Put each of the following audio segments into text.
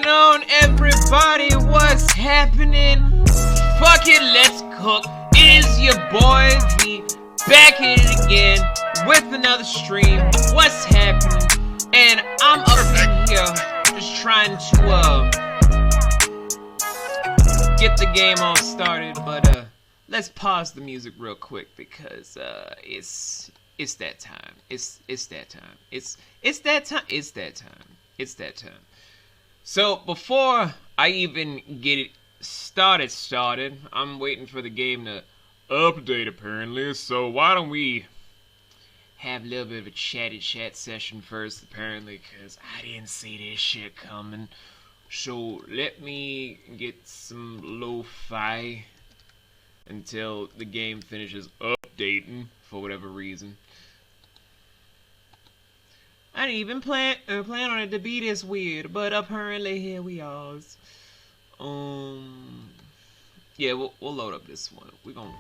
going on, everybody? What's happening? Fuck it, let's cook. It is your boy V, back at it again with another stream. What's happening? And I'm up in here just trying to get the game all started, but let's pause the music real quick because it's that time. It's that time. It's that time. It's that time. It's that time. So before I even get it started, I'm waiting for the game to update apparently. So why don't we have a little bit of a chat session first apparently, because I didn't see this shit coming. So let me get some lo-fi until the game finishes updating for whatever reason. I didn't even plan on it to be this weird, but apparently here we are. Yeah, we'll load up this one. We're gonna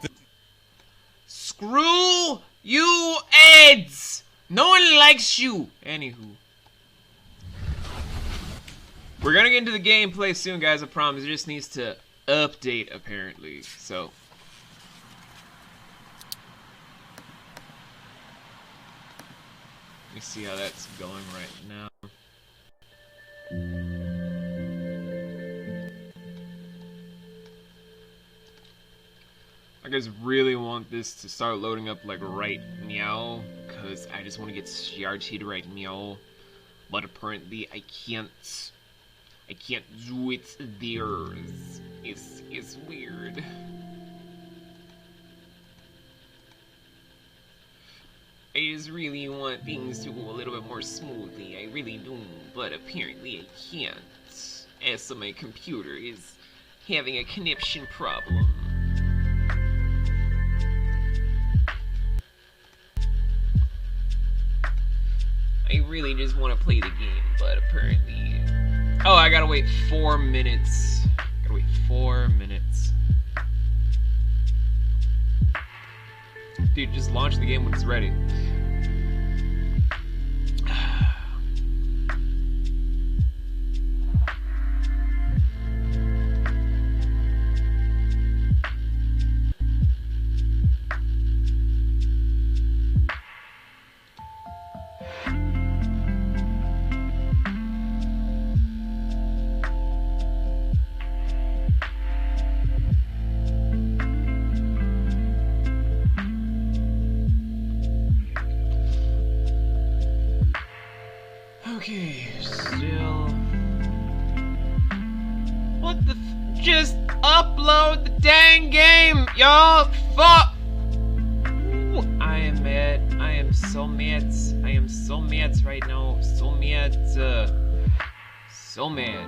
screw you, Eds. No one likes you. Anywho, we're gonna get into the gameplay soon, guys. I promise. It just needs to update apparently. So. Let me see how that's going right now. I just really want this to start loading up like right meow, because I just want to get started right meow. But apparently I can't do it there. It's weird. I just really want things to go a little bit more smoothly, I really do, but apparently I can't, as my computer is having a connection problem. I really just want to play the game, but apparently... Oh, I gotta wait 4 minutes. Gotta wait 4 minutes. Dude, just launch the game when it's ready. Okay, still... What the just upload the dang game, y'all! Fuck! Ooh, I am mad. I am so mad. I am so mad right now. So mad. So mad.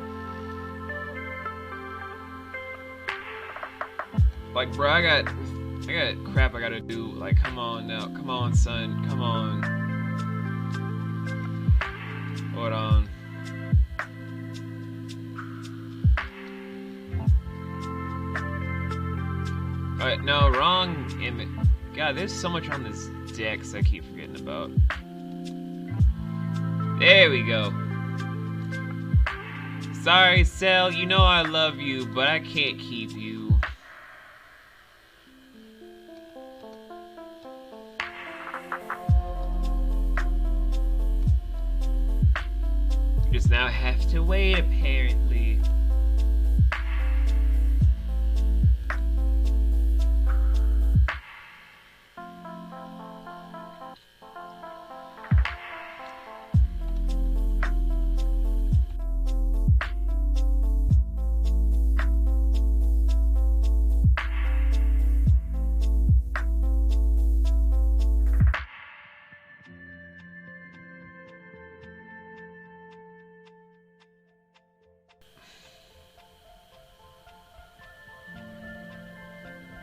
Like, bro, I got crap I gotta do. Like, come on now. Come on, son. Come on. Hold on. Alright, no, wrong image. God, there's so much on this Dex I keep forgetting about. There we go. Sorry, Cell, you know I love you, but I can't keep you. Just now have to wait, apparently.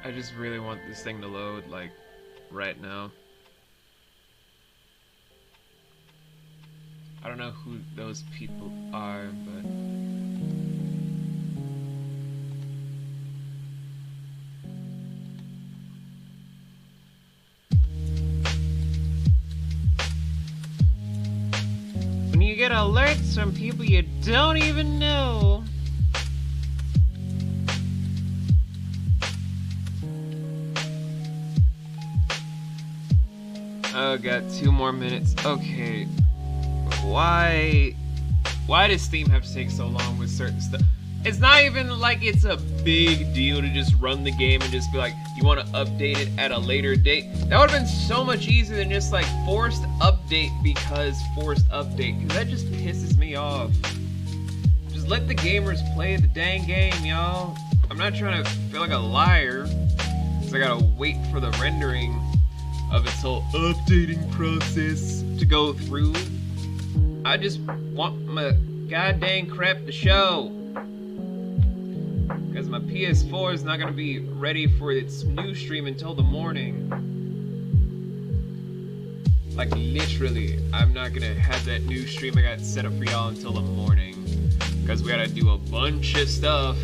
I just really want this thing to load, like, right now. I don't know who those people are, but... When you get alerts from people you don't even know. Got 2 more minutes. Okay. Why does Steam have to take so long with certain stuff? It's not even like it's a big deal to just run the game and just be like, you want to update it at a later date? That would have been so much easier than just like forced update because forced update. Because that just pisses me off. Just let the gamers play the dang game, y'all. I'm not trying to feel like a liar. Because I gotta wait for the rendering of its whole updating process to go through. I just want my goddamn crap to show. Because my PS4 is not going to be ready for its new stream until the morning. Like, literally, I'm not going to have that new stream I got set up for y'all until the morning. Because we got to do a bunch of stuff.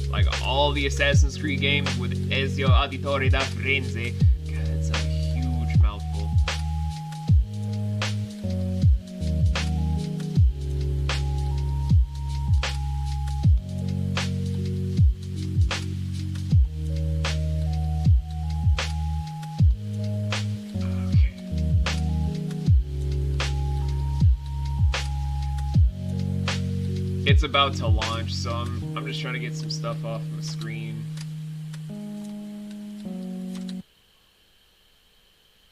Like, all the Assassin's Creed games with Ezio Auditore da Firenze. God, that's a huge mouthful. It's about to launch, so I'm just trying to get some stuff off my screen.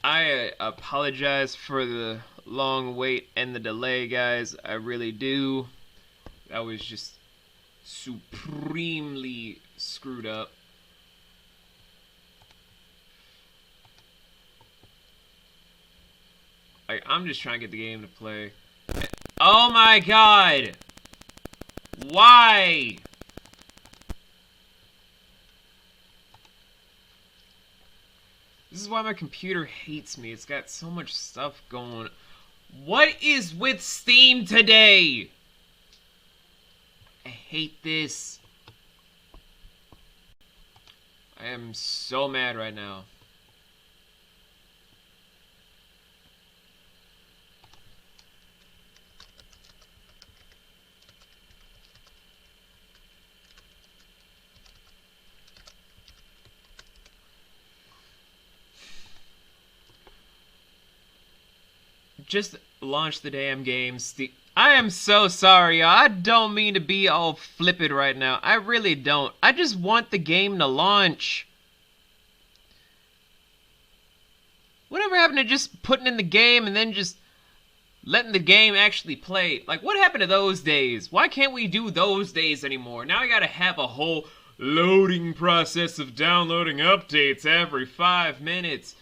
I apologize for the long wait and the delay, guys. I really do. That was just supremely screwed up. Like, I'm just trying to get the game to play. Oh my god! Why? This is why my computer hates me. It's got so much stuff going. What is with Steam today? I hate this. I am so mad right now. Just launch the damn game, Steve. I am so sorry, y'all. I don't mean to be all flippant right now. I really don't. I just want the game to launch. Whatever happened to just putting in the game and then just letting the game actually play? Like, what happened to those days? Why can't we do those days anymore? Now I gotta have a whole loading process of downloading updates every 5 minutes.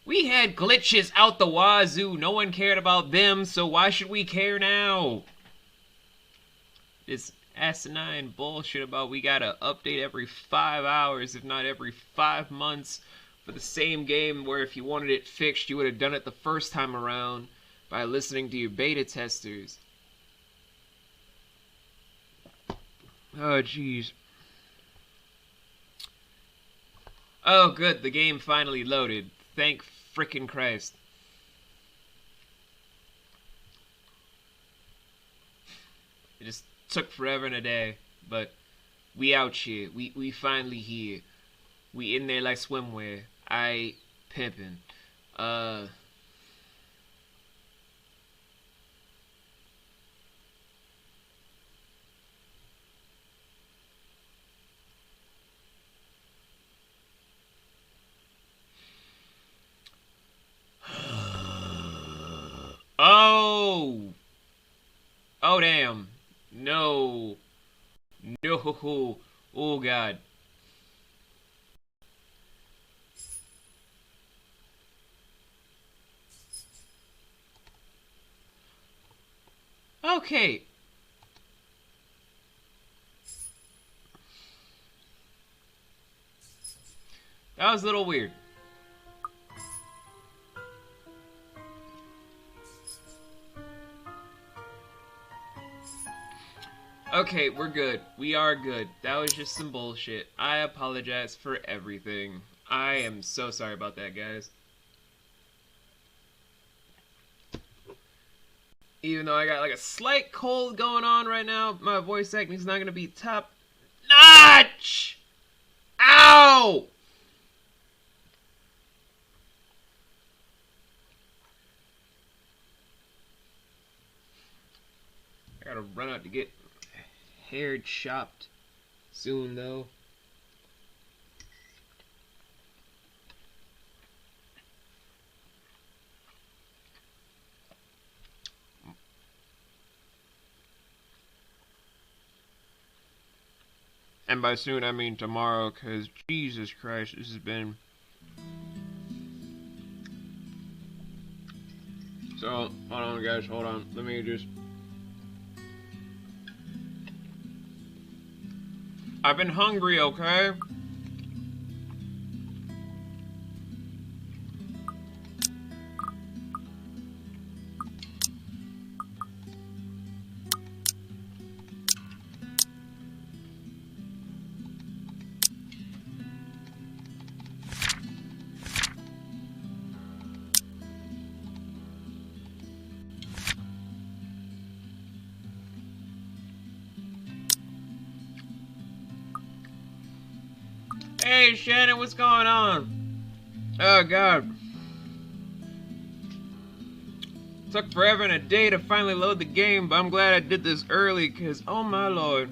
We had glitches out the wazoo. No one cared about them, so why should we care now? This asinine bullshit about we gotta update every 5 hours, if not every 5 months, for the same game where if you wanted it fixed, you would have done it the first time around by listening to your beta testers. Oh, jeez. Oh, good. The game finally loaded. Thank frickin' Christ. It just took forever and a day, but we out here. We finally here. We in there like swimwear. I pimpin'. Oh! Oh, damn. No. No. Oh, God. Okay. That was a little weird. Okay, we're good. We are good. That was just some bullshit. I apologize for everything. I am so sorry about that, guys. Even though I got like a slight cold going on right now, my voice acting is not going to be top notch! Ow! Gotta run out to get hair chopped soon, though. And by soon, I mean tomorrow, because Jesus Christ, this has been... So, hold on, guys, hold on. Let me just... I've been hungry, okay? Hey, Shannon, what's going on? Oh, God. Took forever and a day to finally load the game, but I'm glad I did this early, because, oh my lord.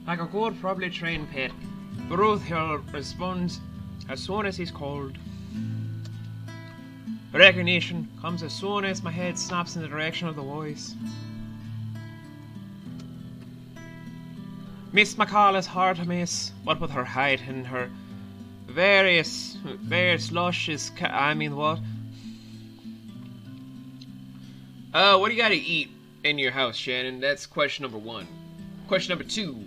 Like a good, probably trained pet, Bruthill responds as soon as he's called. Recognition comes as soon as my head snaps in the direction of the voice. Miss McCall is hard to miss, what with her height and her various luscious I mean what? What do you gotta eat in your house, Shannon? That's question number 1. Question number 2.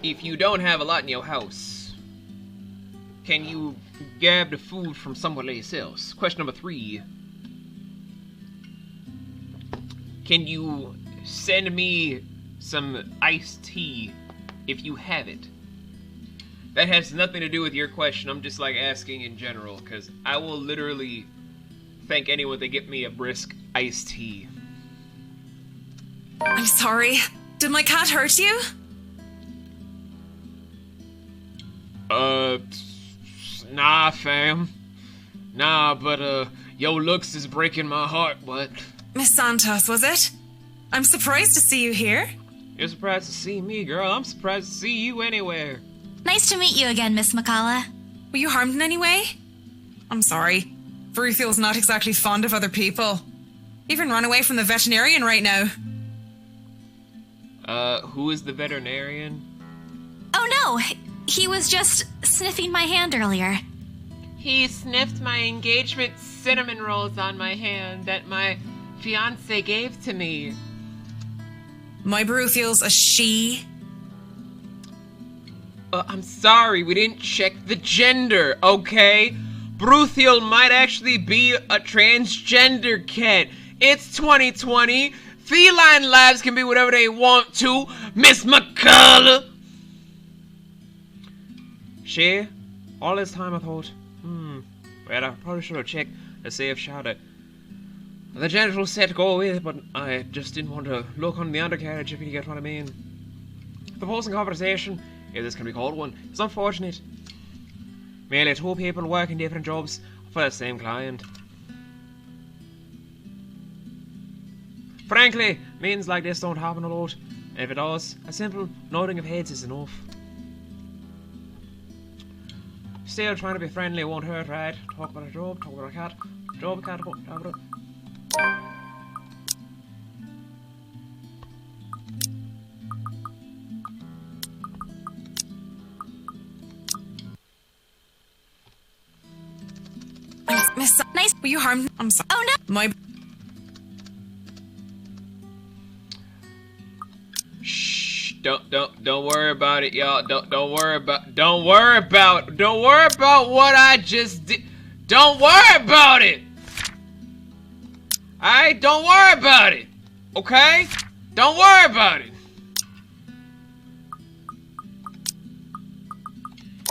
If you don't have a lot in your house, can you grab the food from someplace else? Question number 3. Can you send me some iced tea if you have it? That has nothing to do with your question. I'm just like asking in general, because I will literally thank anyone that get me a brisk iced tea. I'm sorry. Did my cat hurt you? Nah, fam. Nah, but, your looks is breaking my heart, but... Miss Santos, was it? I'm surprised to see you here. You're surprised to see me, girl. I'm surprised to see you anywhere. Nice to meet you again, Miss McCullough. Were you harmed in any way? I'm sorry. Bruthiel's not exactly fond of other people. Even run away from the veterinarian right now. Who is the veterinarian? Oh no, he was just sniffing my hand earlier. He sniffed my engagement cinnamon rolls on my hand that my fiancé gave to me. My Bruthiel's a she. I'm sorry, we didn't check the gender, okay? Bruthiel might actually be a transgender cat. It's 2020. Feline lives can be whatever they want to, Miss McCullough. She, all this time I thought, well, I probably should have checked to see if she had the genital set to go with, but I just didn't want to look on the undercarriage, if you get what I mean. The posing conversation, if this can be called one, is unfortunate. Merely 2 people working different jobs for the same client. Frankly, meetings like this don't happen a lot. If it does, a simple nodding of heads is enough. Still, trying to be friendly won't hurt, right? Talk about a job, talk about a cat. Job, cat, talk about it. Miss Nice. Were you harmed? I'm sorry. Oh no! My... Shh, don't worry about it, y'all. Don't worry about what I just did. Don't worry about it. Alright, don't worry about it. Okay? Don't worry about it.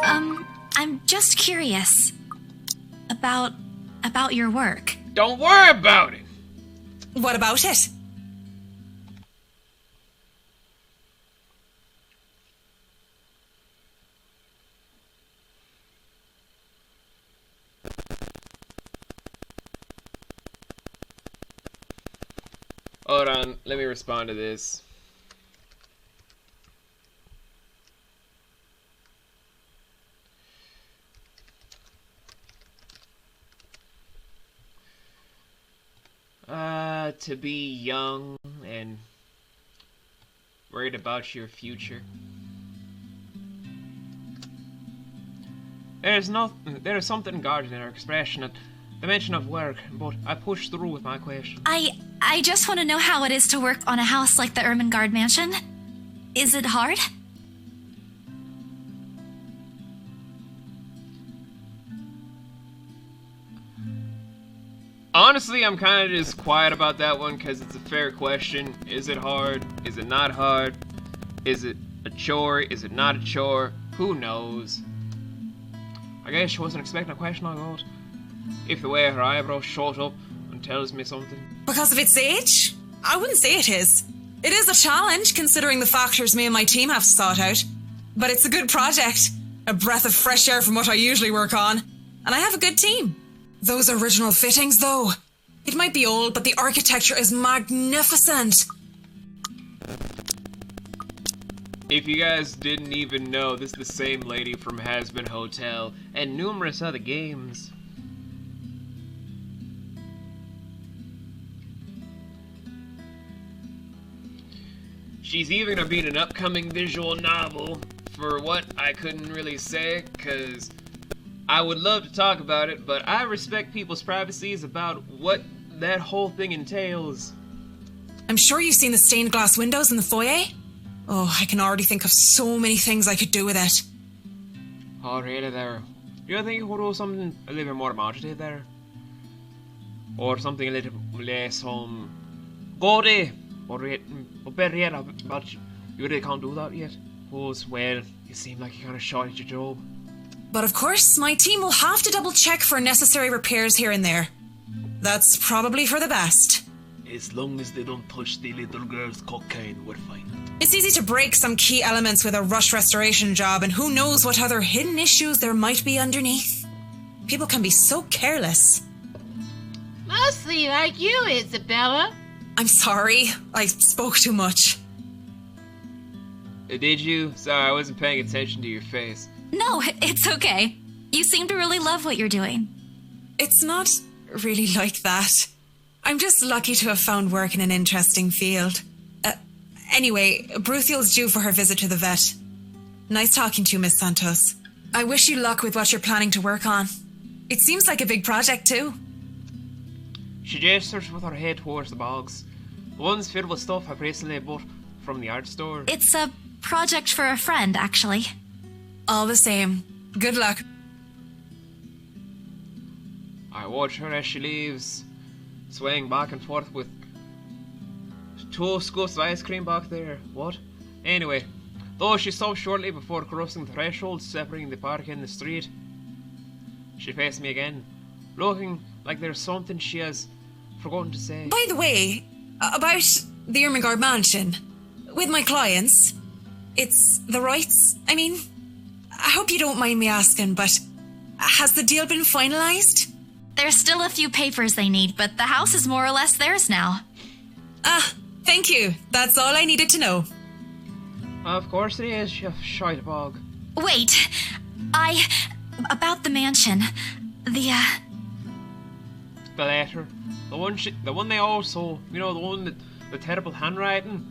I'm just curious about your work. Don't worry about it. What about it? Hold on, let me respond to this. To be young and worried about your future. There is something guarded in her expression at the mention of work, but I pushed through with my question. I just want to know how it is to work on a house like the Ermengarde mansion. Is it hard? Honestly, I'm kind of just quiet about that one because it's a fair question. Is it hard? Is it not hard? Is it a chore? Is it not a chore? Who knows? I guess she wasn't expecting a question like that. If the way her eyebrows shot up and tells me something. Because of its age? I wouldn't say it is. It is a challenge, considering the factors me and my team have to sort out. But it's a good project. A breath of fresh air from what I usually work on. And I have a good team. Those original fittings, though. It might be old, but the architecture is magnificent. If you guys didn't even know, this is the same lady from Has-Been Hotel and numerous other games. She's even gonna be in an upcoming visual novel. For what, I couldn't really say, cause I would love to talk about it, but I respect people's privacies about what that whole thing entails. I'm sure you've seen the stained glass windows in the foyer? Oh, I can already think of so many things I could do with it. Oh, really there? Do you think you could do something a little bit more imaginative there? Or something a little less, gaudy? Or better yet, but you really can't do that yet. Oh, well, you seem like you're kind of short at your job. But of course, my team will have to double check for necessary repairs here and there. That's probably for the best. As long as they don't touch the little girl's cocaine, we're fine. It's easy to break some key elements with a rush restoration job, and who knows what other hidden issues there might be underneath. People can be so careless. Mostly like you, Isabella. I'm sorry, I spoke too much. Did you? Sorry, I wasn't paying attention to your face. No, it's okay. You seem to really love what you're doing. It's not really like that. I'm just lucky to have found work in an interesting field. Anyway, Bruthiel's due for her visit to the vet. Nice talking to you, Miss Santos. I wish you luck with what you're planning to work on. It seems like a big project, too. She gestures with her head towards the box. The ones filled with stuff I recently bought from the art store. It's a project for a friend, actually. All the same, good luck. I watch her as she leaves, swaying back and forth with 2 scoops of ice cream back there. What? Anyway, though she stopped shortly before crossing the threshold separating the park and the street, she faced me again, looking like there's something she has forgotten to say. By the way, about the Ermengarde mansion, with my clients, it's the rights, I hope you don't mind me asking, but has the deal been finalised? There's still a few papers they need, but the house is more or less theirs now. Ah, thank you. That's all I needed to know. Of course it is, you shite bog. Wait, about the mansion, the letter. The one they all saw. You know, the one that, the terrible handwriting.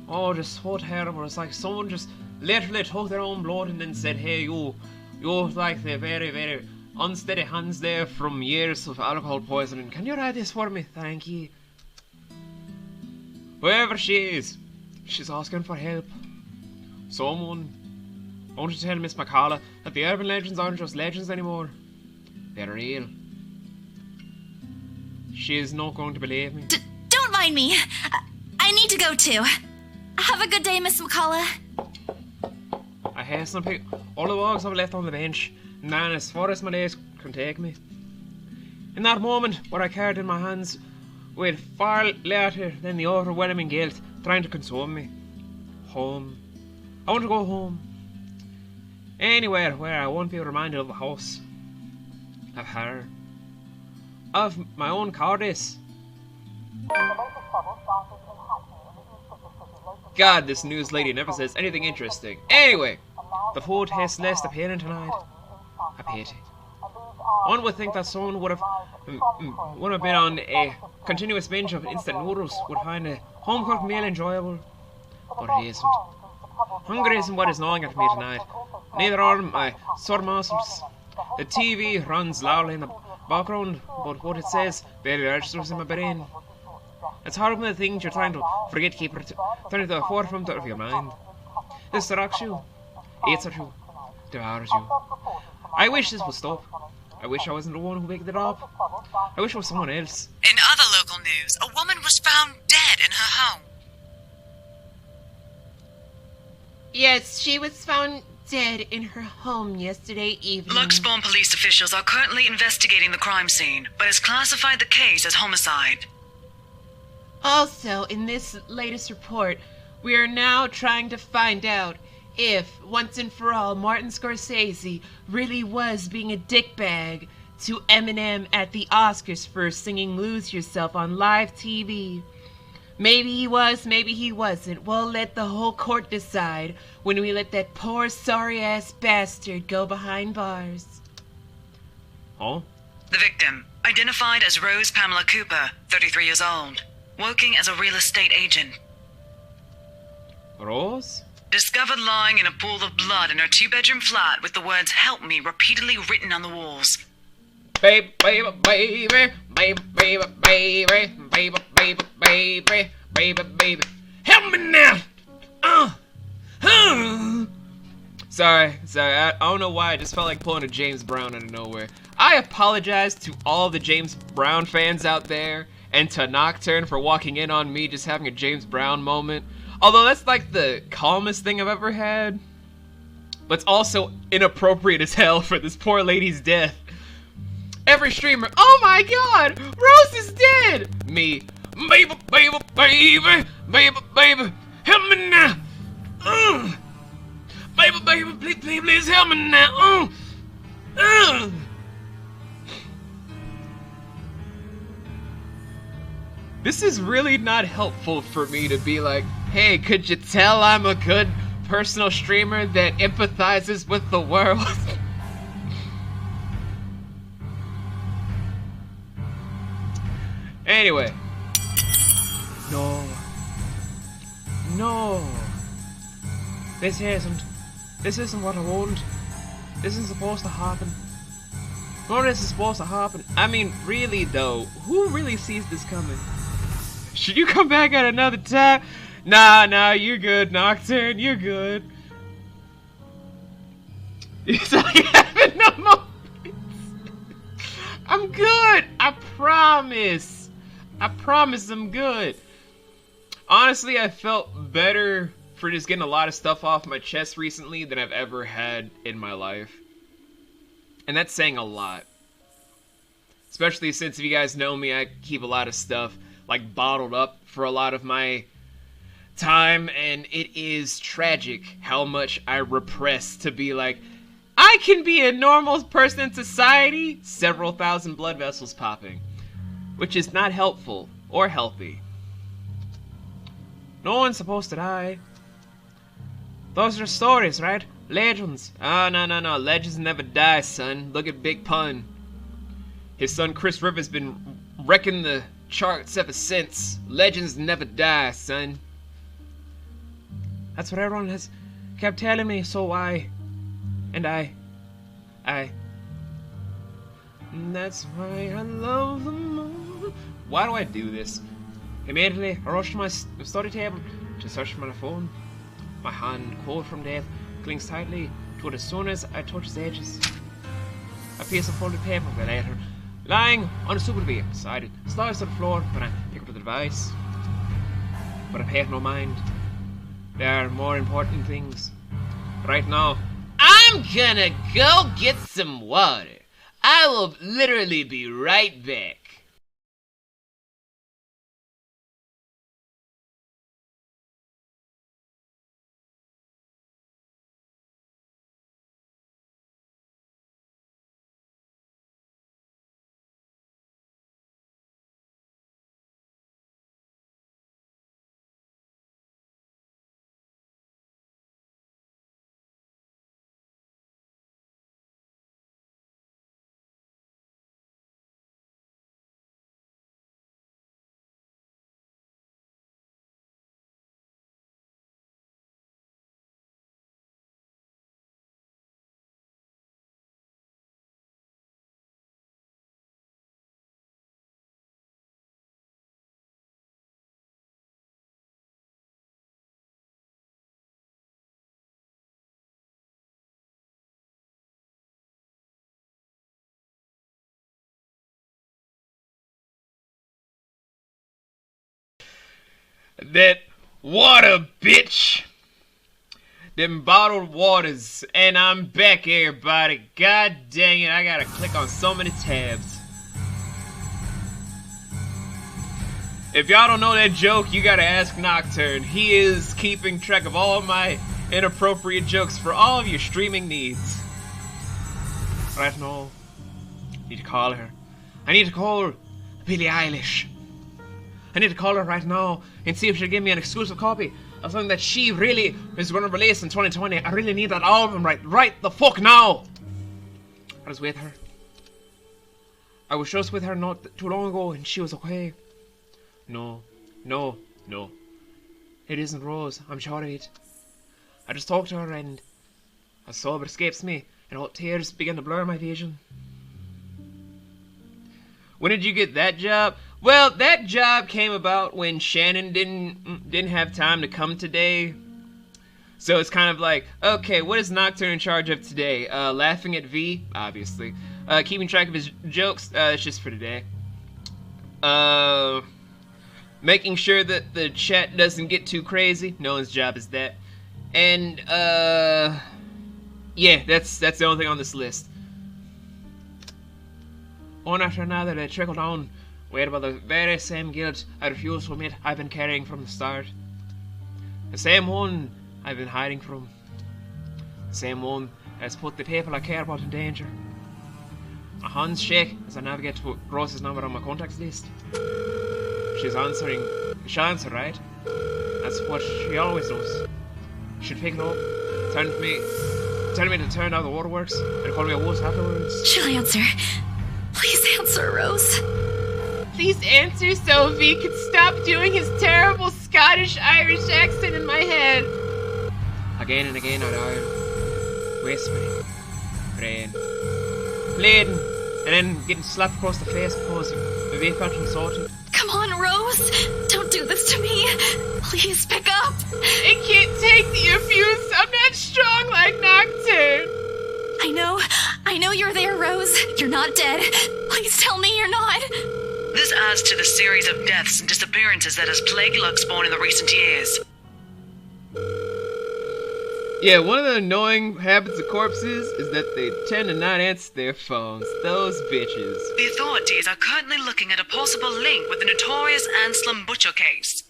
Oh, just so terrible. It's like someone just literally took their own blood and then said, hey, you like the very, very unsteady hands there from years of alcohol poisoning. Can you write this for me? Thank you. Whoever she is, she's asking for help. Someone. I want to tell Miss McCalla that the urban legends aren't just legends anymore. They're real. She is not going to believe me. Don't mind me. I need to go too. Have a good day, Miss McCullough. I hasten to pick all the logs I've left on the bench, and then as far as my legs can take me. In that moment, what I carried in my hands weighed far lighter than the overwhelming guilt trying to consume me. Home. I want to go home. Anywhere where I won't be reminded of the house. Of her. Of my own cowardice. God, this news lady never says anything interesting. Anyway, the food tastes less appealing tonight. A pity. One would think that someone would have been on a continuous binge of instant noodles would find a home-cooked meal enjoyable, but it isn't. Hunger isn't what is gnawing at me tonight. Neither are my sore muscles. The TV runs loudly in the background, but what it says barely registers in my brain. It's hard when the things you're trying to forget keep turning to the forefront of your mind. This distracts you, eats at you, devours you. I wish this would stop. I wish I wasn't the one who picked it up. I wish it was someone else. In other local news, a woman was found dead in her home. Yes, she was found dead in her home yesterday evening. Luxbourne police officials are currently investigating the crime scene, but has classified the case as homicide. Also, in this latest report, we are now trying to find out if, once and for all, Martin Scorsese really was being a dickbag to Eminem at the Oscars for singing Lose Yourself on live TV. Maybe he was, maybe he wasn't. We'll let the whole court decide when we let that poor sorry-ass bastard go behind bars. Huh? The victim, identified as Rose Pamela Cooper, 33 years old, working as a real estate agent. Rose? Discovered lying in a pool of blood in her two-bedroom flat with the words "Help me" repeatedly written on the walls. Baby, baby, baby, baby, baby, baby, baby, baby, baby, baby, baby, help me now! Sorry, I don't know why, I just felt like pulling a James Brown out of nowhere. I apologize to all the James Brown fans out there, and to Nocturne for walking in on me just having a James Brown moment. Although that's like the calmest thing I've ever had. But it's also inappropriate as hell for this poor lady's death. Every streamer, oh my god, Rose is dead! Me, baby, baby, baby, baby, baby, help me now! Baby, baby, please, please, please help me now! This is really not helpful for me to be like, hey, could you tell I'm a good personal streamer that empathizes with the world? Anyway. No. No. This isn't what I want. This isn't supposed to happen. Nor this is supposed to happen. I mean, really though, who really sees this coming? Should you come back at another time? Nah, you're good, Nocturne, you're good. It's like having no moments. I'm good, I promise. I promise I'm good. Honestly, I felt better for just getting a lot of stuff off my chest recently than I've ever had in my life. And that's saying a lot. Especially since, if you guys know me, I keep a lot of stuff like bottled up for a lot of my time, and it is tragic how much I repress to be like, I can be a normal person in society, several thousand blood vessels popping, which is not helpful or healthy. No one's supposed to die. Those are stories, right? Legends. Oh, no. Legends never die, son. Look at Big Pun. His son Chris Rivers been wrecking the charts ever since. Legends never die, son. That's what everyone has kept telling me, so I. And that's why I love them all. Why do I do this? Immediately, I rush to my study table to search for my phone. My hand, cold from death, clings tightly to it as soon as I touch its edges. A piece of folded paper with a letter lying on the sofa beside it slides to the floor when I pick up the device. But I pay it no mind. There are more important things. Right now, I'm gonna go get some water. I will literally be right back. That water, bitch. Them bottled waters. And I'm back, everybody. God dang it, I gotta click on so many tabs. If y'all don't know that joke, you gotta ask Nocturne. He is keeping track of all of my inappropriate jokes for all of your streaming needs. Right now, I need to call her. I need to call Billie Eilish. I need to call her right now and see if she'll give me an exclusive copy of something that she really is going to release in 2020. I really need that album right the fuck now. I was with her. I was just with her not too long ago and she was okay. No. It isn't Rose. I'm sure of it. I just talked to her and a sob escapes me and all tears begin to blur my vision. When did you get that job? Well, that job came about when Shannon didn't have time to come today. So it's kind of like, okay, what is Nocturne in charge of today? Laughing at V, obviously. Keeping track of his jokes, it's just for today. Making sure that the chat doesn't get too crazy. No one's job is that. And, yeah, that's the only thing on this list. One after another, they trickle down, weighted by the very same guilt I refuse to admit I've been carrying from the start. The same one I've been hiding from. The same one that's put the people I care about in danger. My hands shake as I navigate to Rose's number on my contacts list. She's answering. She'll answer, right? That's what she always does. She'll pick it up, turn to me, tell me to turn down the waterworks, and call me a wuss afterwards. She'll answer. Please answer, Rose. Please answer so V can stop doing his terrible Scottish-Irish accent in my head. Again and again I'd iron, whispering, praying, bleeding, and then getting slapped across the face because V felt insulted. Come on, Rose. Don't do this to me. Please pick up. I can't take the abuse. I'm not strong like Nocturne. I know you're there, Rose. You're not dead. Please tell me you're not. This adds to the series of deaths and disappearances that has plagued Luxborn in the recent years. Yeah, one of the annoying habits of corpses is that they tend to not answer their phones. Those bitches. The authorities are currently looking at a possible link with the notorious Anselm Butcher case.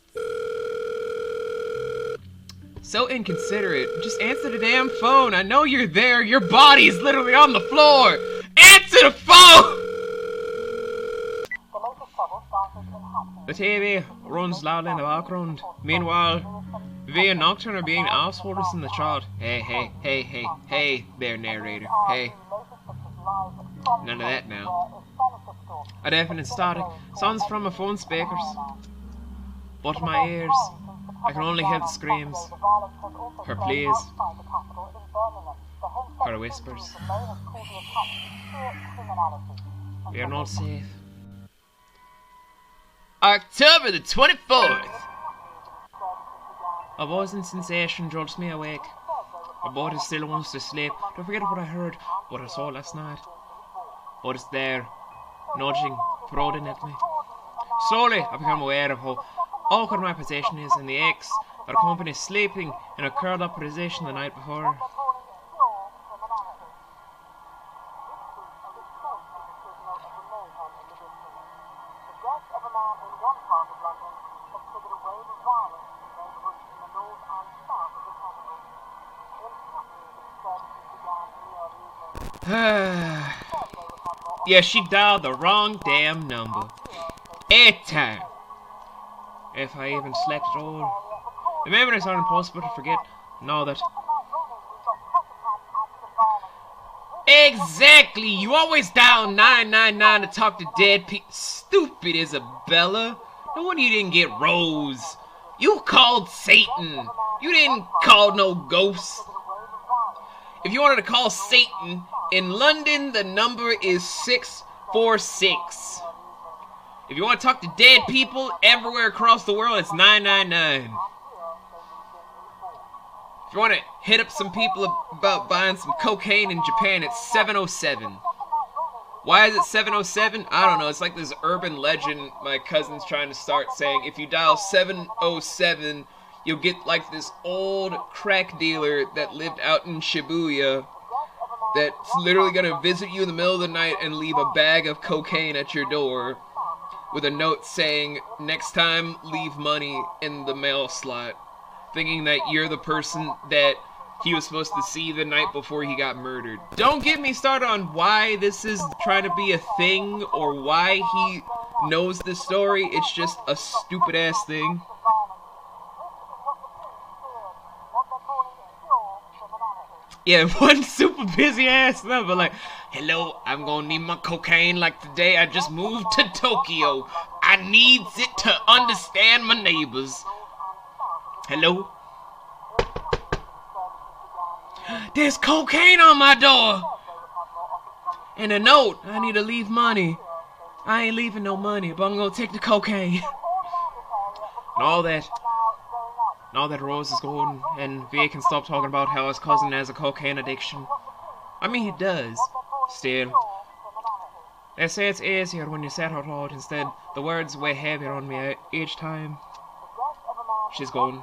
So inconsiderate. Just answer the damn phone. I know you're there. Your body's literally on the floor. Answer the phone! The TV runs loudly in the background. Meanwhile, V and Nocturne are being assholes in the chat. Hey there, narrator. Hey. None of that now. A deafening static sounds from my phone speakers. But my ears, I can only hear the screams, her pleas, her whispers. We are not safe. October the 24th! A voicing sensation jolts me awake. My body still wants to sleep. Don't forget what I heard, what I saw last night. What is there, nudging, prodding at me. Slowly, I become aware of how awkward my position is and the aches that accompany sleeping in a curled up position the night before. Yeah, she dialed the wrong damn number. 8 times. If I even slept at all. The memories are impossible to forget. Know that. Exactly! You always dial 999 to talk to dead people. Stupid Isabella. No wonder you didn't get Rose. You called Satan. You didn't call no ghost. If you wanted to call Satan, in London the number is 646. If you want to talk to dead people everywhere across the world, it's 999. If you want to hit up some people about buying some cocaine in Japan, it's 707. Why is it 707? I don't know. It's like this urban legend my cousin's trying to start saying. If you dial 707, you'll get like this old crack dealer that lived out in Shibuya that's literally gonna visit you in the middle of the night and leave a bag of cocaine at your door with a note saying, next time, leave money in the mail slot, thinking that you're the person that he was supposed to see the night before he got murdered. Don't get me started on why this is trying to be a thing or why he knows this story. It's just a stupid-ass thing. Yeah, one super busy ass number like, hello, I'm gonna need my cocaine like today. I just moved to Tokyo. I needs it to understand my neighbors. Hello? There's cocaine on my door! And a note, I need to leave money. I ain't leaving no money, but I'm gonna take the cocaine. And all that Rose is going, and VA can stop talking about how his cousin has a cocaine addiction. I mean, he does. Still. They say it's easier when you say it out loud instead. The words weigh heavier on me each time. She's gone.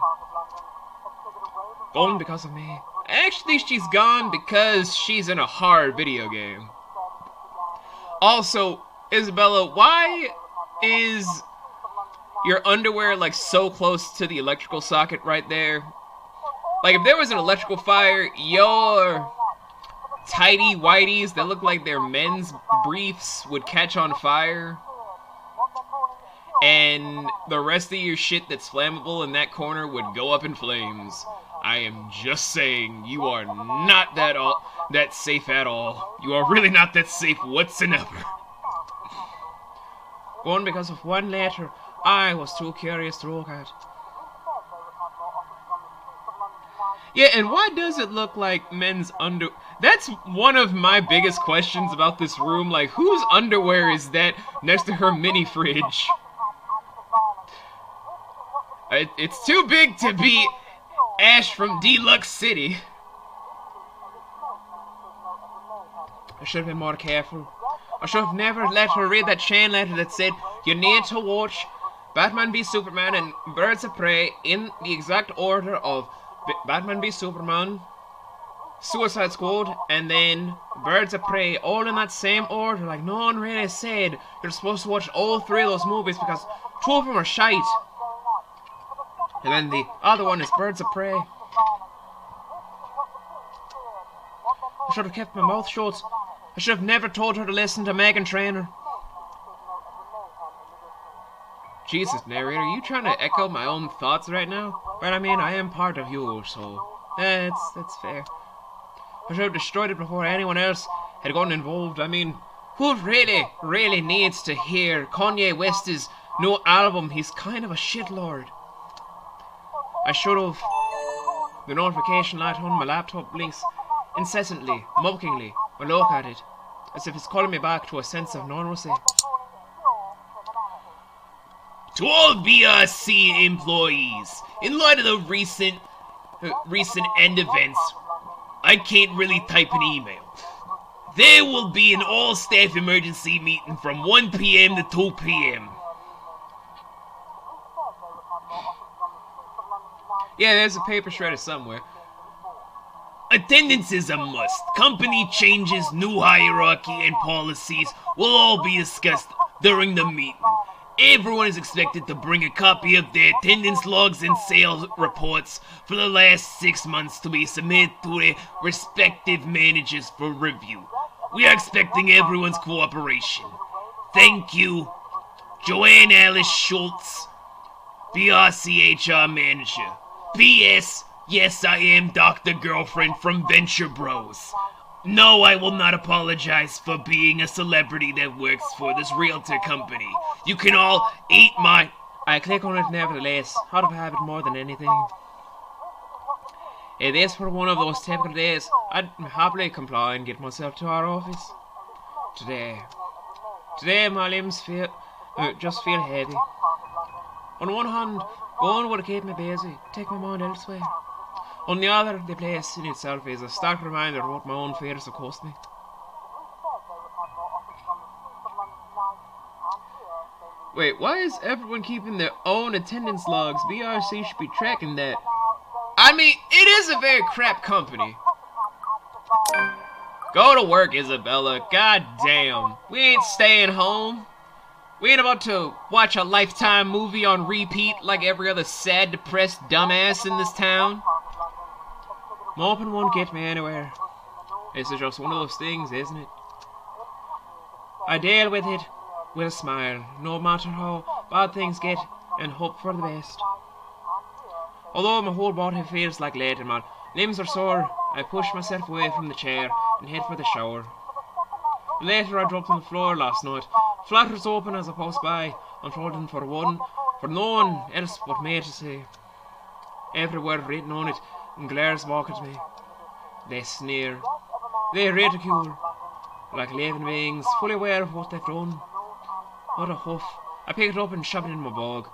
Gone because of me. Actually, she's gone because she's in a hard video game. Also, Isabella, why is your underwear like so close to the electrical socket right there? Like if there was an electrical fire, your tidy whities that look like they're men's briefs would catch on fire. And the rest of your shit that's flammable in that corner would go up in flames. I am just saying, you are not that safe at all. You are really not that safe whatsoever. Gone because of one letter I was too curious to look at. Yeah, and why does it look like men's underwear? That's one of my biggest questions about this room. Like, whose underwear is that next to her mini fridge? It's too big to be Ash from Deluxe City. I should have been more careful. I should have never let her read that chain letter that said, you need to watch Batman v Superman and Birds of Prey in the exact order of Batman v Superman, Suicide Squad, and then Birds of Prey, all in that same order. Like, no one really said you're supposed to watch all three of those movies because two of them are shite. And then the other one is Birds of Prey. I should have kept my mouth shut. I should have never told her to listen to Meghan Trainor. Jesus, narrator, are you trying to echo my own thoughts right now? But I mean, I am part of you, so that's fair. I should have destroyed it before anyone else had gotten involved. I mean, who really needs to hear Kanye West's new album? He's kind of a shitlord. I should have. The notification light on my laptop blinks incessantly, mockingly. I look at it, as if it's calling me back to a sense of normalcy. To all BRC employees, in light of the recent end events, I can't really type an email. There will be an all-staff emergency meeting from 1 p.m. to 2 p.m. Yeah, there's a paper shredder somewhere. Attendance is a must. Company changes, new hierarchy, and policies will all be discussed during the meeting. Everyone is expected to bring a copy of their attendance logs and sales reports for the last 6 months to be submitted to their respective managers for review. We are expecting everyone's cooperation. Thank you, Joanne Alice Schultz, BRCHR Manager. P.S. Yes, I am Dr. Girlfriend from Venture Bros. No, I will not apologize for being a celebrity that works for this realtor company. You can all eat my... I click on it nevertheless, out of habit more than anything. If this were one of those typical days, I'd happily comply and get myself to our office. Today my limbs just feel heavy. On one hand, going would keep me busy, take my mind elsewhere. On the other, the place in itself is a stark reminder of what my own fears have cost me. Wait, why is everyone keeping their own attendance logs? BRC should be tracking that. I mean, it is a very crap company. Go to work, Isabella. God damn. We ain't staying home. We ain't about to watch a Lifetime movie on repeat like every other sad, depressed dumbass in this town. Moping won't get me anywhere. This is just one of those things, isn't it? I deal with it with a smile, no matter how bad things get, and hope for the best. Although my whole body feels like lead and my limbs are sore, I push myself away from the chair and head for the shower. Later I dropped on the floor last night, flutters open as I pass by, unfolding for no one else but me to see. Every word written on it glares back at me. They sneer, they ridicule, like living beings fully aware of what they've done. What a huff. I pick it up and shove it in my bag,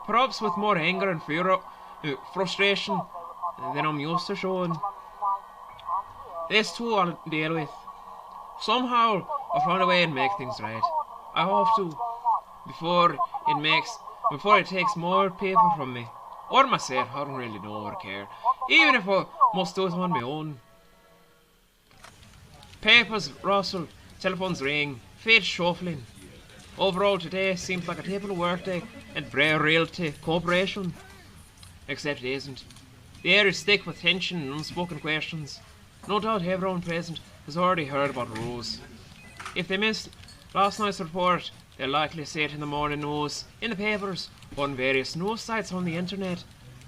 perhaps with more anger and frustration than I'm used to showing. This too I'll deal with. Somehow I'll find a way and make things right. I have to, before it takes more paper from me. Or myself, I don't really know or care. Even if I must do it on my own. Papers rustle, telephones ring, feet shuffling. Overall today seems like a typical workday at Brer Realty Corporation. Except it isn't. The air is thick with tension and unspoken questions. No doubt everyone present has already heard about Rose. If they missed last night's report, they'll likely see it in the morning news, in the papers, or on various news sites on the internet.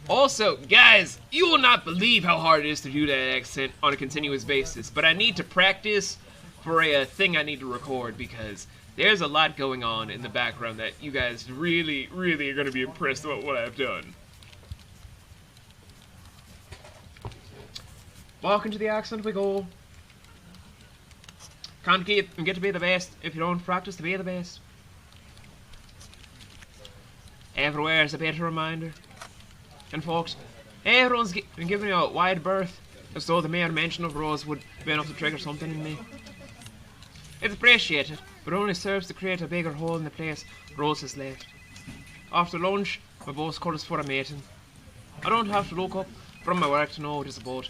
Also, guys, you will not believe how hard it is to do that accent on a continuous basis, but I need to practice for a thing I need to record because there's a lot going on in the background that you guys really, really are going to be impressed about what I've done. Walk into the accent we go. Can't get to be the best if you don't practice to be the best. Everywhere is a better reminder. And folks, everyone's been giving me a wide berth, as though the mere mention of Rose would be enough to trigger something in me. It's appreciated, but only serves to create a bigger hole in the place Rose has left. After lunch, my boss called us for a meeting. I don't have to look up from my work to know what it's about.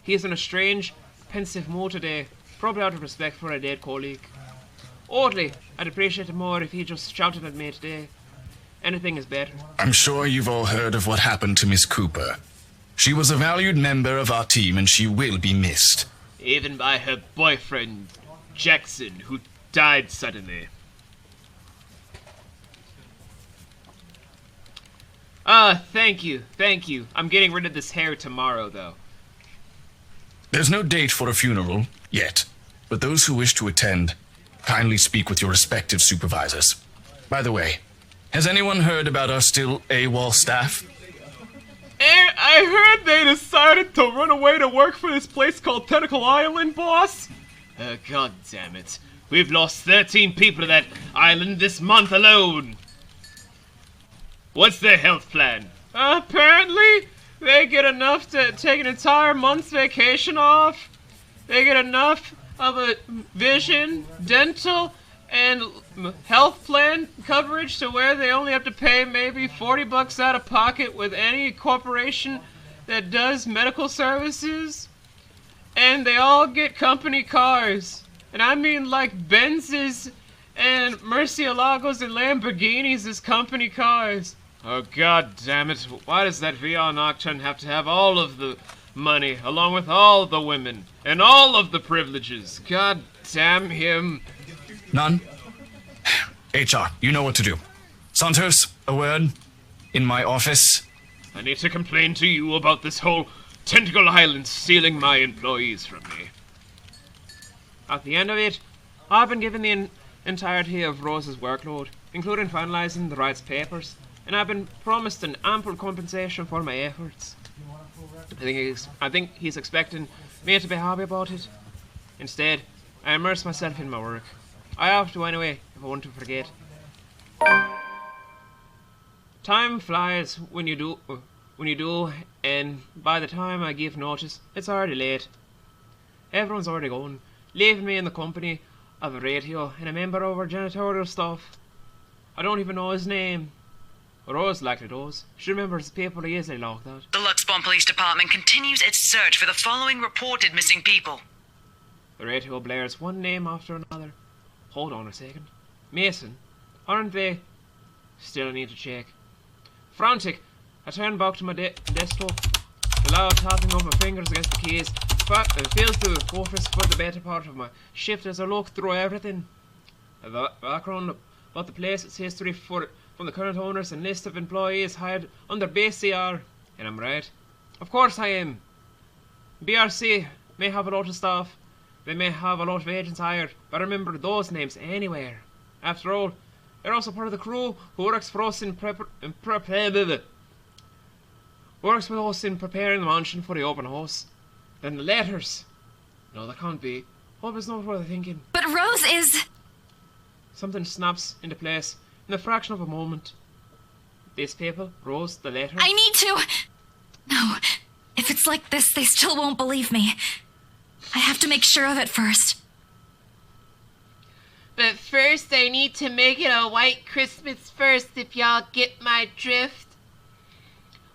He is in a strange, pensive mood today, probably out of respect for a dead colleague. Oddly, I'd appreciate it more if he just shouted at me today. Anything is better. I'm sure you've all heard of what happened to Miss Cooper. She was a valued member of our team and she will be missed. Even by her boyfriend, Jackson, who died suddenly. Thank you. I'm getting rid of this hair tomorrow, though. There's no date for a funeral, yet. But those who wish to attend, kindly speak with your respective supervisors. By the way, has anyone heard about our still AWOL staff? I heard they decided to run away to work for this place called Tentacle Island, boss. God damn it. We've lost 13 people to that island this month alone. What's their health plan? Apparently, they get enough to take an entire month's vacation off. They get enough of a vision, dental, and health plan coverage to where they only have to pay maybe $40 out of pocket with any corporation that does medical services. And they all get company cars. And I mean like Benzes and Murcielagos and Lamborghinis as company cars. Oh god damn it, why does that VR Nocturne have to have all of the money, along with all the women, and all of the privileges? God damn him. None? HR, you know what to do. Santos, a word? In my office? I need to complain to you about this whole Tentacle Island stealing my employees from me. At the end of it, I've been given the entirety of Rose's workload, including finalizing the rights papers, and I've been promised an ample compensation for my efforts. I think he's expecting me to be happy about it. Instead, I immerse myself in my work. I have to anyway, if I want to forget. Time flies when you do, and by the time I give notice, it's already late. Everyone's already gone, leaving me in the company of a radio and a member of our janitorial staff. I don't even know his name. Rose likely does. She remembers people easily like that. The Luxbourne Police Department continues its search for the following reported missing people. The radio blares one name after another. Hold on a second. Mason? Aren't they? Still I need to check. Frantic, I turn back to my desktop. The loud tapping of my fingers against the keys fills the focus for the better part of my shift as I look through everything. The background about the place, its history from the current owners and list of employees hired under base CR. And I'm right. Of course I am. BRC may have a lot of staff. They may have a lot of agents hired, but I remember those names anywhere. After all, they're also part of the crew who works for us in works with us in preparing the mansion for the open house. Then the letters. No, that can't be. Hope it's not what I'm thinking. But Rose is... Something snaps into place in the fraction of a moment. These people, Rose, the letter. I need to... No, if it's like this, they still won't believe me. I have to make sure of it first. But first, I need to make it a white Christmas first, if y'all get my drift.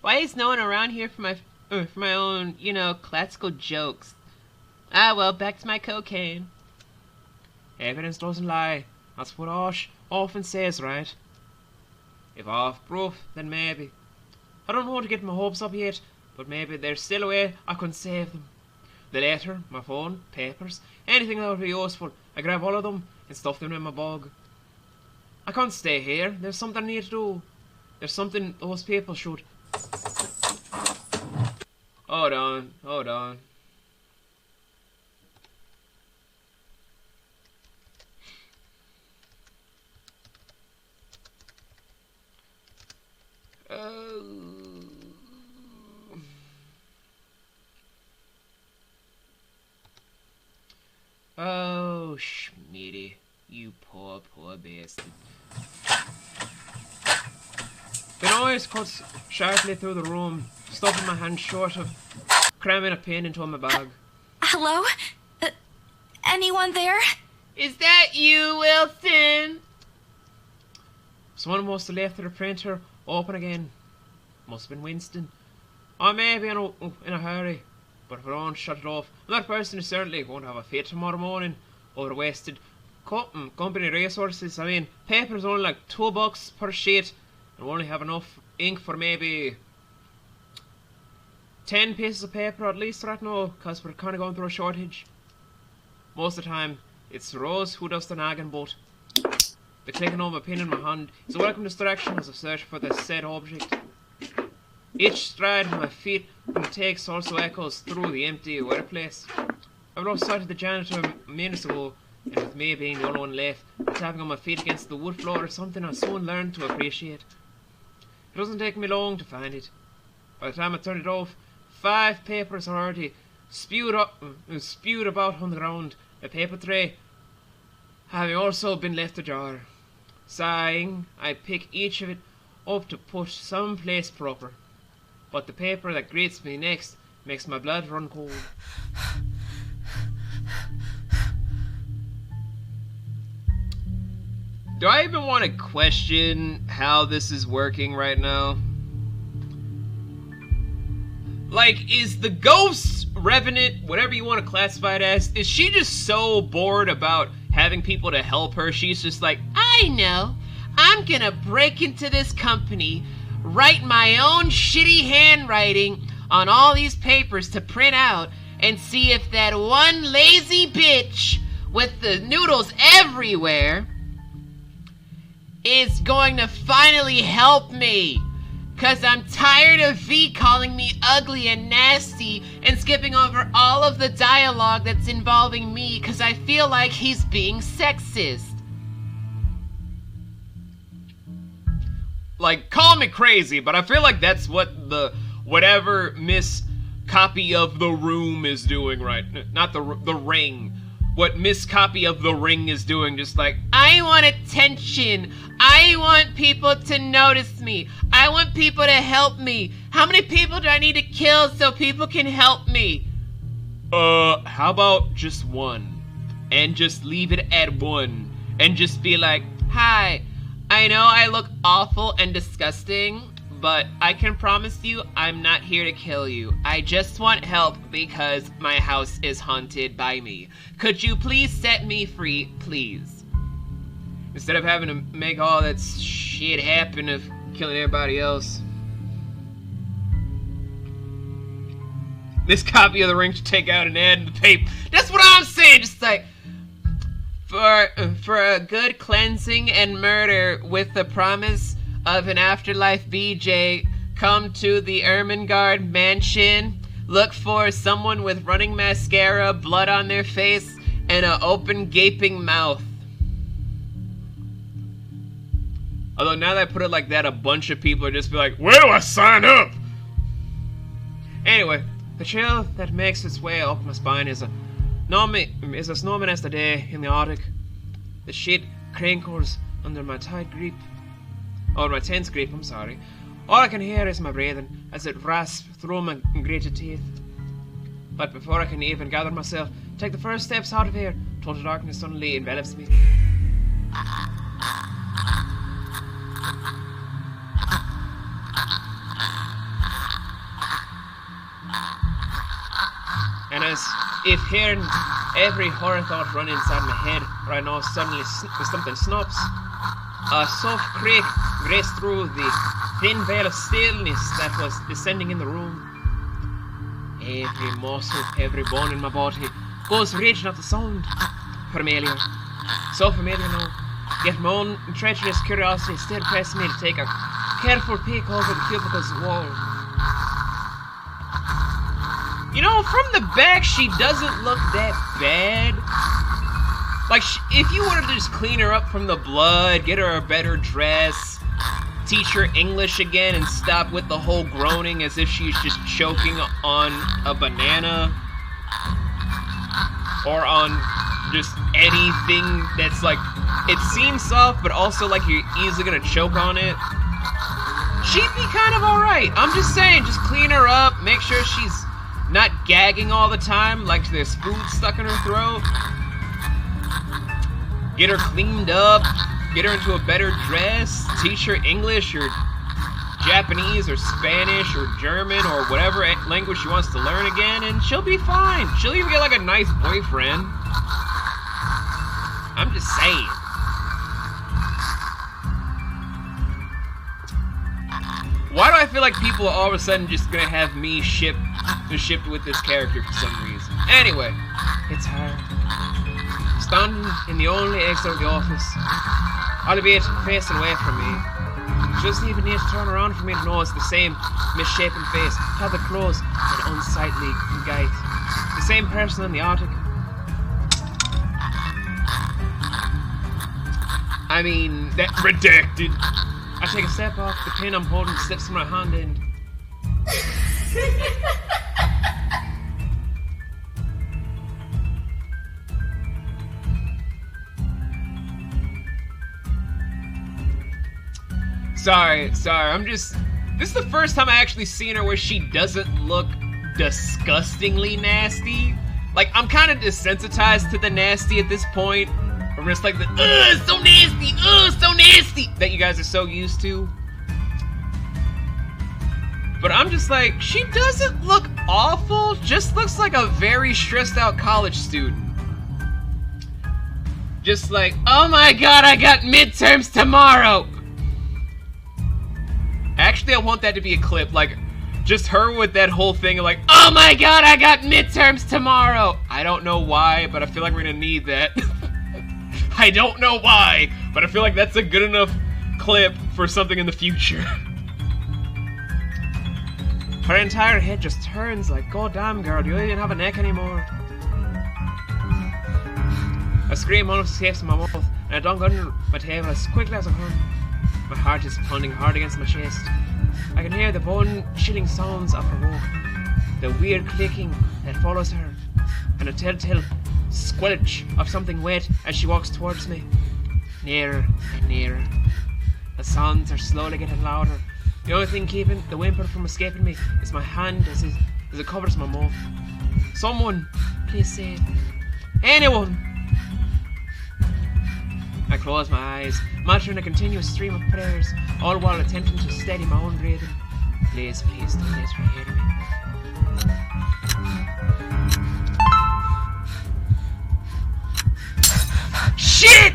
Why is no one around here for my own, classical jokes? Ah, well, back to my cocaine. Evidence doesn't lie. That's what Osh often says, right? If off proof, then maybe. I don't want to get my hopes up yet, but maybe there's still a way I can save them. The letter, my phone, papers, anything that would be useful. I grab all of them and stuff them in my bag. I can't stay here. There's something I need to do. There's something those people should... Hold on. Oh, Schmitty, you poor bastard. The noise cuts sharply through the room, stopping my hand short of cramming a pin into my bag. Hello? Anyone there? Is that you, Wilson? Someone must have left their printer open again. Must have been Winston. I may be in a hurry, but if I don't shut it off, that person is certainly going to have a fit tomorrow morning over wasted company resources. I mean, paper is only like $2 per sheet, and we only have enough ink for maybe 10 pieces of paper at least right now, because we're kind of going through a shortage. Most of the time, it's Rose who does the nagging, but the clicking of a pin in my hand is a welcome distraction as I search for the said object. Each stride of my feet from the takes also echoes through the empty workplace. I lost sight of the janitor minutes ago, and with me being the only one left, tapping on my feet against the wood floor is something I soon learned to appreciate. It doesn't take me long to find it. By the time I turn it off, 5 papers are already spewed about on the ground, a paper tray having also been left ajar. Sighing, I pick each of it up to put someplace proper. But the paper that greets me next makes my blood run cold. Do I even want to question how this is working right now? Like, is the ghost, revenant, whatever you want to classify it as, is she just so bored about having people to help her, she's just like, I know. I'm gonna break into this company, write my own shitty handwriting on all these papers to print out, and see if that one lazy bitch with the noodles everywhere is going to finally help me. 'Cause I'm tired of V calling me ugly and nasty and skipping over all of the dialogue that's involving me 'cause I feel like he's being sexist. like, call me crazy, but I feel like that's what whatever Miss Copy of the Room is doing right, not the Ring. What Miss Copy of the Ring is doing, just like, I want attention. I want people to notice me. I want people to help me. How many people do I need to kill so people can help me? How about just one? And just leave it at one. And just be like, hi, I know I look awful and disgusting, but I can promise you I'm not here to kill you. I just want help because my house is haunted by me. Could you please set me free, please? Instead of having to make all that shit happen of killing everybody else. This copy of the ring should take out an ad in the paper. That's what I'm saying, just like... For a good cleansing and murder with the promise of an afterlife BJ, come to the Ermengarde mansion. Look for someone with running mascara, blood on their face, and an open gaping mouth. Although now that I put it like that, a bunch of people are just be like, where do I sign up? Anyway, the chill that makes its way up my spine is as numbing as the day in the Arctic. The shit crinkles under my tight grip. Or my tense grip, I'm sorry. All I can hear is my breathing as it rasps through my grated teeth. But before I can even gather myself, take the first steps out of here, total darkness suddenly envelops me. And as if hearing every horror thought run inside my head right now, suddenly something snaps. A soft creak raced through the thin veil of stillness that was descending in the room. Every muscle, every bone in my body goes raging at the sound. Familiar. So familiar now. Yet my own treacherous curiosity still pressed me to take a careful peek over the cubicle's wall. You know, from the back, she doesn't look that bad. Like, if you wanted to just clean her up from the blood, get her a better dress, teach her English again, and stop with the whole groaning as if she's just choking on a banana, or on just anything that's like, it seems soft, but also like you're easily gonna choke on it, she'd be kind of alright. I'm just saying, just clean her up, make sure she's not gagging all the time like there's food stuck in her throat. Get her cleaned up, get her into a better dress, teach her English or Japanese or Spanish or German or whatever language she wants to learn again, and she'll be fine. She'll even get like a nice boyfriend. I'm just saying. Why do I feel like people are all of a sudden just gonna have me shipped with this character for some reason? Anyway, it's her. Standing in the only exit of the office, albeit facing away from me. She doesn't even need to turn around for me to know it's the same misshapen face, tattered clothes, and unsightly gait. The same person in the Arctic. I mean, that redacted. I take a step off, the pin I'm holding slips from my hand end. Sorry, this is the first time I actually seen her where she doesn't look disgustingly nasty. Like, I'm kind of desensitized to the nasty at this point. I'm just like the, so nasty, that you guys are so used to. But I'm just like, she doesn't look awful, just looks like a very stressed out college student. Just like, oh my god, I got midterms tomorrow! Actually, I want that to be a clip, like, just her with that whole thing of like, oh my god, I got midterms tomorrow! I don't know why, but I feel like we're gonna need that. I don't know why, but I feel like that's a good enough clip for something in the future. Her entire head just turns like, god damn girl, do you even have a neck anymore? A scream almost escapes my mouth, and I dunk under my table as quickly as I can. My heart is pounding hard against my chest. I can hear the bone-chilling sounds of her walk, the weird clicking that follows her, and a telltale squelch of something wet as she walks towards me. Nearer and nearer. The sounds are slowly getting louder. The only thing keeping the whimper from escaping me is my hand as it covers my mouth. Someone, please save. Anyone! I close my eyes, muttering a continuous stream of prayers, all while attempting to steady my own breathing. Please, please, please, hear me. Shit!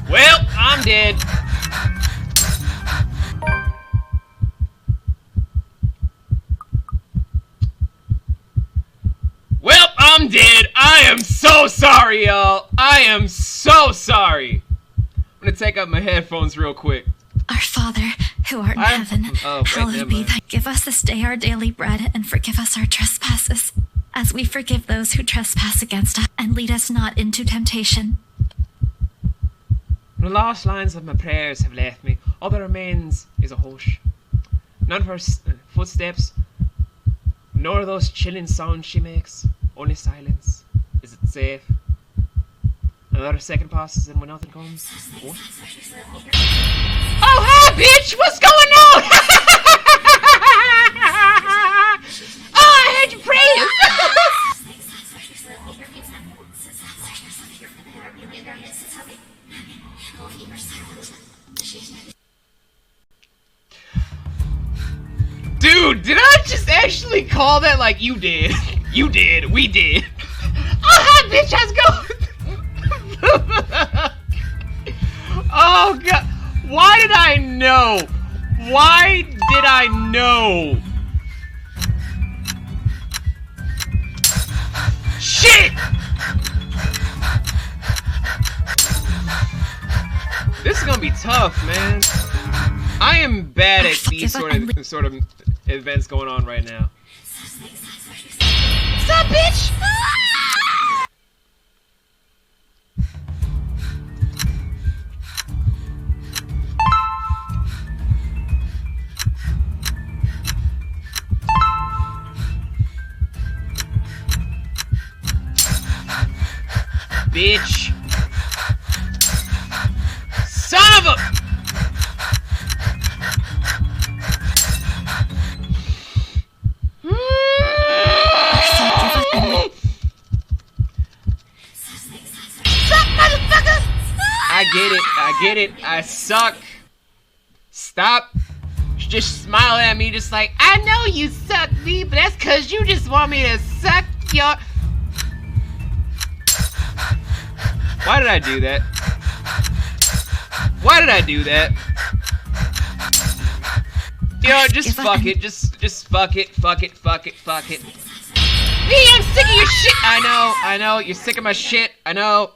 Well, I'm dead. Well, I'm dead. I am so sorry, y'all. I am so sorry. I'm gonna take out my headphones real quick. Our Father, who art in heaven, hallowed be thy. Give us this day our daily bread, and forgive us our trespasses, as we forgive those who trespass against us, and lead us not into temptation. The last lines of my prayers have left me. All that remains is a hush. None of her footsteps, nor those chilling sounds she makes. Only silence. Is it safe? Another second passes and when nothing comes. What? Oh, hi, bitch! What's going on? Oh, I heard you praying! Dude, did I just actually call that like you did? You did. We did. Oh, hi, bitch! How's it going? Oh, God. Why did I know? Why did I know? Shit! This is gonna be tough, man. I am bad at these sort of events going on right now. What's up, bitch? Bitch. Son of a... I get it. I suck. Stop. Just smile at me just like, I know you suck, B, but that's cause you just want me to suck your... Why did I do that? Why did I do that? You know, just fuck it. Just fuck it. Fuck it. Fuck it. Fuck it. Me, I'm sick of your shit. I know. You're sick of my shit. I know.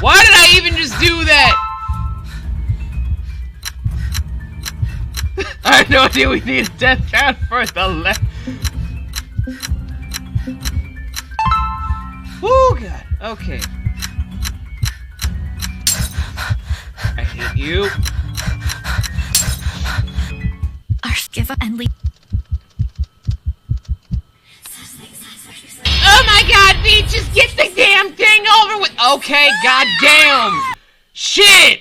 Why did I even just do that? I had no idea we need a death count for the left. Woo, God. Okay. I hate you. Give up and leave. Oh my God, B, just get the damn thing over with. Okay, goddamn. Shit.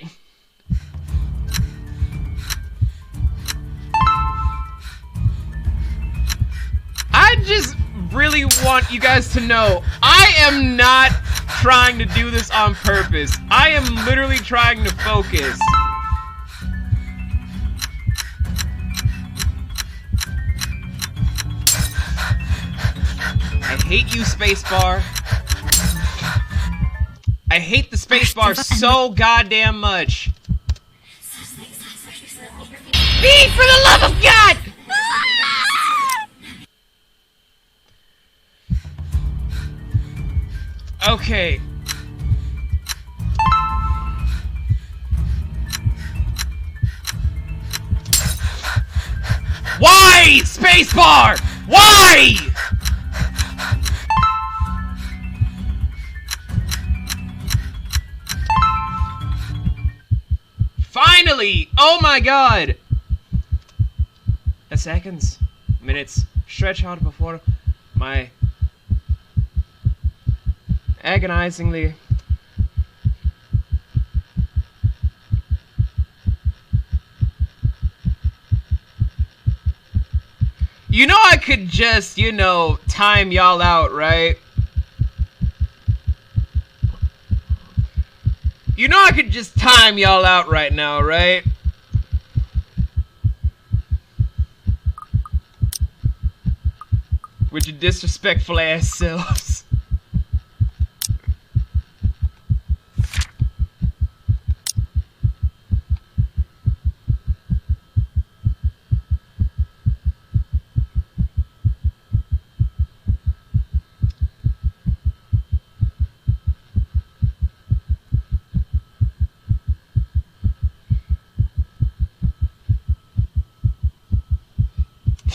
I just really want you guys to know I am not trying to do this on purpose. I am literally trying to focus. I hate you, spacebar. I hate the spacebar so goddamn much. B, for the love of God! Okay. Why? Spacebar! Why? Finally! Oh my God! The seconds, minutes stretch out before my agonizingly You know I could just, time y'all out, right? You know I could just time y'all out right now, right? With your disrespectful ass selves.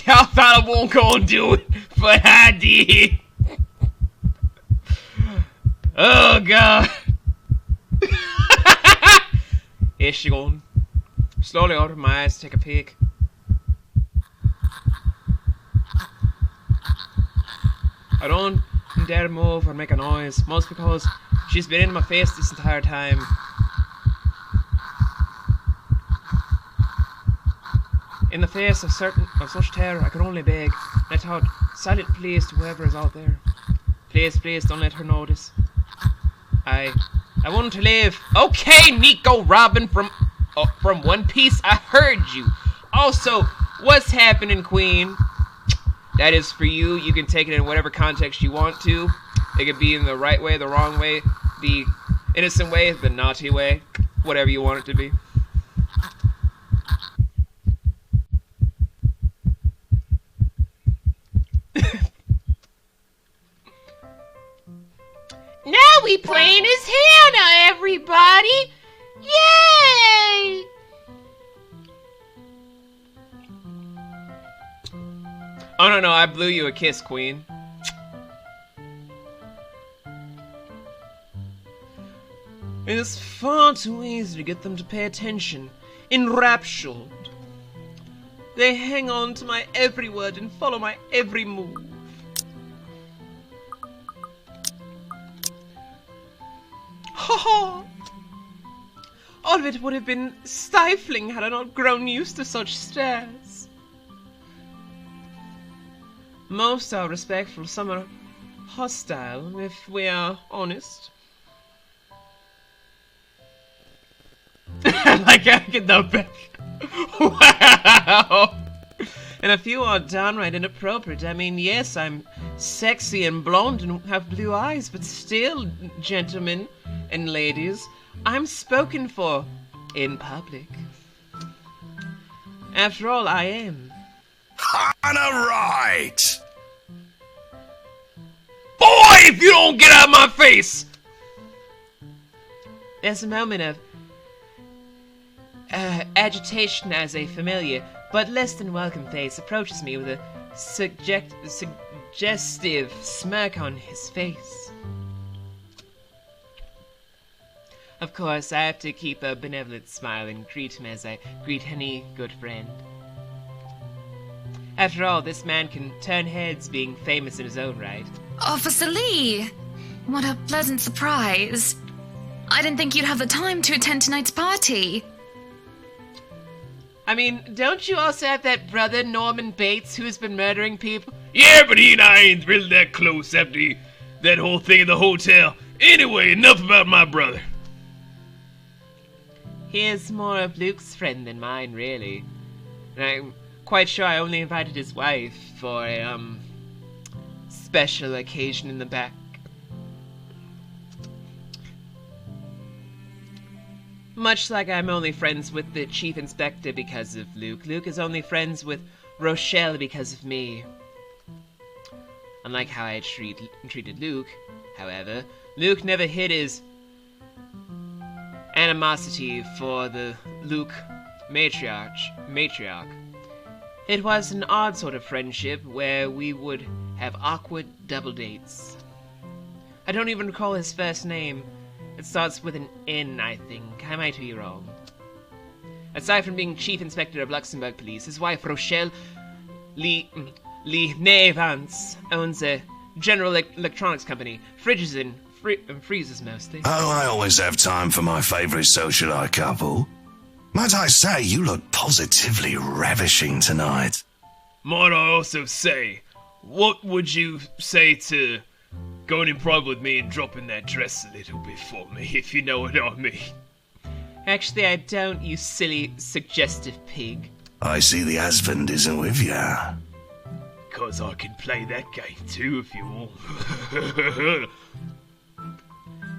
Y'all thought I won't go and do it, but I did. Oh, God. Here she going. Slowly open my eyes to take a peek. I don't dare to move or make a noise, most because she's been in my face this entire time. In the face of such terror, I could only beg, let out silent pleas to whoever is out there. Please, please, don't let her notice. I want to live. Okay, Nico Robin from One Piece, I heard you. Also, what's happening, Queen? That is for you. You can take it in whatever context you want to. It could be in the right way, the wrong way, the innocent way, the naughty way, whatever you want it to be. Now we playing as Hannah, everybody! Yay! Oh no, I blew you a kiss, Queen. It is far too easy to get them to pay attention. Enraptured. They hang on to my every word and follow my every move. All of it would have been stifling had I not grown used to such stares. Most are respectful, some are hostile, if we are honest. Like I get that back. Wow! And a few are downright inappropriate. I mean, yes, I'm sexy and blonde and have blue eyes, but still, gentlemen and ladies, I'm spoken for in public. After all, I am. Hannah right! Boy, if you don't get out of my face! There's a moment of agitation as a familiar, but less than welcome face approaches me with a suggestive smirk on his face. Of course, I have to keep a benevolent smile and greet him as I greet any good friend. After all, this man can turn heads being famous in his own right. Officer Lee! What a pleasant surprise. I didn't think you'd have the time to attend tonight's party. I mean, don't you also have that brother, Norman Bates, who's been murdering people? Yeah, but he and I ain't really that close after that whole thing in the hotel. Anyway, enough about my brother. He is more of Luke's friend than mine, really. And I'm quite sure I only invited his wife for a, special occasion in the back. Much like I'm only friends with the Chief Inspector because of Luke, Luke is only friends with Rochelle because of me. Unlike how I treated Luke, however, Luke never hid his animosity for the Luke matriarch. It was an odd sort of friendship where we would have awkward double dates. I don't even recall his first name. It starts with an N, I think. I might be wrong. Aside from being Chief Inspector of Luxembourg Police, his wife, Rochelle Lee Nevance, owns a General Electronics company. Fridges and freezers, mostly. Oh, I always have time for my favourite socialite couple. Might I say, you look positively ravishing tonight. Might I also say, what would you say to Go and improv with me and drop in that dress a little bit for me, if you know what I mean. Actually, I don't, you silly, suggestive pig. I see the husband isn't with ya. 'Cause I can play that game too, if you want.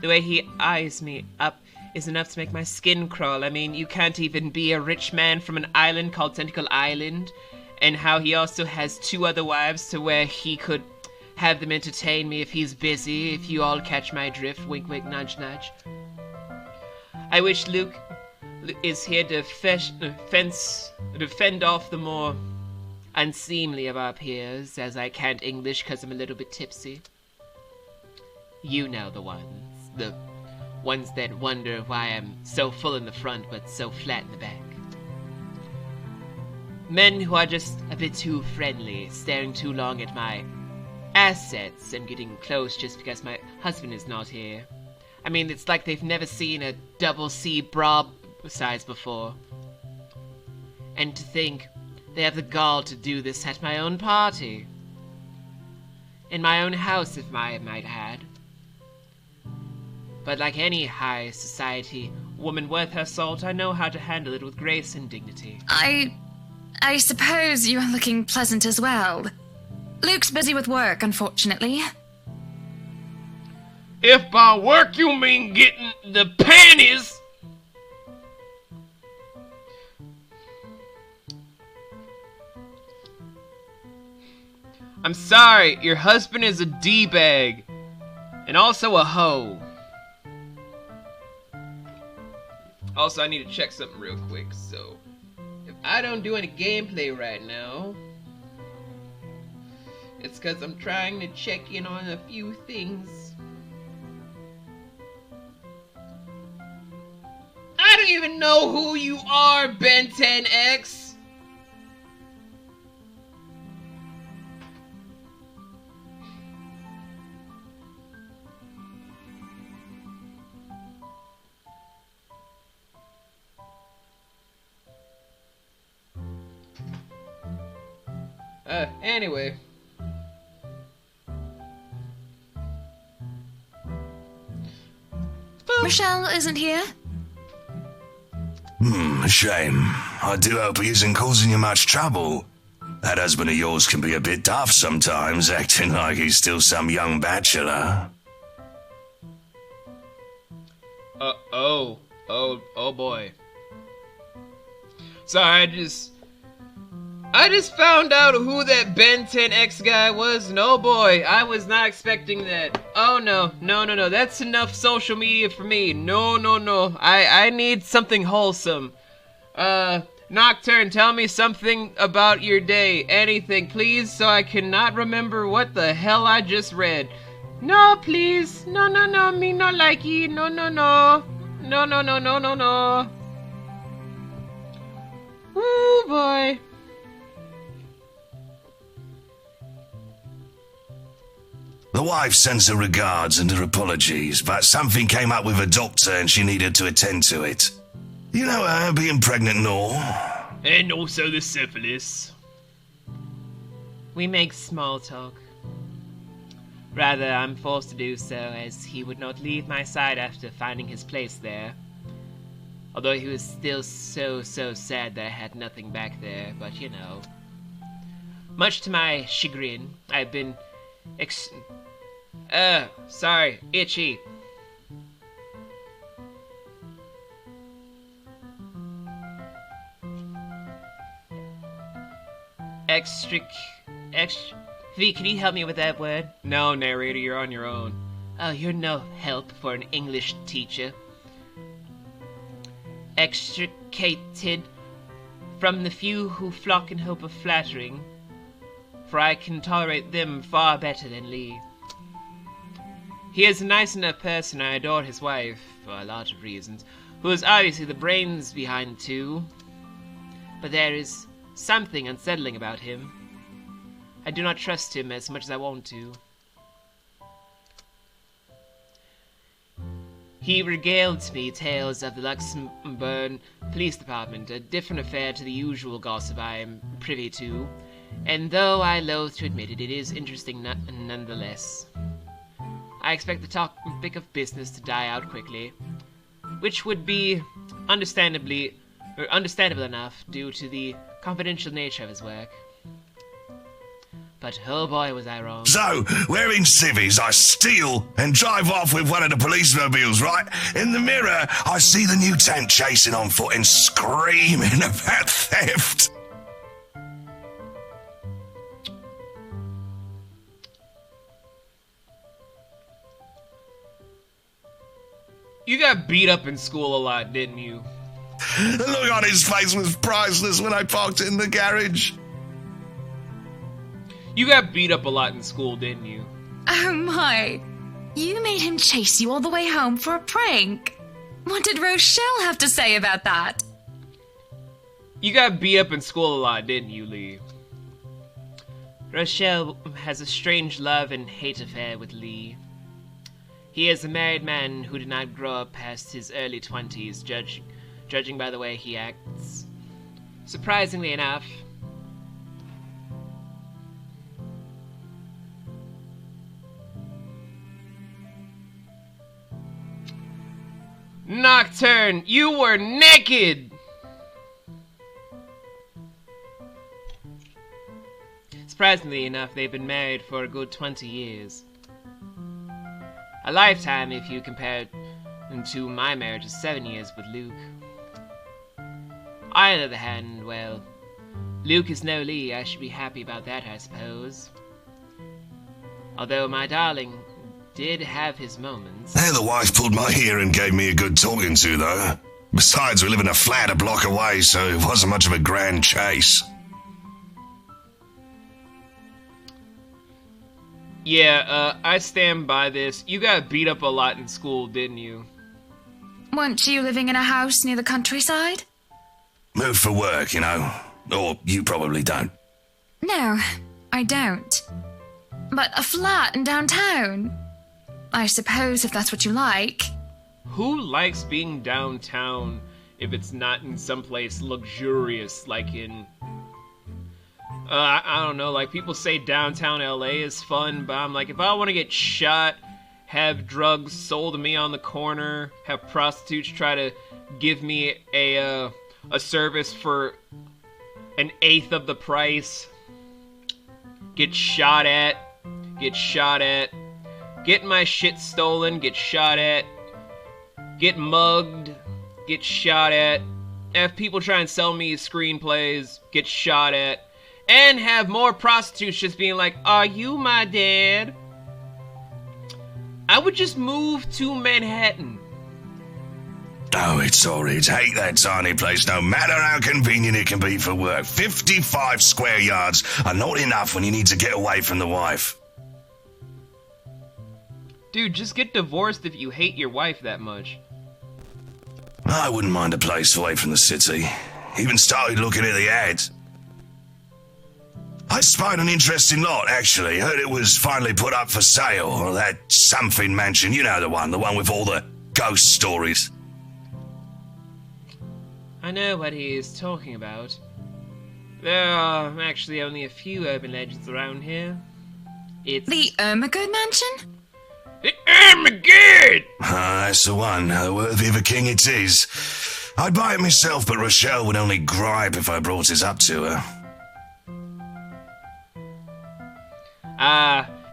The way he eyes me up is enough to make my skin crawl. I mean, you can't even be a rich man from an island called Tentacle Island. And how he also has 2 other wives to where he could have them entertain me if he's busy, if you all catch my drift. Wink, wink, nudge, nudge. I wish Luke is here to fend off the more unseemly of our peers, as I can't English because I'm a little bit tipsy. You know the ones that wonder why I'm so full in the front but so flat in the back. Men who are just a bit too friendly, staring too long at my assets and getting close just because my husband is not here. I mean, it's like they've never seen a double C bra size before. And to think they have the gall to do this at my own party. In my own house, if I might add. But like any high society woman worth her salt, I know how to handle it with grace and dignity. I suppose you are looking pleasant as well. Luke's busy with work, unfortunately. If by work you mean getting the panties... I'm sorry, your husband is a D-bag. And also a hoe. Also, I need to check something real quick, so... If I don't do any gameplay right now... It's because I'm trying to check in on a few things. I don't even know who you are, Ben 10X! Anyway. Michelle isn't here? Shame. I do hope he isn't causing you much trouble. That husband of yours can be a bit daft sometimes, acting like he's still some young bachelor. Oh boy. Sorry, I just found out who that Ben 10X guy was, and oh boy, I was not expecting that. Oh no, that's enough social media for me. No, I need something wholesome. Nocturne, tell me something about your day. Anything, please, so I cannot remember what the hell I just read. No, please. No, me not like you. No. No. Ooh, boy. The wife sends her regards and her apologies, but something came up with her doctor and she needed to attend to it. You know her, being pregnant and all. And also the syphilis. We make small talk. Rather, I'm forced to do so, as he would not leave my side after finding his place there. Although he was still so sad that I had nothing back there, but you know. Much to my chagrin, I've been sorry, itchy. V, can you help me with that word? No, narrator, you're on your own. Oh, you're no help for an English teacher. Extricated from the few who flock in hope of flattering, for I can tolerate them far better than Lee. He is a nice enough person, I adore his wife, for a lot of reasons, who is obviously the brains behind too. But there is something unsettling about him. I do not trust him as much as I want to. He regaled me tales of the Luxembourg Police Department, a different affair to the usual gossip I am privy to, and though I loathe to admit it, it is interesting nonetheless. I expect the topic of business to die out quickly, which would be understandable enough due to the confidential nature of his work. But oh boy, was I wrong. So, wearing civvies, I steal and drive off with one of the police mobiles, right? In the mirror, I see the new tent chasing on foot and screaming about theft. You got beat up in school a lot, didn't you? The look on his face was priceless when I parked it in the garage. You got beat up a lot in school, didn't you? Oh my. You made him chase you all the way home for a prank. What did Rochelle have to say about that? You got beat up in school a lot, didn't you, Lee? Rochelle has a strange love and hate affair with Lee. He is a married man who did not grow up past his early 20s, judging by the way he acts. Surprisingly enough, Nocturne, you were naked! Surprisingly enough, they've been married for a good 20 years. A lifetime if you compare it to my marriage of 7 years with Luke. I, on the other hand, well, Luke is no Lee. I should be happy about that, I suppose. Although my darling did have his moments. Hey, the wife pulled my ear and gave me a good talking to, though. Besides, we live in a flat a block away, so it wasn't much of a grand chase. Yeah, I stand by this. You got beat up a lot in school, didn't you? Weren't you living in a house near the countryside? Moved for work, you know. Or you probably don't. No, I don't. But a flat in downtown. I suppose if that's what you like. Who likes being downtown if it's not in someplace luxurious, like in... I don't know, like people say downtown LA is fun, but I'm like, if I want to get shot, have drugs sold to me on the corner, have prostitutes try to give me a service for an eighth of the price, get shot at, get my shit stolen, get shot at, get mugged, get shot at, have people try and sell me screenplays, get shot at, and have more prostitutes just being like, are you my dad? I would just move to Manhattan. Oh, it's horrid. Hate that tiny place, no matter how convenient it can be for work. 55 square yards are not enough when you need to get away from the wife. Dude, just get divorced if you hate your wife that much. I wouldn't mind a place away from the city. Even started looking at the ads. I spied an interesting lot, actually. Heard it was finally put up for sale. Or that something mansion, you know the one with all the ghost stories. I know what he is talking about. There are actually only a few urban legends around here. It's... The Ermagood Mansion? The Ermagood! Ah, that's the one. Worthy of a king it is. I'd buy it myself, but Rochelle would only gripe if I brought it up to her.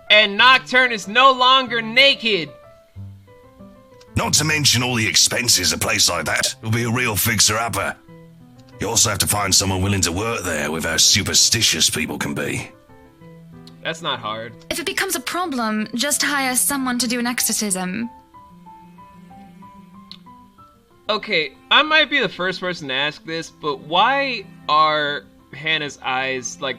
And Nocturne is no longer naked. Not to mention all the expenses a place like that. It'll be a real fixer-upper. You also have to find someone willing to work there with how superstitious people can be. That's not hard. If it becomes a problem, just hire someone to do an exorcism. Okay, I might be the first person to ask this, but why are Hannah's eyes, like,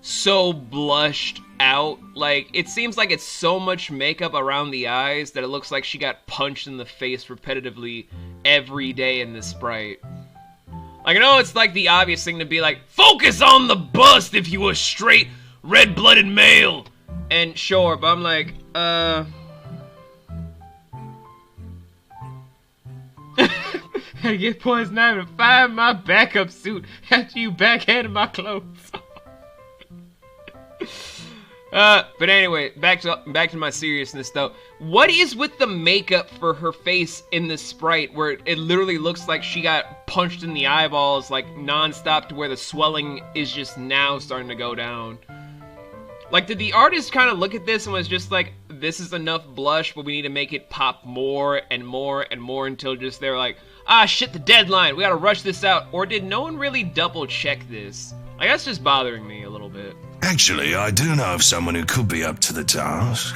so blushed out? Like, it seems like it's so much makeup around the eyes that it looks like she got punched in the face repetitively every day in this sprite. Like, I know it's like the obvious thing to be like, focus on the bust if you were straight red-blooded male. And sure, but I'm like, I get poison ivy to find my backup suit after you backhanded my clothes. But anyway, back to my seriousness though. What is with the makeup for her face in the sprite where it literally looks like she got punched in the eyeballs like non-stop to where the swelling is just now starting to go down? Like, did the artist kind of look at this and was just like, this is enough blush, but we need to make it pop more and more and more until just they're like, ah, shit, the deadline, we gotta rush this out? Or did no one really double check this? Like, that's just bothering me a little bit. Actually, I do know of someone who could be up to the task.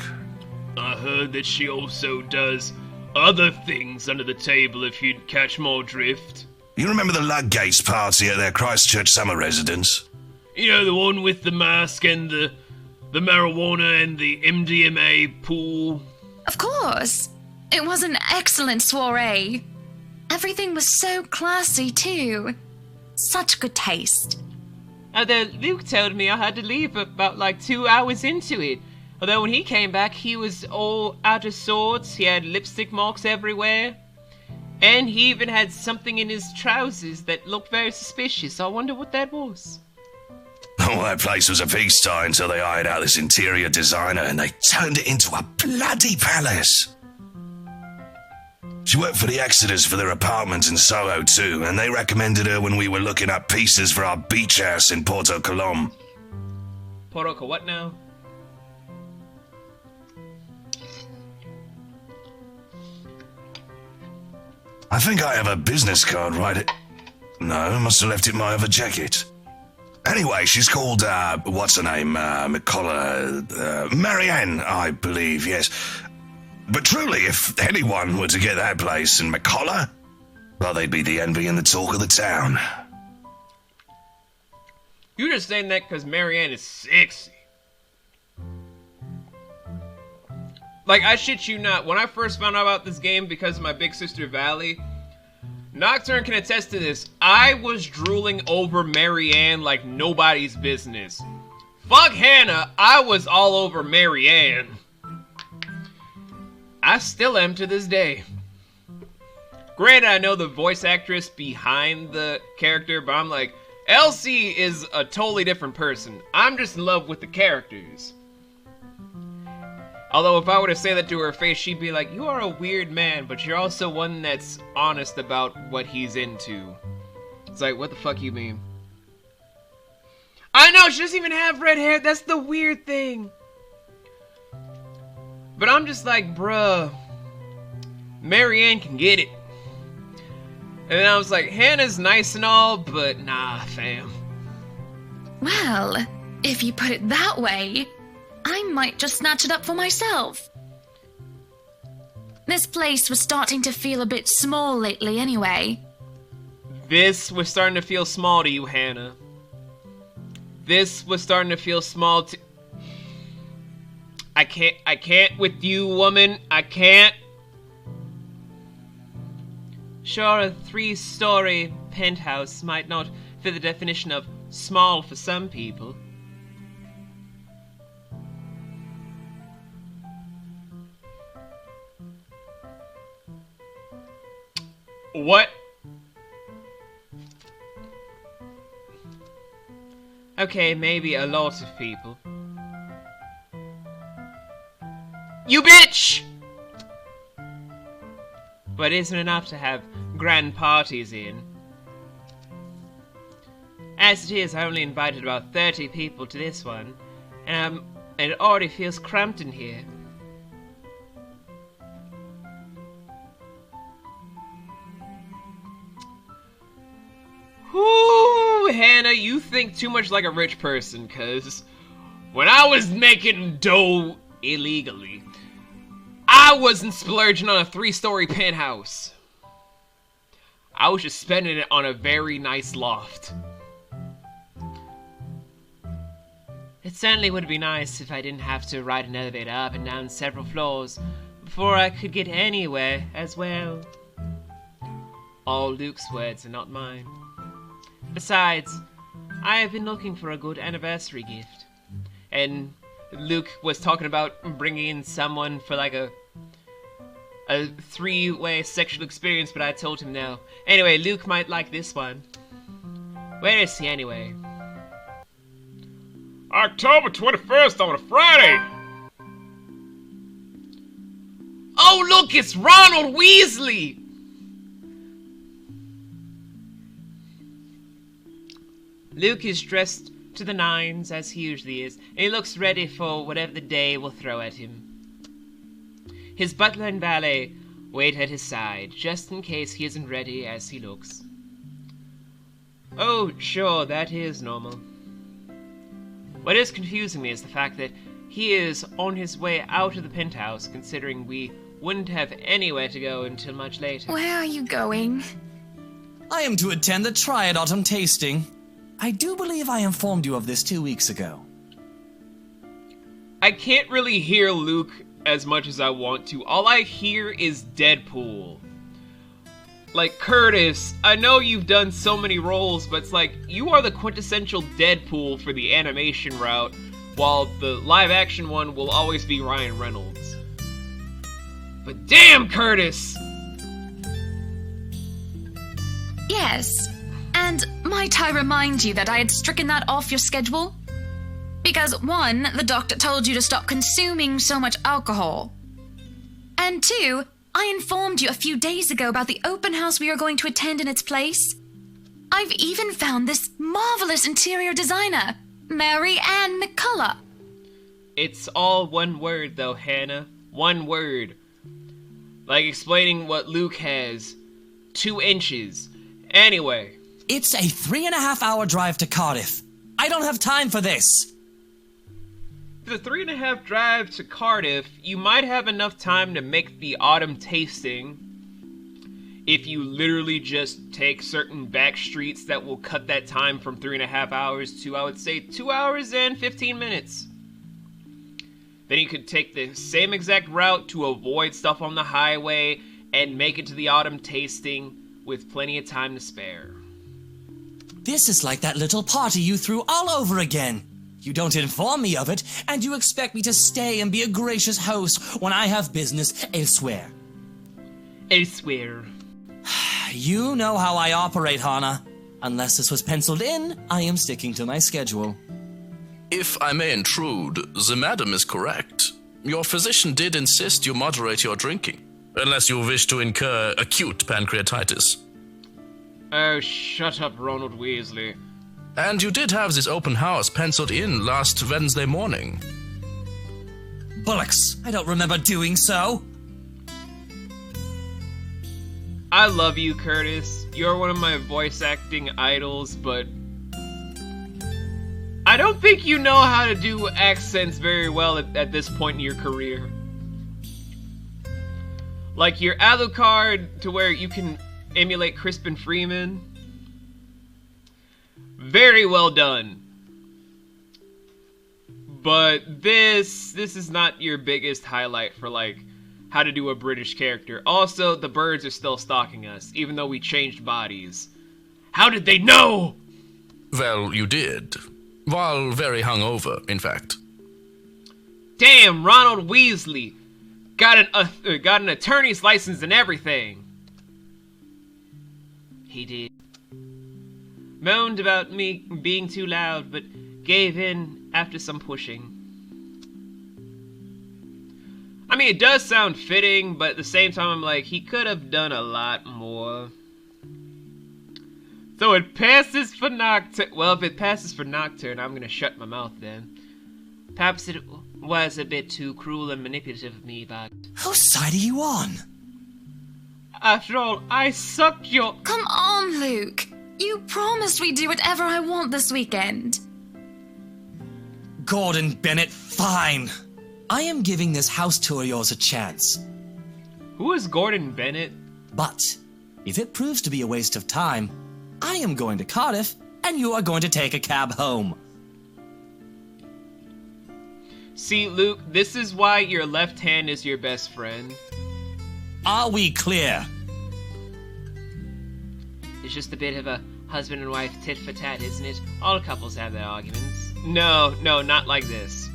I heard that she also does other things under the table, if you'd catch more drift. You remember the Ludgates party at their Christchurch summer residence? You know, the one with the mask and the marijuana and the MDMA pool? Of course. It was an excellent soiree. Everything was so classy, too. Such good taste. Although Luke told me I had to leave about like 2 hours into it. Although when he came back, he was all out of sorts. He had lipstick marks everywhere. And he even had something in his trousers that looked very suspicious. I wonder what that was. Oh, that place was a pigsty until they hired out this interior designer and they turned it into a bloody palace. She worked for the Exodus for their apartment in Soho too, and they recommended her when we were looking up pieces for our beach house in Porto Colom. Porto what now? I think I have a business card right. No, I must have left it in my other jacket. Anyway, she's called, what's her name? Marianne, I believe, yes. But truly, if anyone were to get that place in McCullough, well, they'd be the envy and the talk of the town. You're just saying that because Marianne is sexy. Like, I shit you not, when I first found out about this game because of my big sister Valley, Nocturne can attest to this, I was drooling over Marianne like nobody's business. Fuck Hannah, I was all over Marianne. I still am to this day. Granted, I know the voice actress behind the character, but I'm like, Elsie is a totally different person. I'm just in love with the characters. Although if I were to say that to her face, she'd be like, you are a weird man, but you're also one that's honest about what he's into. It's like, what the fuck you mean? I know, she doesn't even have red hair. That's the weird thing. But I'm just like, bruh, Marianne can get it. And then I was like, Hannah's nice and all, but nah, fam. Well, if you put it that way, I might just snatch it up for myself. This place was starting to feel a bit small lately anyway. This was starting to feel small to you, Hannah. This was starting to feel small to... I can't with you, woman. I can't. Sure, a 3-story penthouse might not fit the definition of small for some people. What? Okay, maybe a lot of people. You bitch! But isn't enough to have grand parties in. As it is, I only invited about 30 people to this one, and it already feels cramped in here. Whoo, Hannah, you think too much like a rich person, cause when I was making dough illegally, I wasn't splurging on a 3-story penthouse. I was just spending it on a very nice loft. It certainly would be nice if I didn't have to ride an elevator up and down several floors before I could get anywhere as well. All Luke's words and not mine. Besides, I have been looking for a good anniversary gift. And Luke was talking about bringing in someone for like a 3-way sexual experience, but I told him no. Anyway, Luke might like this one. Where is he anyway? October 21st on a Friday. Oh, look, it's Ronald Weasley! Luke is dressed to the nines, as he usually is, and he looks ready for whatever the day will throw at him. His butler and valet wait at his side, just in case he isn't ready as he looks. Oh, sure, that is normal. What is confusing me is the fact that he is on his way out of the penthouse, considering we wouldn't have anywhere to go until much later. Where are you going? I am to attend the Triad Autumn Tasting. I do believe I informed you of this 2 weeks ago. I can't really hear Luke as much as I want to. All I hear is Deadpool. Like, Curtis, I know you've done so many roles, but it's like, you are the quintessential Deadpool for the animation route, while the live-action one will always be Ryan Reynolds. But damn, Curtis! Yes. And might I remind you that I had stricken that off your schedule? Because 1, the doctor told you to stop consuming so much alcohol. And 2, I informed you a few days ago about the open house we are going to attend in its place. I've even found this marvelous interior designer, Mary Ann McCullough. It's all one word, though, Hannah. One word. Like explaining what Luke has. 2 inches. Anyway. It's a 3.5-hour drive to Cardiff. I don't have time for this. The 3.5 drive to Cardiff, you might have enough time to make the autumn tasting if you literally just take certain back streets that will cut that time from 3.5 hours to, I would say, 2 hours and 15 minutes. Then you could take the same exact route to avoid stuff on the highway and make it to the autumn tasting with plenty of time to spare. This is like that little party you threw all over again. You don't inform me of it, and you expect me to stay and be a gracious host when I have business elsewhere. Elsewhere. You know how I operate, Hannah. Unless this was penciled in, I am sticking to my schedule. If I may intrude, the madam is correct. Your physician did insist you moderate your drinking, unless you wish to incur acute pancreatitis. Oh, shut up, Ronald Weasley. And you did have this open house penciled in last Wednesday morning. Bollocks, I don't remember doing so. I love you, Curtis. You're one of my voice acting idols, but I don't think you know how to do accents very well at this point in your career. Like your Alucard to where you can emulate Crispin Freeman. Very well done. But this is not your biggest highlight for like how to do a British character. Also, the birds are still stalking us, even though we changed bodies. How did they know? Well, you did. While very hungover, in fact. Damn, Ronald Weasley. Got an attorney's license and everything. He did. Moaned about me being too loud, but gave in after some pushing. I mean, it does sound fitting, but at the same time, I'm like, he could have done a lot more. So it passes for Nocturne. Well, if it passes for Nocturne, I'm gonna shut my mouth then. Perhaps it was a bit too cruel and manipulative of me, but... Whose side are you on? After all, I sucked your... Come on, Luke. You promised we'd do whatever I want this weekend. Gordon Bennett, fine. I am giving this house tour of yours a chance. Who is Gordon Bennett? But if it proves to be a waste of time, I am going to Cardiff, and you are going to take a cab home. See, Luke, this is why your left hand is your best friend. Are we clear? It's just a bit of a husband and wife tit for tat, isn't it? All couples have their arguments. No, not like this.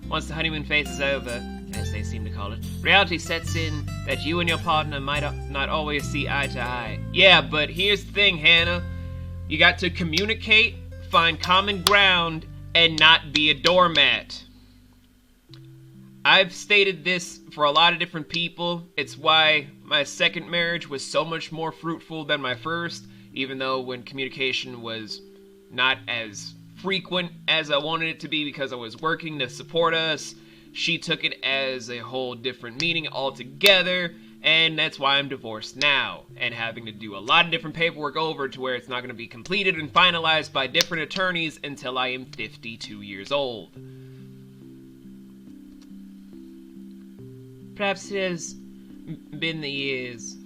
Once the honeymoon phase is over, as they seem to call it, reality sets in that you and your partner might not always see eye to eye. Yeah, but here's the thing, Hannah. You got to communicate, find common ground, and not be a doormat. I've stated this for a lot of different people. It's why my second marriage was so much more fruitful than my first, even though when communication was not as frequent as I wanted it to be because I was working to support us, she took it as a whole different meaning altogether, and that's why I'm divorced now, and having to do a lot of different paperwork over to where it's not going to be completed and finalized by different attorneys until I am 52 years old. Perhaps it has been the years.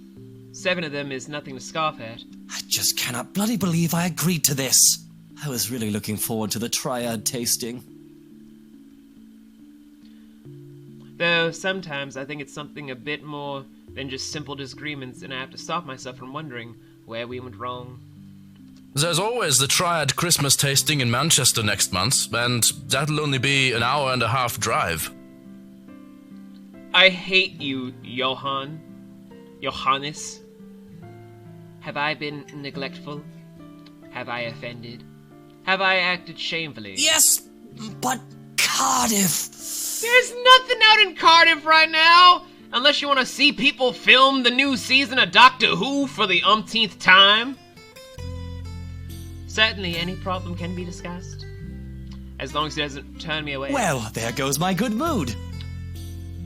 7 of them is nothing to scoff at. I just cannot bloody believe I agreed to this. I was really looking forward to the triad tasting. Though sometimes I think it's something a bit more than just simple disagreements, and I have to stop myself from wondering where we went wrong. There's always the triad Christmas tasting in Manchester next month, and that'll only be an hour and a half drive. I hate you, Johannes. Have I been neglectful? Have I offended? Have I acted shamefully? Yes, but Cardiff. There's nothing out in Cardiff right now, unless you want to see people film the new season of Doctor Who for the umpteenth time. Certainly any problem can be discussed, as long as it doesn't turn me away. Well, there goes my good mood.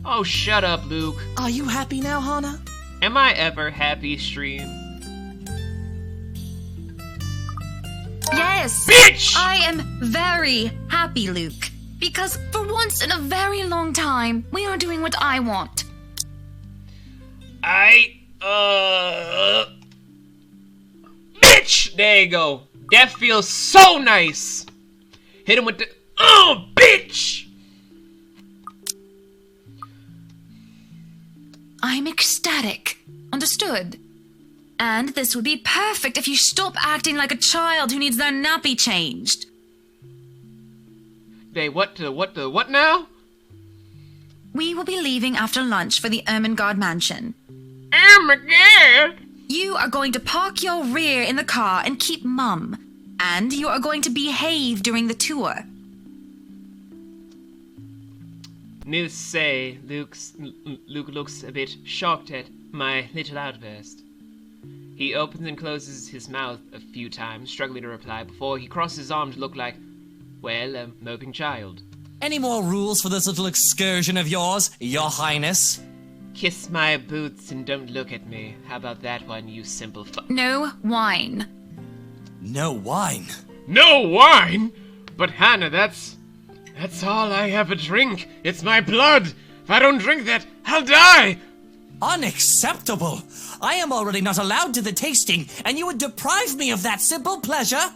Oh, shut up, Luke. Are you happy now, Hannah? Am I ever happy, Stream? Yes! Bitch! I am very happy, Luke. Because for once in a very long time, we are doing what I want. Bitch! There you go. That feels so nice. Hit him with the... Oh, bitch! I'm ecstatic. Understood? And this would be perfect if you stop acting like a child who needs their nappy changed. They what now? We will be leaving after lunch for the Ermengarde mansion. Ermengarde? You are going to park your rear in the car and keep mum. And you are going to behave during the tour. Needless to say, Luke looks a bit shocked at my little outburst. He opens and closes his mouth a few times, struggling to reply, before he crosses his arm to look like, well, a moping child. Any more rules for this little excursion of yours, Your Highness? Kiss my boots and don't look at me. How about that one, you simple No wine. No wine? No wine? But Hannah, that's all I ever drink. It's my blood. If I don't drink that, I'll die. Unacceptable! I am already not allowed to the tasting, and you would deprive me of that simple pleasure?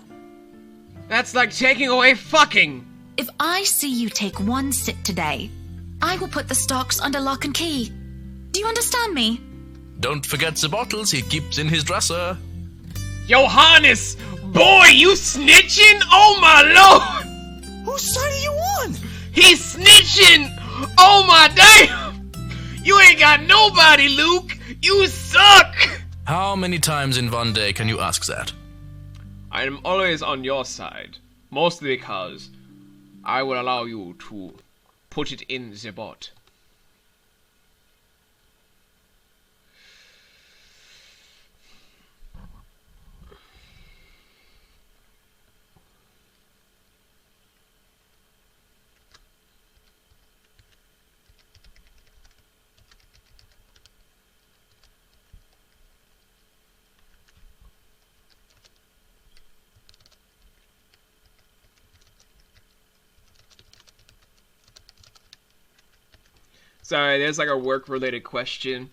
That's like taking away fucking! If I see you take one sip today, I will put the stocks under lock and key. Do you understand me? Don't forget the bottles he keeps in his dresser. Johannes! Boy, you snitching? Oh my lord! Whose side are you on? He's snitching! Oh my damn! You ain't got nobody, Luke! You suck! How many times in one day can you ask that? I am always on your side. Mostly because I will allow you to put it in the bot. Sorry, there's like a work-related question.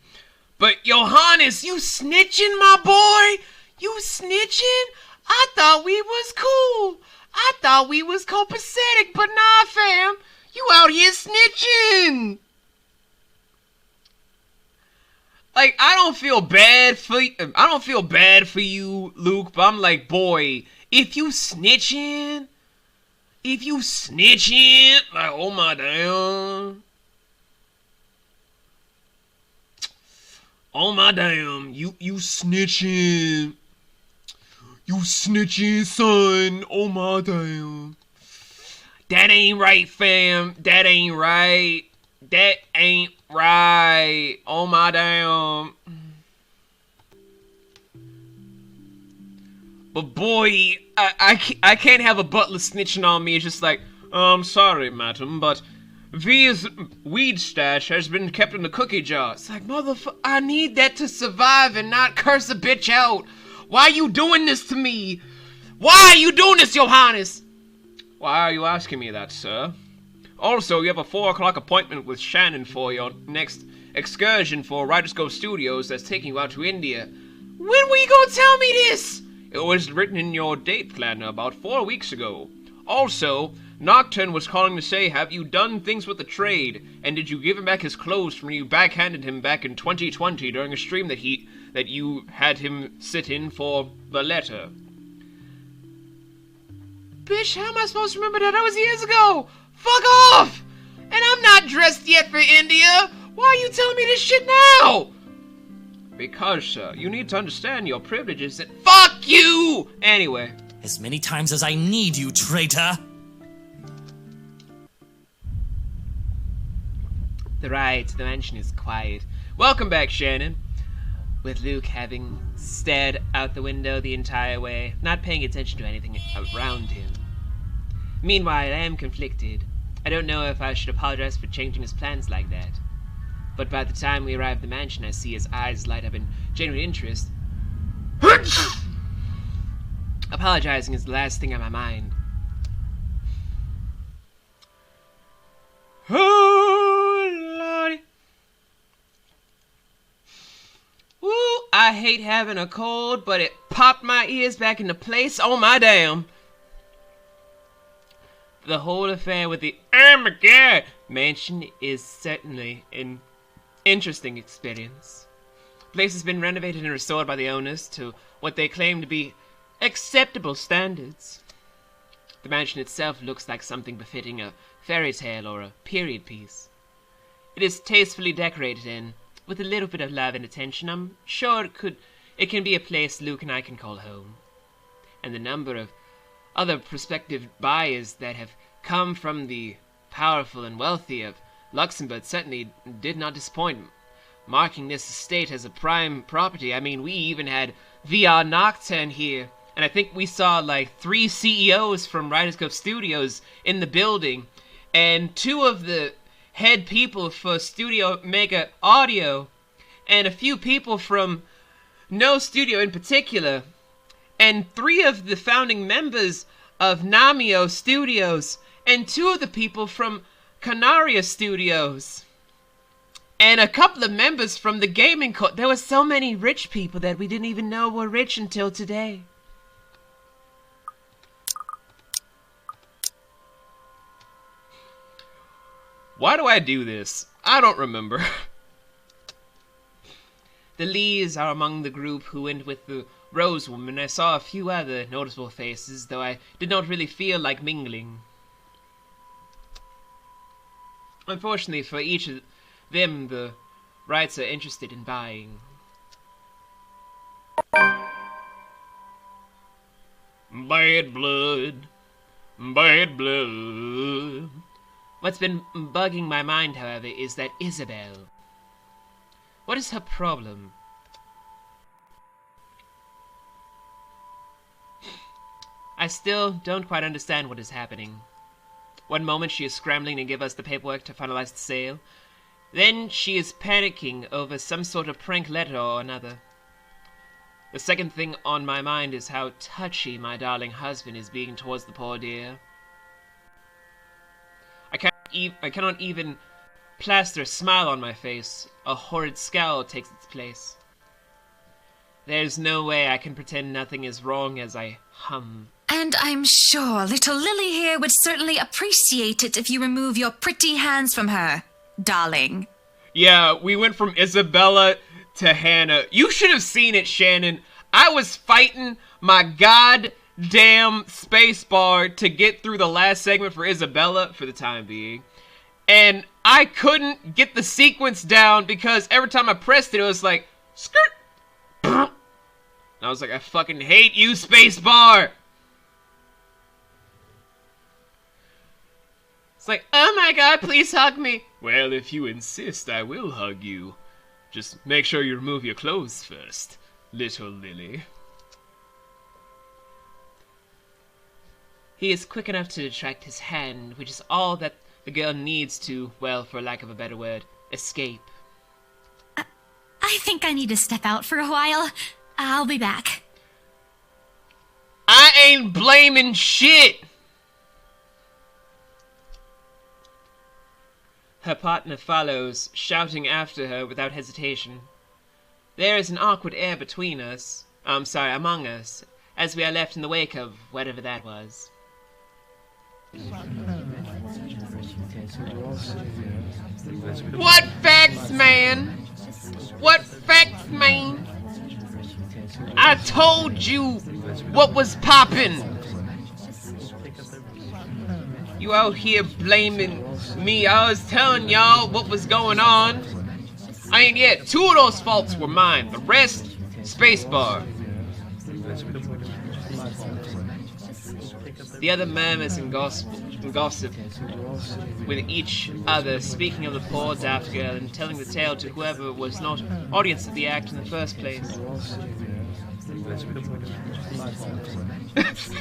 But Johannes, you snitching, my boy? You snitching? I thought we was cool. I thought we was copacetic, but nah, fam. You out here snitching. Like, I don't feel bad for you, Luke, but I'm like, boy, if you snitching, like, oh my damn. Oh my damn, you snitching. You snitching, son. Oh my damn. That ain't right, fam. That ain't right. That ain't right. Oh my damn. But boy, I can't have a butler snitching on me. It's just like, I'm sorry, madam, but V's weed stash has been kept in the cookie jar. It's like, motherfucker, I need that to survive and not curse a bitch out. Why are you doing this to me? Why are you doing this, Your Highness? Why are you asking me that, sir? Also, you have a 4 o'clock appointment with Shannon for your next excursion for Writers Go Studios that's taking you out to India. When were you gonna tell me this? It was written in your date planner about 4 weeks ago. Also, Nocturne was calling to say, have you done things with the trade? And did you give him back his clothes when you backhanded him back in 2020 during a stream that you had him sit in for the letter? Bitch, how am I supposed to remember that? That was years ago! Fuck off! And I'm not dressed yet for India! Why are you telling me this shit now? Because, sir, you need to understand your privileges and— Fuck you! Anyway. As many times as I need you, traitor! The ride to the mansion is quiet. Welcome back, Shannon. With Luke having stared out the window the entire way, not paying attention to anything around him. Meanwhile, I am conflicted. I don't know if I should apologize for changing his plans like that. But by the time we arrive at the mansion, I see his eyes light up in genuine interest. Apologizing is the last thing on my mind. Oh, Lordy. Ooh, I hate having a cold, but it popped my ears back into place. Oh, my damn. The whole affair with the Armageddon mansion is certainly an interesting experience. The place has been renovated and restored by the owners to what they claim to be acceptable standards. The mansion itself looks like something befitting a fairy tale or a period piece. It is tastefully decorated and, with a little bit of love and attention, I'm sure it can be a place Luke and I can call home. And the number of other prospective buyers that have come from the powerful and wealthy of Luxembourg certainly did not disappoint, marking this estate as a prime property. I mean, we even had VR Nocturne here, and I think we saw like 3 CEOs from Writers Go Studios in the building, and 2 of the head people for Studio Mega Audio, and a few people from No Studio in particular, and 3 of the founding members of Namio Studios, and 2 of the people from Canaria Studios, and a couple of members from the gaming There were so many rich people that we didn't even know were rich until today. Why do I do this? I don't remember. The Lees are among the group who went with the Rose Woman. I saw a few other noticeable faces, though I did not really feel like mingling. Unfortunately for each of them, the Wrights are interested in buying. Bad blood. Bad blood. What's been bugging my mind, however, is that Isabel. What is her problem? I still don't quite understand what is happening. One moment she is scrambling to give us the paperwork to finalize the sale. Then she is panicking over some sort of prank letter or another. The second thing on my mind is how touchy my darling husband is being towards the poor dear. I cannot even plaster a smile on my face. A horrid scowl takes its place. There's no way I can pretend nothing is wrong as I hum. And I'm sure little Lily here would certainly appreciate it if you remove your pretty hands from her, darling. Yeah, we went from Isabella to Hannah. You should have seen it, Shannon. I was fighting my goddamn spacebar to get through the last segment for Isabella for the time being. And I couldn't get the sequence down because every time I pressed it, it was like, skirt. And I was like, I fucking hate you, spacebar. like, oh my god, please hug me. Well, if you insist, I will hug you. Just make sure you remove your clothes first, little Lily. He is quick enough to detract his hand, which is all that the girl needs to, well, for lack of a better word, escape. I think I need to step out for a while. I'll be back. I ain't blaming shit! Her partner follows, shouting after her without hesitation. There is an awkward air between us, among us, as we are left in the wake of whatever that was. What facts, man? What facts, man? I told you what was poppin'. You out here blaming me. I was telling y'all what was going on. I ain't yet. 2 of those faults were mine. The rest, spacebar. The other murmurs and gossip with each other, speaking of the poor daft girl and telling the tale to whoever was not audience of the act in the first place.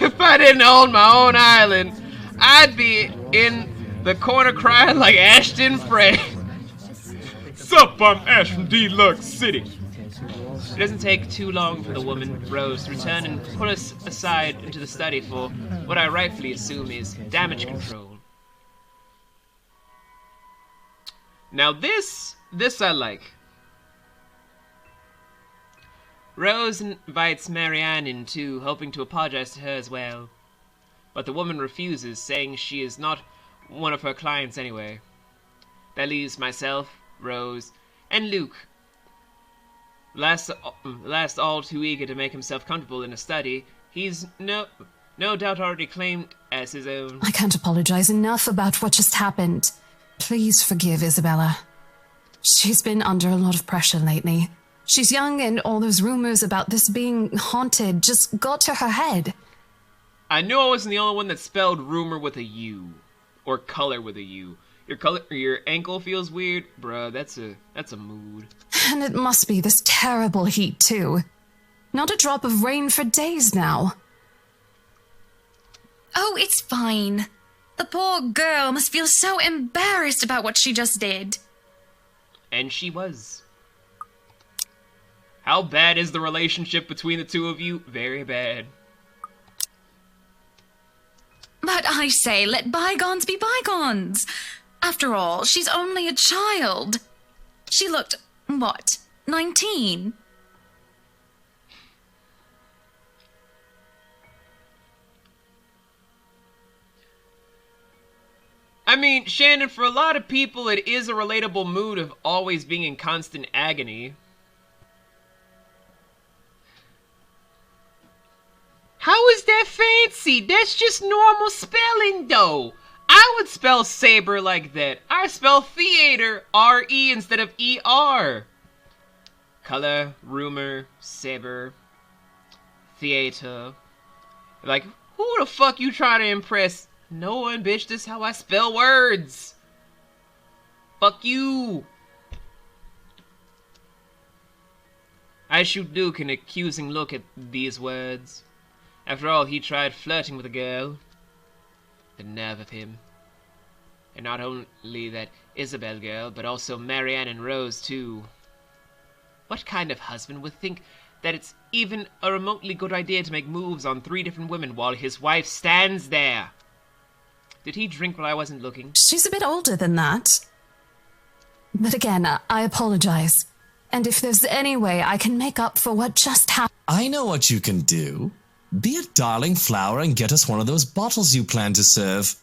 If I didn't own my own island, I'd be in the corner crying like Ashton Frey. Sup, I'm Ash from Deluxe City. It doesn't take too long for the woman, Rose, to return and pull us aside into the study for what I rightfully assume is damage control. Now this I like. Rose invites Marianne in too, hoping to apologize to her as well. But the woman refuses, saying she is not one of her clients anyway. That leaves myself, Rose, and Luke. Last all too eager to make himself comfortable in a study, he's no doubt already claimed as his own. I can't apologize enough about what just happened. Please forgive Isabella. She's been under a lot of pressure lately. She's young and all those rumors about this being haunted just got to her head. I knew I wasn't the only one that spelled rumor with a U. Or color with a U. Your ankle feels weird? Bruh, that's a mood. And it must be this terrible heat, too. Not a drop of rain for days now. Oh, it's fine. The poor girl must feel so embarrassed about what she just did. And she was. How bad is the relationship between the two of you? Very bad. But I say, let bygones be bygones. After all, she's only a child. She looked, 19? I mean, Shannon, for a lot of people, it is a relatable mood of always being in constant agony. How is that fancy? That's just normal spelling, though. I would spell saber like that. I spell theater R-E instead of E-R. Color, rumor, saber, theater. Like, who the fuck you trying to impress? No one, bitch. This is how I spell words. Fuck you. I shoot Duke an accusing look at these words. After all, he tried flirting with a girl. The nerve of him. And not only that Isabel girl, but also Marianne and Rose, too. What kind of husband would think that it's even a remotely good idea to make moves on 3 different women while his wife stands there? Did he drink while I wasn't looking? She's a bit older than that. But again, I apologize. And if there's any way I can make up for what just happened... I know what you can do. Be a darling flower and get us one of those bottles you plan to serve.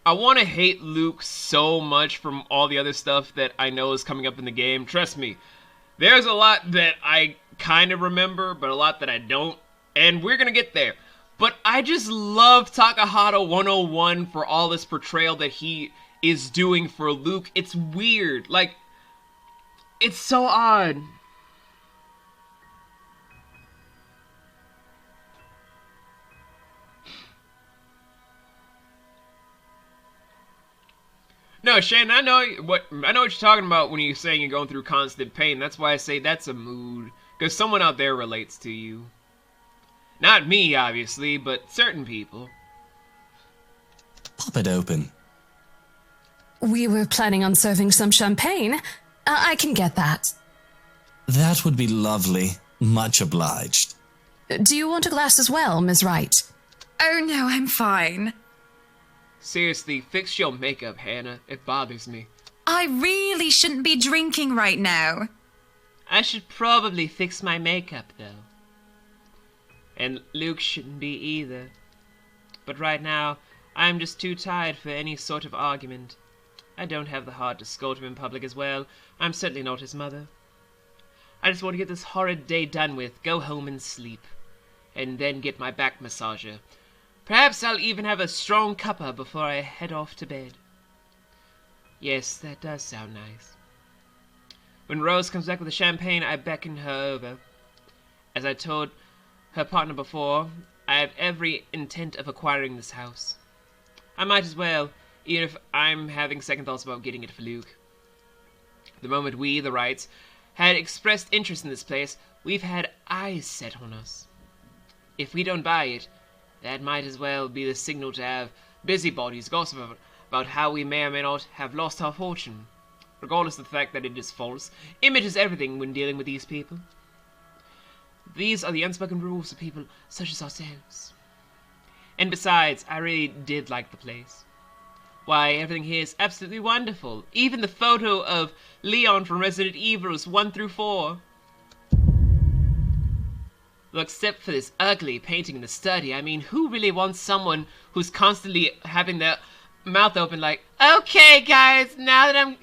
I want to hate Luke so much from all the other stuff that I know is coming up in the game. Trust me, there's a lot that I kind of remember, but a lot that I don't. And we're going to get there. But I just love Takahata 101 for all this portrayal that he is doing for Luke. It's weird. Like, it's so odd. no, Shane, I know what you're talking about when you're saying you're going through constant pain. That's why I say that's a mood. Because someone out there relates to you. Not me, obviously, but certain people. Pop it open. We were planning on serving some champagne. I can get that. That would be lovely. Much obliged. Do you want a glass as well, Ms. Wright? Oh no, I'm fine. Seriously, fix your makeup, Hannah. It bothers me. I really shouldn't be drinking right now. I should probably fix my makeup, though. And Luke shouldn't be either. But right now, I'm just too tired for any sort of argument. I don't have the heart to scold him in public as well. I'm certainly not his mother. I just want to get this horrid day done with, go home and sleep. And then get my back massager. Perhaps I'll even have a strong cuppa before I head off to bed. Yes, that does sound nice. When Rose comes back with the champagne, I beckon her over. As I told her partner before, I have every intent of acquiring this house. I might as well, even if I'm having second thoughts about getting it for Luke. The moment we, the Wrights, had expressed interest in this place, we've had eyes set on us. If we don't buy it, that might as well be the signal to have busybodies gossip about how we may or may not have lost our fortune. Regardless of the fact that it is false, image is everything when dealing with these people. These are the unspoken rules of people such as ourselves. And besides, I really did like the place. Why, everything here is absolutely wonderful. Even the photo of Leon from Resident Evil 1 through 4. Well, except for this ugly painting in the study. I mean, who really wants someone who's constantly having their mouth open like, okay guys, now that I'm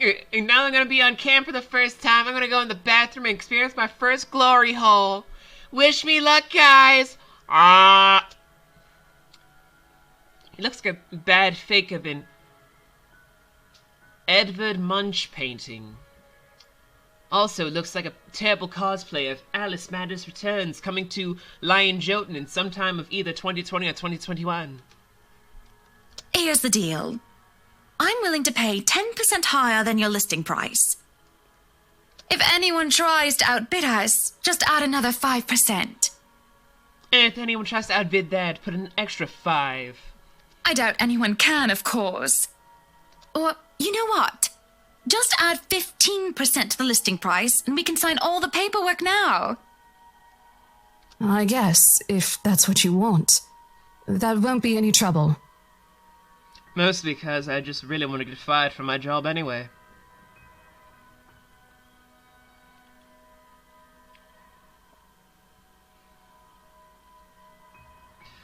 gonna be on cam for the first time, I'm gonna go in the bathroom and experience my first glory hole. Wish me luck, guys. It looks like a bad fake of an Edvard Munch painting. Also, it looks like a terrible cosplay of Alice Madness Returns coming to Lion Jotunn in some time of either 2020 or 2021. Here's the deal. I'm willing to pay 10% higher than your listing price. If anyone tries to outbid us, just add another 5%. And if anyone tries to outbid that, put an extra 5. I doubt anyone can, of course. Or, you know what? Just add 15% to the listing price, and we can sign all the paperwork now. I guess, if that's what you want. That won't be any trouble. Mostly because I just really want to get fired from my job anyway.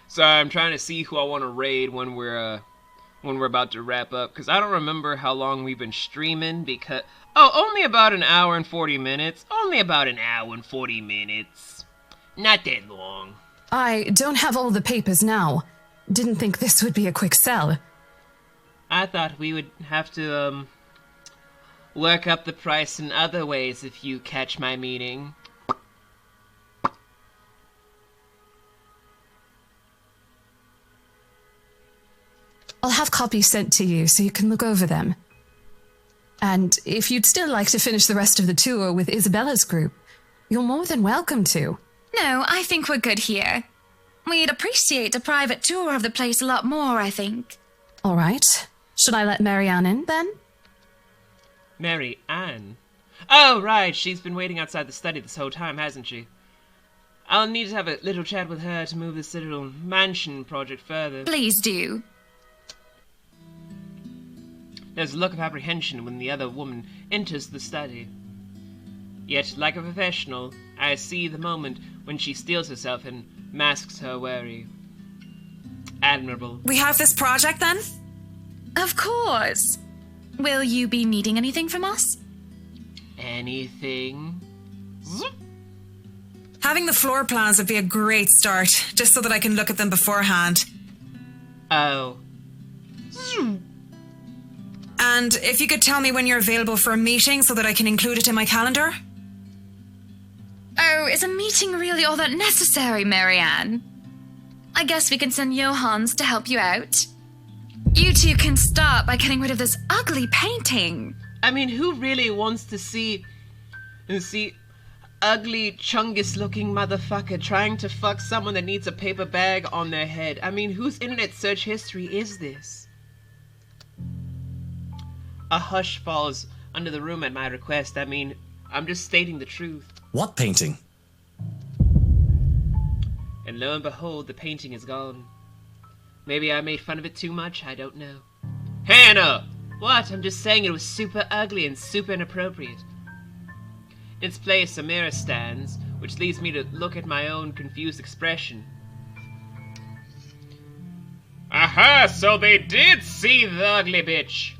Sorry, I'm trying to see who I want to raid when we're about to wrap up, because I don't remember how long we've been streaming, because... Oh, only about an hour and 40 minutes. Only about an hour and 40 minutes. Not that long. I don't have all the papers now. Didn't think this would be a quick sell. I thought we would have to, work up the price in other ways, if you catch my meaning. I'll have copies sent to you so you can look over them. And if you'd still like to finish the rest of the tour with Isabella's group, you're more than welcome to. No, I think we're good here. We'd appreciate a private tour of the place a lot more, I think. All right. Should I let Marianne in, then? Mary Ann? Oh, right. She's been waiting outside the study this whole time, hasn't she? I'll need to have a little chat with her to move this little mansion project further. Please do. There's a look of apprehension when the other woman enters the study. Yet, like a professional, I see the moment when she steels herself and masks her worry. Admirable. We have this project, then? Of course. Will you be needing anything from us? Anything? Having the floor plans would be a great start, just so that I can look at them beforehand. Oh. And if you could tell me when you're available for a meeting so that I can include it in my calendar? Oh, is a meeting really all that necessary, Marianne? I guess we can send Johans to help you out. You two can start by getting rid of this ugly painting. I mean, who really wants to see ugly chungus-looking motherfucker trying to fuck someone that needs a paper bag on their head? I mean, whose internet search history is this? A hush falls under the room at my request. I mean, I'm just stating the truth. What painting? And lo and behold, the painting is gone. Maybe I made fun of it too much, I don't know. Hannah! What? I'm just saying it was super ugly and super inappropriate. In its place, a mirror stands, which leads me to look at my own confused expression. Aha, so they did see the ugly bitch.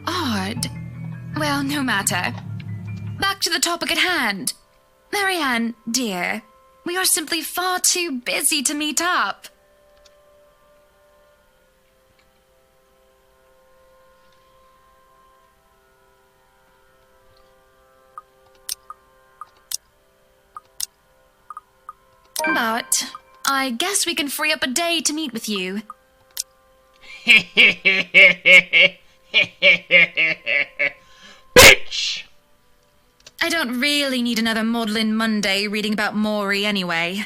Odd. Well, no matter. Back to the topic at hand. Marianne, dear, we are simply far too busy to meet up. But I guess we can free up a day to meet with you. Bitch! I don't really need another Maudlin Monday reading about Maury anyway.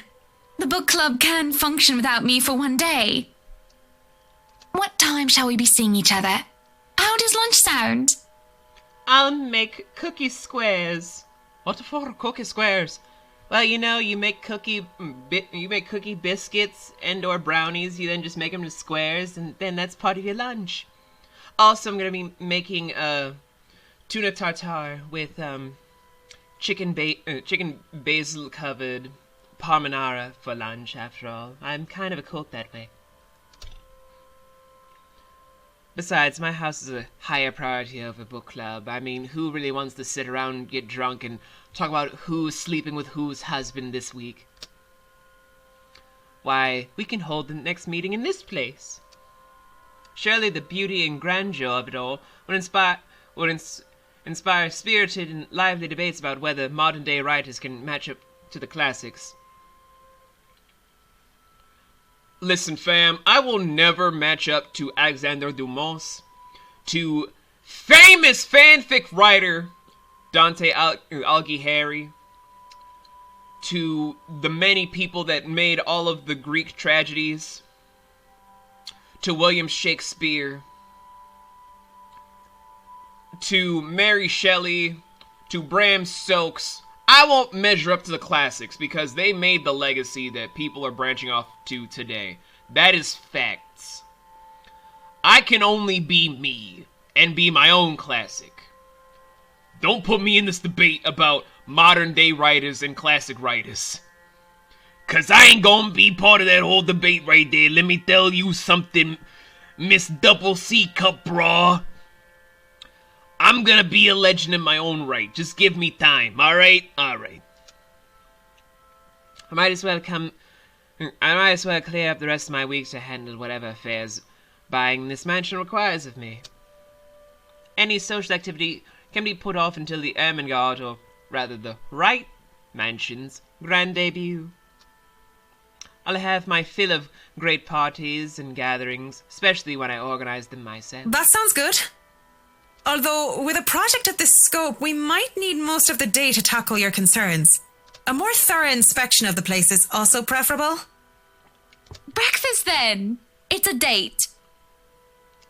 The book club can function without me for one day. What time shall we be seeing each other? How does lunch sound? I'll make cookie squares. What for cookie squares? Well, you know, you make cookie biscuits and/or brownies. You then just make them into squares, and then that's part of your lunch. Also, I'm gonna be making tuna tartare with chicken basil covered parmenara for lunch. After all, I'm kind of a cook that way. Besides, my house is a higher priority over book club. I mean, who really wants to sit around, get drunk, and talk about who's sleeping with whose husband this week? Why, we can hold the next meeting in this place. Surely the beauty and grandeur of it all would inspire spirited and lively debates about whether modern-day writers can match up to the classics. Listen, fam, I will never match up to Alexander Dumas, to famous fanfic writer Dante Alighieri, to the many people that made all of the Greek tragedies, to William Shakespeare, to Mary Shelley, to Bram Stokes. I won't measure up to the classics because they made the legacy that people are branching off to today. That is facts. I can only be me and be my own classic. Don't put me in this debate about modern day writers and classic writers. Cause I ain't gonna be part of that whole debate right there. Let me tell you something, Miss Double C Cup Bra. I'm gonna be a legend in my own right. Just give me time, alright? Alright. I might as well clear up the rest of my week to handle whatever affairs buying this mansion requires of me. Any social activity can be put off until the Ermengarde, or rather the Wright Mansion's grand debut. I'll have my fill of great parties and gatherings, especially when I organize them myself. That sounds good. Although, with a project of this scope, we might need most of the day to tackle your concerns. A more thorough inspection of the place is also preferable. Breakfast, then. It's a date.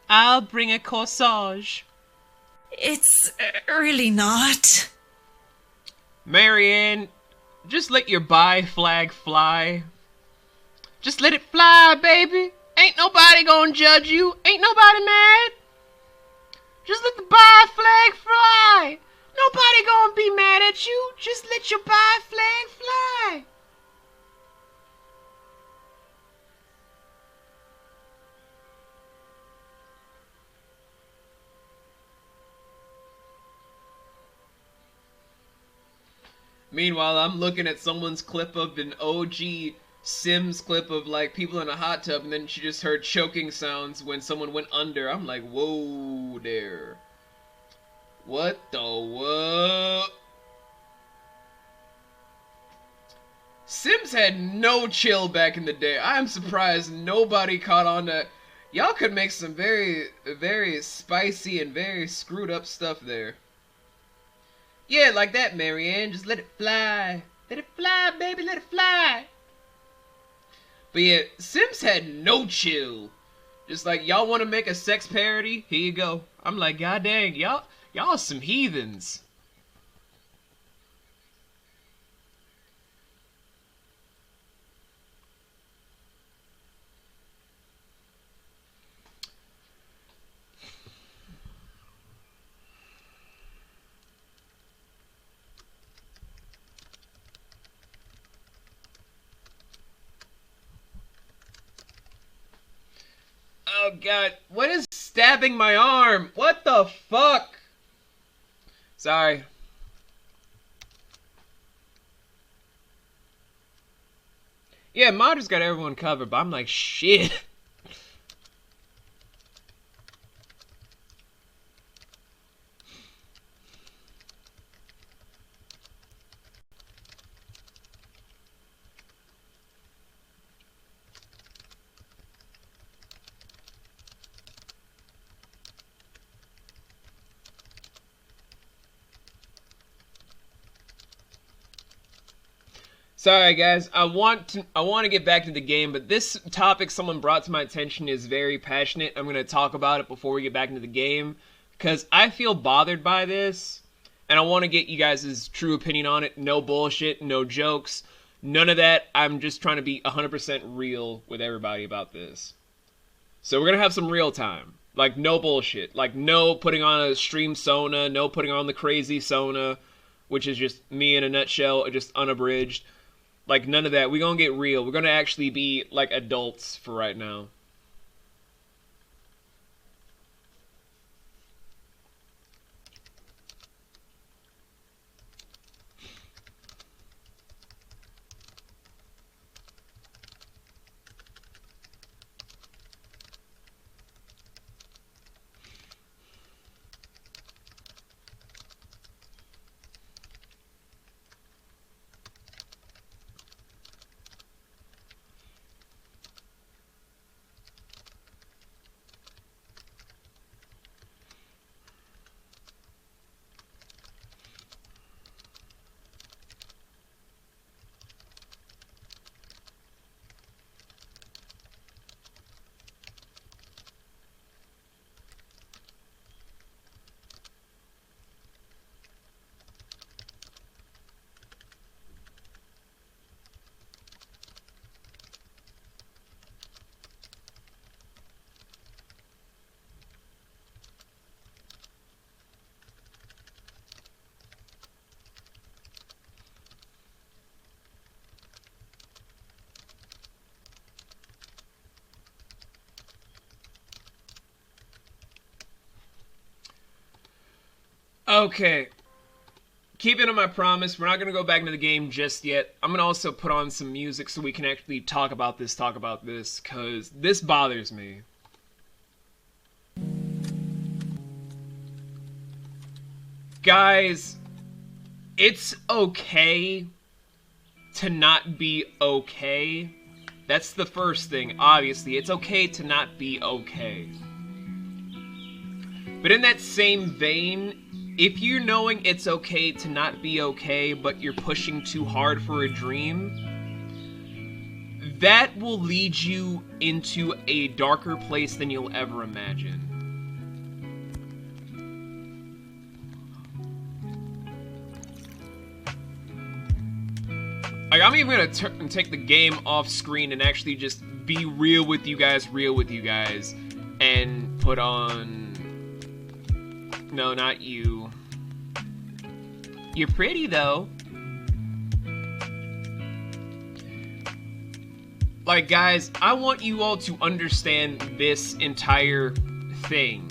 I'll bring a corsage. It's really not. Marianne, just let your bi flag fly. Just let it fly, baby. Ain't nobody gonna judge you. Ain't nobody mad. Just let the bi flag fly. Nobody gonna be mad at you. Just let your bi flag fly. Meanwhile, I'm looking at someone's clip of an OG Sims clip of like people in a hot tub, and then she just heard choking sounds when someone went under. I'm like, whoa there. What the what? Sims had no chill back in the day. I'm surprised nobody caught on to... Y'all could make some very, very spicy and very screwed up stuff there. Yeah, like that, Marianne. Just let it fly. Let it fly, baby. Let it fly. But yeah, Sims had no chill. Just like, y'all want to make a sex parody? Here you go. I'm like, god dang, y'all some heathens. Oh god, what is stabbing my arm? What the fuck? Sorry. Yeah, Modder's got everyone covered, but I'm like, shit. Sorry guys, I want to get back to the game, but this topic someone brought to my attention is very passionate. I'm going to talk about it before we get back into the game, because I feel bothered by this, and I want to get you guys' true opinion on it. No bullshit, no jokes, none of that. I'm just trying to be 100% real with everybody about this. So we're going to have some real time. Like, no bullshit. Like, no putting on a stream Sona, no putting on the crazy Sona, which is just me in a nutshell, just unabridged. Like, none of that. We're gonna get real. We're gonna actually be, like, adults for right now. Okay. Keeping on my promise, we're not going to go back into the game just yet. I'm going to also put on some music so we can actually talk about this, because this bothers me. Guys, it's okay to not be okay. That's the first thing, obviously. It's okay to not be okay. But in that same vein, if you're knowing it's okay to not be okay, but you're pushing too hard for a dream, that will lead you into a darker place than you'll ever imagine. Like, I'm even gonna take the game off screen and actually just be real with you guys, and put on... No, not you. You're pretty, though. Like, guys, I want you all to understand this entire thing.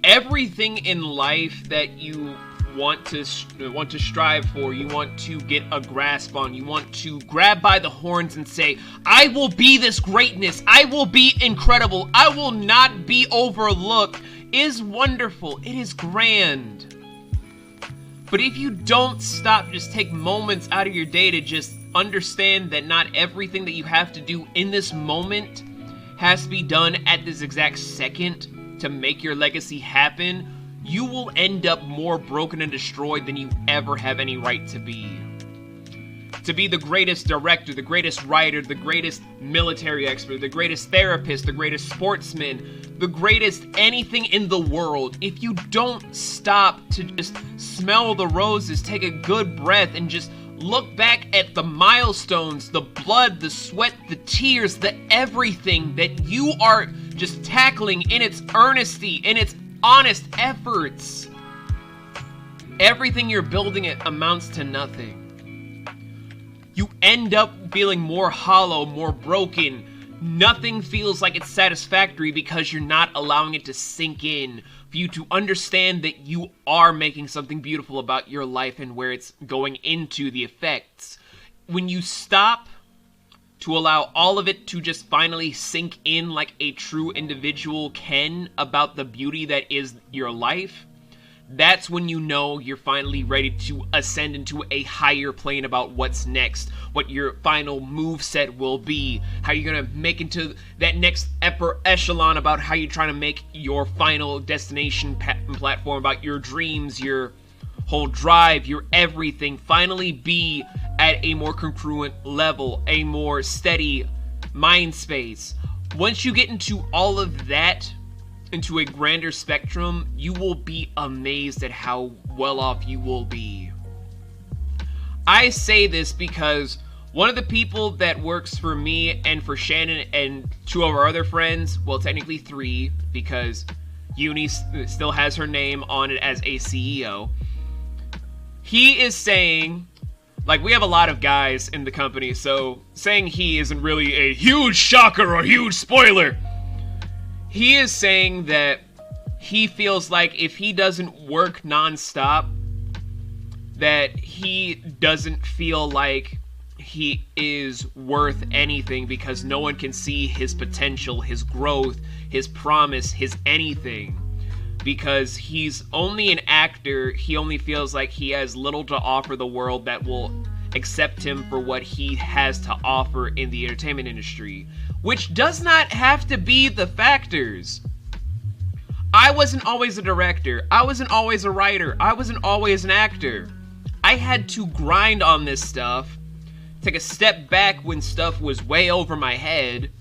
Everything in life that you want to strive for, you want to get a grasp on, you want to grab by the horns and say, I will be this greatness, I will be incredible, I will not be overlooked is wonderful. It is grand. But if you don't stop, just take moments out of your day to just understand that not everything that you have to do in this moment has to be done at this exact second to make your legacy happen, you will end up more broken and destroyed than you ever have any right to be. To be the greatest director, the greatest writer, the greatest military expert, the greatest therapist, the greatest sportsman, the greatest anything in the world, if you don't stop to just smell the roses, take a good breath, and just look back at the milestones, the blood, the sweat, the tears, the everything that you are just tackling in its earnesty, in its honest efforts, everything you're building it amounts to nothing. You end up feeling more hollow, more broken. Nothing feels like it's satisfactory because you're not allowing it to sink in, for you to understand that you are making something beautiful about your life and where it's going into the effects. When you stop to allow all of it to just finally sink in like a true individual can about the beauty that is your life, that's when you know you're finally ready to ascend into a higher plane about what's next, what your final move set will be, how you're gonna make into that next upper echelon about how you're trying to make your final destination platform, about your dreams, your whole drive, your everything, finally be at a more congruent level, a more steady mind space. Once you get into all of that, into a grander spectrum, you will be amazed at how well off you will be. I say this because one of the people that works for me and for Shannon and two of our other friends, well, technically three, because Uni still has her name on it as a CEO, he is saying, like, we have a lot of guys in the company, so saying he isn't really a huge shocker or a huge spoiler. He is saying that he feels like if he doesn't work nonstop, that he doesn't feel like he is worth anything because no one can see his potential, his growth, his promise, his anything. Because he's only an actor, he only feels like he has little to offer the world that will accept him for what he has to offer in the entertainment industry. Which does not have to be the factors. I wasn't always a director. I wasn't always a writer. I wasn't always an actor. I had to grind on this stuff, take a step back when stuff was way over my head,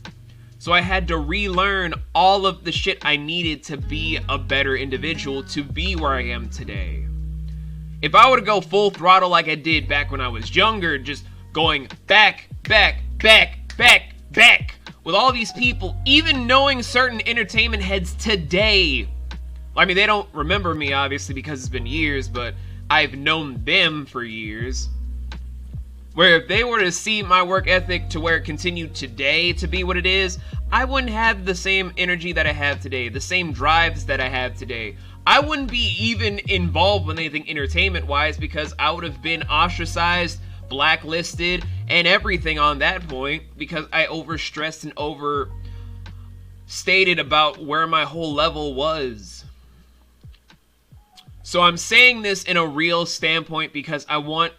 so I had to relearn all of the shit I needed to be a better individual, to be where I am today. If I were to go full throttle like I did back when I was younger, just going back, with all these people, even knowing certain entertainment heads today. I mean, they don't remember me, obviously, because it's been years, but I've known them for years. Where if they were to see my work ethic to where it continued today to be what it is, I wouldn't have the same energy that I have today, the same drives that I have today. I wouldn't be even involved with anything entertainment-wise because I would have been ostracized, blacklisted, and everything on that point because I overstressed and overstated about where my whole level was. So I'm saying this in a real standpoint because I want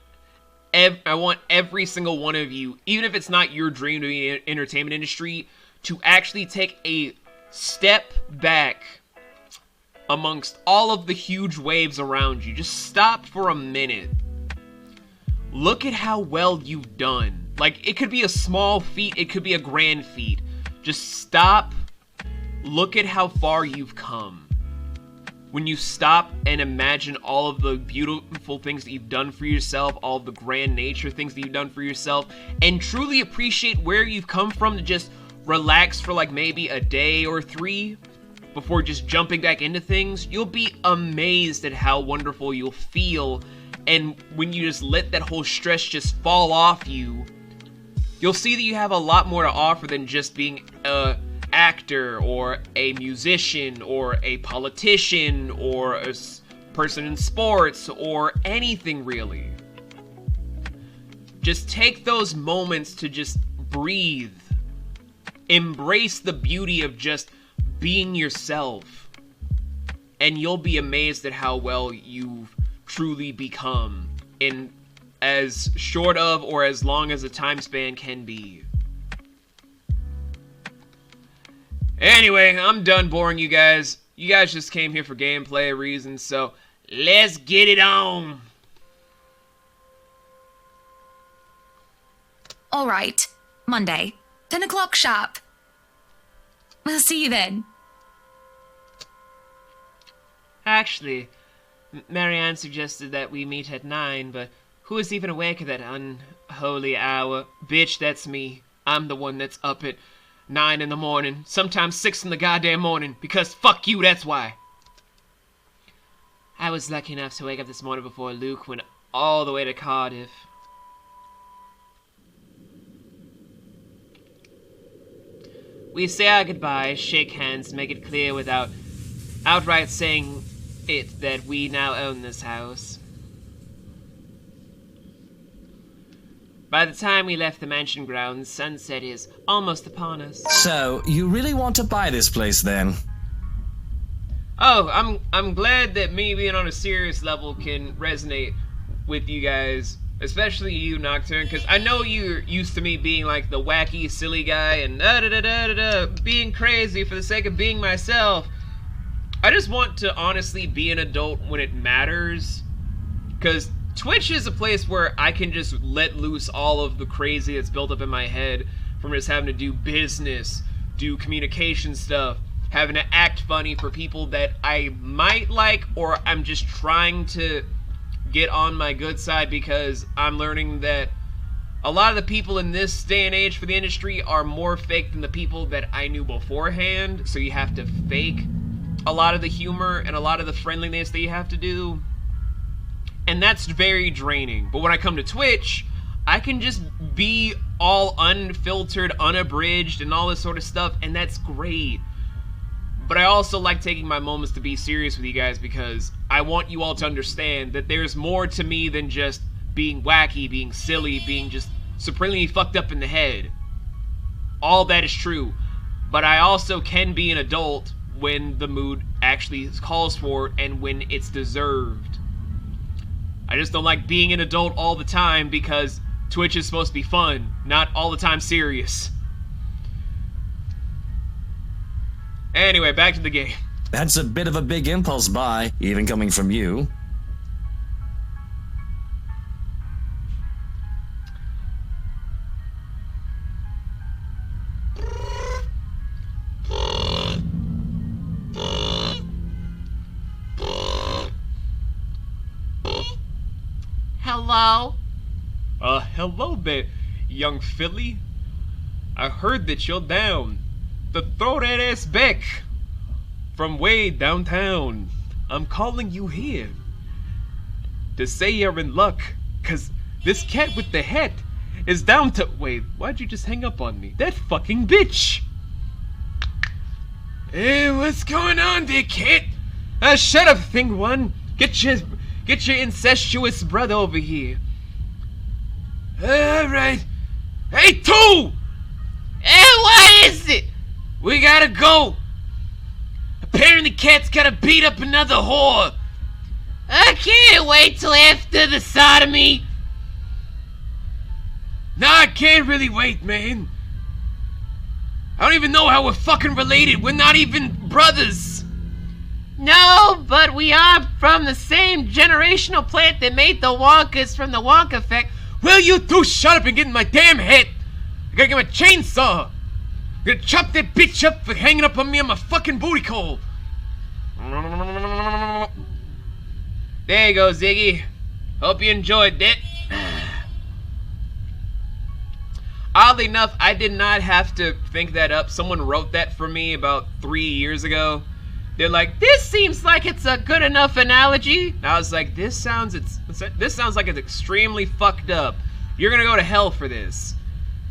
every single one of you, even if it's not your dream to be in the entertainment industry, to actually take a step back amongst all of the huge waves around you. Just stop for a minute. Look at how well you've done. Like, it could be a small feat, it could be a grand feat. Just stop, look at how far you've come. When you stop and imagine all of the beautiful things that you've done for yourself, all of the grand nature things that you've done for yourself, and truly appreciate where you've come from, to just relax for like maybe a day or 3 before just jumping back into things, you'll be amazed at how wonderful you'll feel. And when you just let that whole stress just fall off you, you'll see that you have a lot more to offer than just being a actor or a musician or a politician or a person in sports or anything really. Just take those moments to just breathe. Embrace the beauty of just being yourself. and you'll be amazed at how well you've truly become in as short of or as long as a time span can be. Anyway, I'm done boring you guys. You guys just came here for gameplay reasons, so let's get it on. All right, Monday, 10 o'clock sharp. We'll see you then. Actually, Marianne suggested that we meet at 9, but who is even awake at that unholy hour? Bitch, that's me. I'm the one that's up at 9 in the morning, sometimes 6 in the goddamn morning, because fuck you, that's why. I was lucky enough to wake up this morning before Luke went all the way to Cardiff. We say our goodbyes, shake hands, make it clear without outright saying it that we now own this house. By the time we left the mansion grounds, sunset is almost upon us. So, you really want to buy this place then? Oh, I'm glad that me being on a serious level can resonate with you guys. Especially you, Nocturne, because I know you're used to me being like the wacky, silly guy and being crazy for the sake of being myself. I just want to honestly be an adult when it matters, because Twitch is a place where I can just let loose all of the crazy that's built up in my head from just having to do business, do communication stuff, having to act funny for people that I might like, or I'm just trying to get on my good side, because I'm learning that a lot of the people in this day and age for the industry are more fake than the people that I knew beforehand, so you have to fake a lot of the humor and a lot of the friendliness that you have to do, and that's very draining. But when I come to Twitch, I can just be all unfiltered, unabridged, and all this sort of stuff, and that's great. But I also like taking my moments to be serious with you guys, because I want you all to understand that there's more to me than just being wacky, being silly, being just supremely fucked up in the head. All that is true. But I also can be an adult when the mood actually calls for it and when it's deserved. I just don't like being an adult all the time, because Twitch is supposed to be fun, not all the time serious. Anyway, back to the game. That's a bit of a big impulse buy, even coming from you. Hello? Hello there, young filly. I heard that you're down to throw that ass back from way downtown. I'm calling you here to say you're in luck, 'cause this cat with the hat is down to... Wait, why'd you just hang up on me? That fucking bitch! Hey, what's going on there, cat? Shut up, thing one. Get your incestuous brother over here. Alright. Hey, two! Hey, what is it? We gotta go. Apparently Cat's gotta beat up another whore. I can't wait till after the sodomy. Nah, I can't really wait, man. I don't even know how we're fucking related. We're not even brothers. No, but we are from the same generational plant that made the Wonkas from the Wonka effect. Will you two shut up and get in my damn head? I gotta get my chainsaw. I'm gonna chop that bitch up for hanging up on me on my fucking booty hole. There you go, Ziggy. Hope you enjoyed that. Oddly enough, I did not have to think that up. Someone wrote that for me about 3 years ago. They're like, this seems like it's a good enough analogy. And I was like, this sounds like it's extremely fucked up. You're gonna go to hell for this.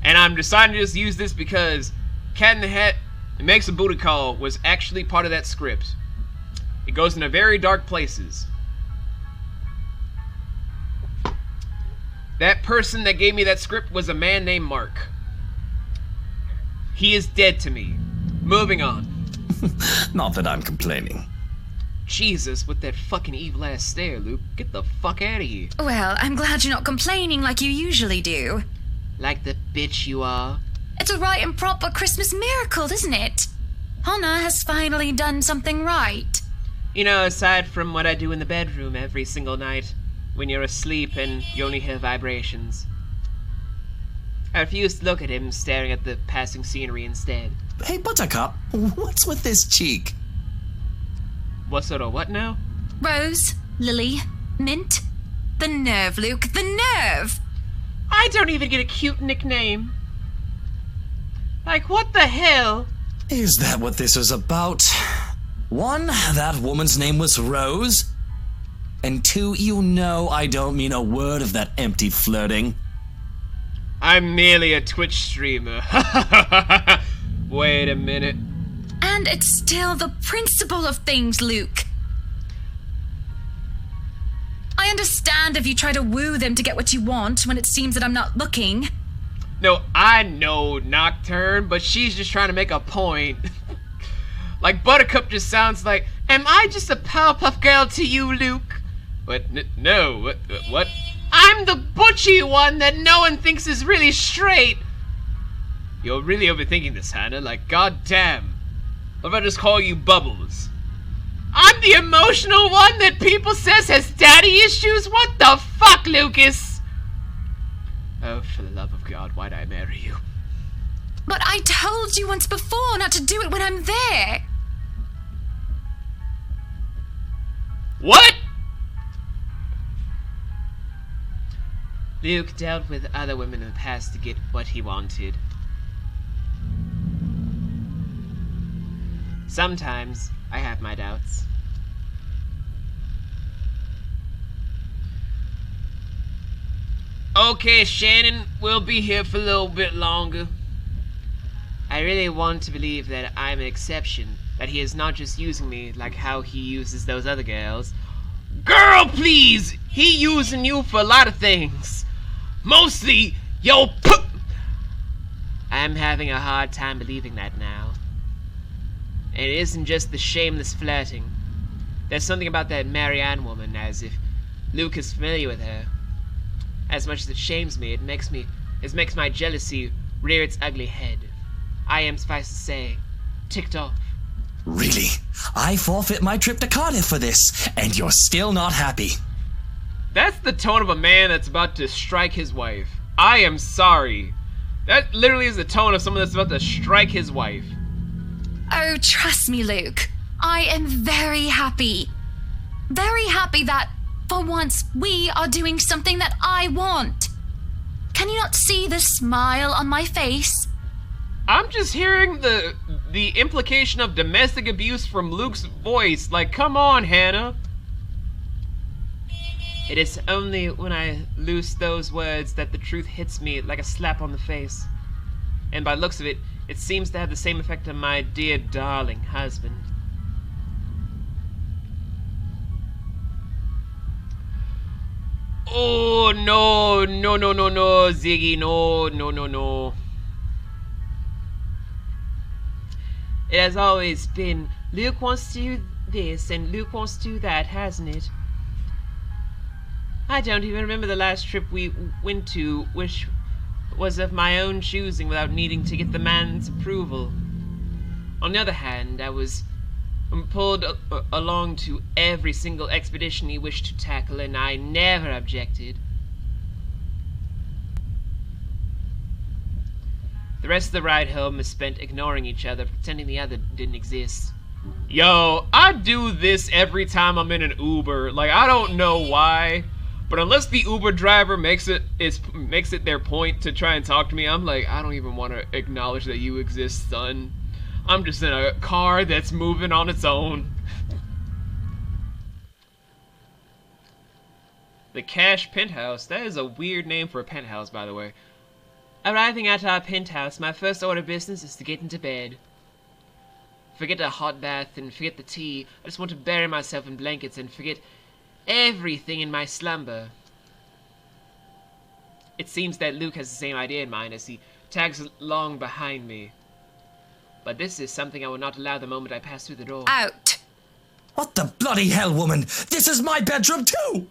And I'm deciding to just use this because Cat in the Hat Makes a Booty Call was actually part of that script. It goes into very dark places. That person that gave me that script was a man named Mark. He is dead to me. Moving on. Not that I'm complaining. Jesus, with that fucking evil ass stare, Luke. Get the fuck out of here. Well, I'm glad you're not complaining like you usually do. Like the bitch you are. It's a right and proper Christmas miracle, isn't it? Hannah has finally done something right. You know, aside from what I do in the bedroom every single night, when you're asleep and you only hear vibrations. I refuse to look at him staring at the passing scenery instead. Hey, Buttercup, what's with this cheek? What sort of what now? Rose, lily, mint. The nerve, Luke, the nerve! I don't even get a cute nickname. Like, what the hell? Is that what this is about? 1, that woman's name was Rose. And 2, you know I don't mean a word of that empty flirting. I'm merely a Twitch streamer. Wait a minute. And it's still the principle of things, Luke. I understand if you try to woo them to get what you want when it seems that I'm not looking. No, I know, Nocturne, but she's just trying to make a point. Like, Buttercup just sounds like, am I just a Powerpuff Girl to you, Luke? But no, what? I'm the butchy one that no one thinks is really straight. You're really overthinking this, Hannah. Like, goddamn. What if I just call you Bubbles? I'm the emotional one that people says has daddy issues? What the fuck, Lucas? Oh, for the love of God, why'd I marry you? But I told you once before not to do it when I'm there. What? Luke dealt with other women in the past to get what he wanted. Sometimes I have my doubts. Okay, Shannon, we'll be here for a little bit longer. I really want to believe that I'm an exception, that he is not just using me like how he uses those other girls. Girl, please! He using you for a lot of things. Mostly, I'm having a hard time believing that now. And it isn't just the shameless flirting. There's something about that Marianne woman, as if Luke is familiar with her. As much as it shames me, it makes my jealousy rear its ugly head. I am, suffice to say, ticked off. Really? I forfeit my trip to Cardiff for this, and you're still not happy. That's the tone of a man that's about to strike his wife. I am sorry. That literally is the tone of someone that's about to strike his wife. Oh, trust me, Luke. I am very happy. Very happy that, for once, we are doing something that I want. Can you not see the smile on my face? I'm just hearing the implication of domestic abuse from Luke's voice. Like, come on, Hannah. It is only when I loose those words that the truth hits me like a slap on the face. And by looks of it, it seems to have the same effect on my dear darling husband. Oh, no, Ziggy, no. It has always been, Luke wants to do this and Luke wants to do that, hasn't it? I don't even remember the last trip we went to, which was of my own choosing without needing to get the man's approval. On the other hand, I was pulled along to every single expedition he wished to tackle, and I never objected. The rest of the ride home is spent ignoring each other, pretending the other didn't exist. Yo, I do this every time I'm in an Uber. Like, I don't know why, but unless the Uber driver makes it their point to try and talk to me, I'm like, I don't even want to acknowledge that you exist, son. I'm just in a car that's moving on its own. The Cash Penthouse. That is a weird name for a penthouse, by the way. Arriving at our penthouse, my first order of business is to get into bed. Forget a hot bath and forget the tea. I just want to bury myself in blankets and forget everything in my slumber. It seems that Luke has the same idea in mind as he tags along behind me. But this is something I will not allow the moment I pass through the door. Out. What the bloody hell, woman? This is my bedroom too!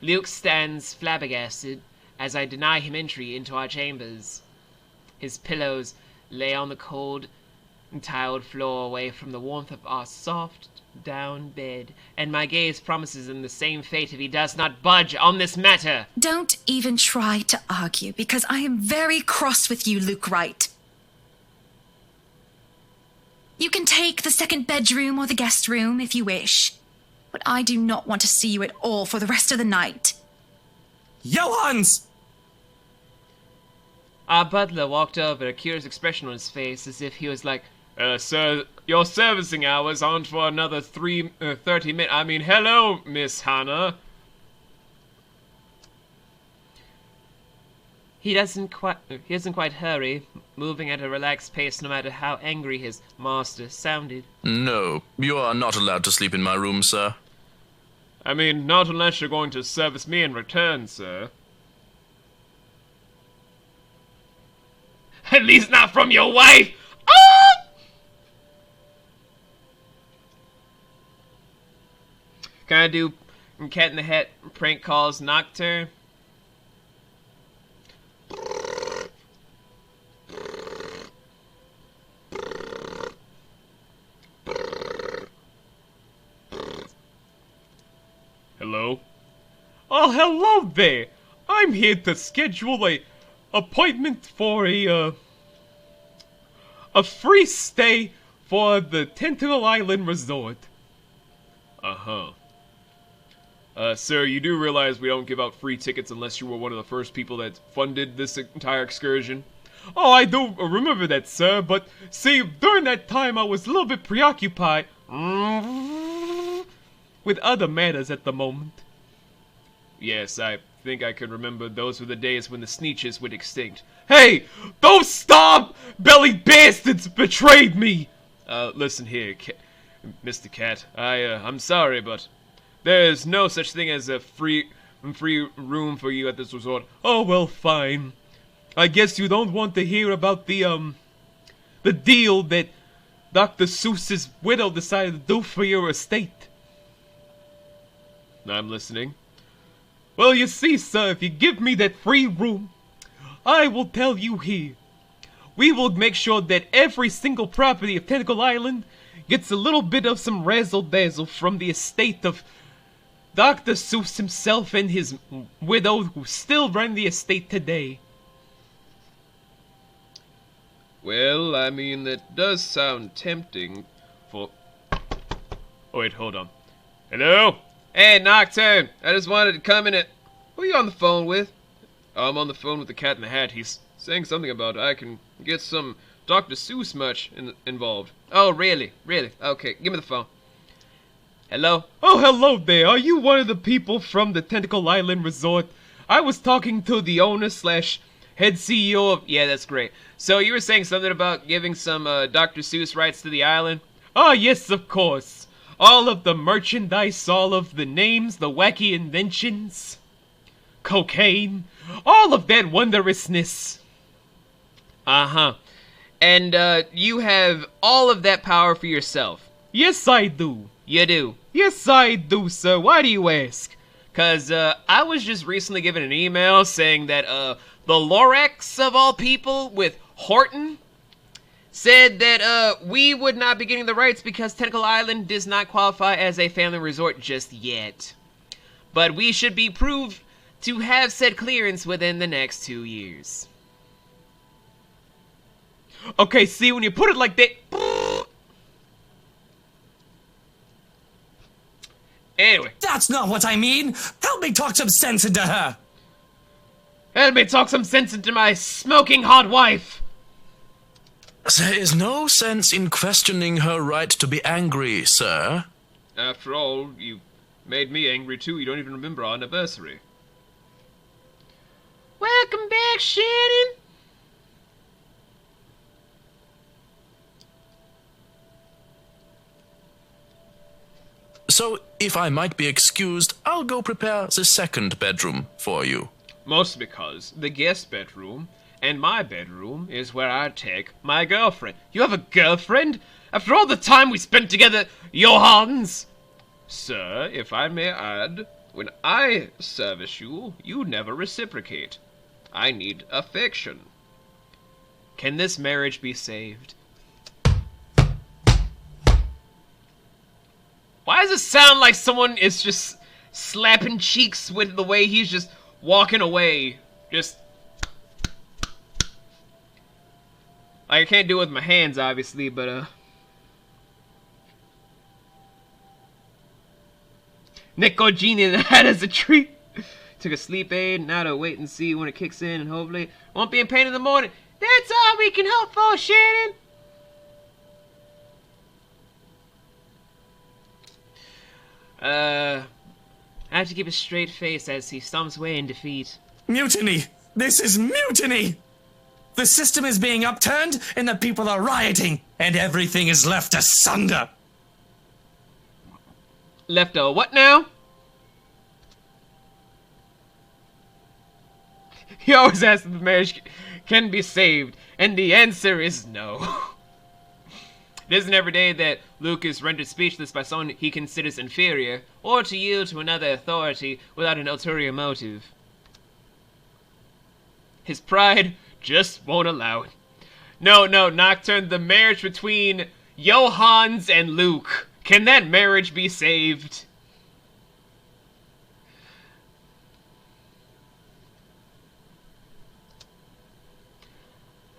Luke stands flabbergasted as I deny him entry into our chambers. His pillows lay on the cold and tiled floor away from the warmth of our soft down bed, and my gaze promises him the same fate if he does not budge on this matter. Don't even try to argue, because I am very cross with you, Luke Wright. You can take the second bedroom or the guest room if you wish, but I do not want to see you at all for the rest of the night. Johans! Our butler walked over, a curious expression on his face, as if he was like, sir, your servicing hours aren't for another 30 minutes. I mean, hello, Miss Hannah. He doesn't quite hurry, moving at a relaxed pace no matter how angry his master sounded. No, you are not allowed to sleep in my room, sir. I mean, not unless you're going to service me in return, sir. At least not from your wife! Ah! Can I do Cat in the Hat prank calls Nocturne? Hello? Oh, hello there! I'm here to schedule a appointment for a free stay for the Tentacle Island Resort. Uh-huh. Sir, you do realize we don't give out free tickets unless you were one of the first people that funded this entire excursion? Oh, I do remember that, sir, but see, during that time I was a little bit preoccupied with other matters at the moment. Yes, I think I can remember those were the days when the Sneetches went extinct. Hey! Those stomp-bellied bastards betrayed me! Listen here, Mr. Cat. I'm sorry, but there is no such thing as a free room for you at this resort. Oh, well, fine. I guess you don't want to hear about the deal that Dr. Seuss's widow decided to do for your estate. I'm listening. Well, you see, sir, if you give me that free room, I will tell you here. We will make sure that every single property of Tentacle Island gets a little bit of some razzle-dazzle from the estate of Dr. Seuss himself and his widow who still run the estate today. Well, I mean, that does sound tempting for... Oh, wait, hold on. Hello? Hey, Nocturne! I just wanted to come in and... Who are you on the phone with? I'm on the phone with the Cat in the Hat. He's saying something about I can get some Dr. Seuss much involved. Oh, really? Really? Okay, give me the phone. Hello? Oh, hello there. Are you one of the people from the Tentacle Island Resort? I was talking to the owner / head CEO of... Yeah, that's great. So you were saying something about giving some Dr. Seuss rights to the island? Oh, yes, of course. All of the merchandise, all of the names, the wacky inventions, cocaine, all of that wondrousness. Uh-huh. And you have all of that power for yourself? Yes, I do. You do? Yes, I do, sir. Why do you ask? 'Cause I was just recently given an email saying that the Lorax of all people with Horton said that we would not be getting the rights because Tentacle Island does not qualify as a family resort just yet. But we should be proved to have said clearance within the next 2 years. Okay, see, when you put it like that... Anyway. That's not what I mean! Help me talk some sense into her! Help me talk some sense into my smoking hot wife! There is no sense in questioning her right to be angry, sir. After all, you made me angry too. You don't even remember our anniversary. Welcome back, Shannon. So, if I might be excused, I'll go prepare the second bedroom for you. Mostly because the guest bedroom and my bedroom is where I take my girlfriend. You have a girlfriend? After all the time we spent together, Johannes? Sir, if I may add, when I service you, you never reciprocate. I need affection. Can this marriage be saved? Why does it sound like someone is just slapping cheeks with the way he's just walking away? Just... I can't do it with my hands, obviously, but, Nick Gogini in the hat as a treat. Took a sleep aid, now to wait and see when it kicks in, and hopefully won't be in pain in the morning. That's all we can hope for, Shannon. I have to keep a straight face as he stomps away in defeat. Mutiny! This is mutiny! The system is being upturned, and the people are rioting, and everything is left asunder. Left a what now? He always asks if the marriage can be saved, and the answer is no. It isn't every day that Luke is rendered speechless by someone he considers inferior, or to yield to another authority without an ulterior motive. His pride just won't allow it. No, Nocturne, the marriage between Johannes and Luke. Can that marriage be saved?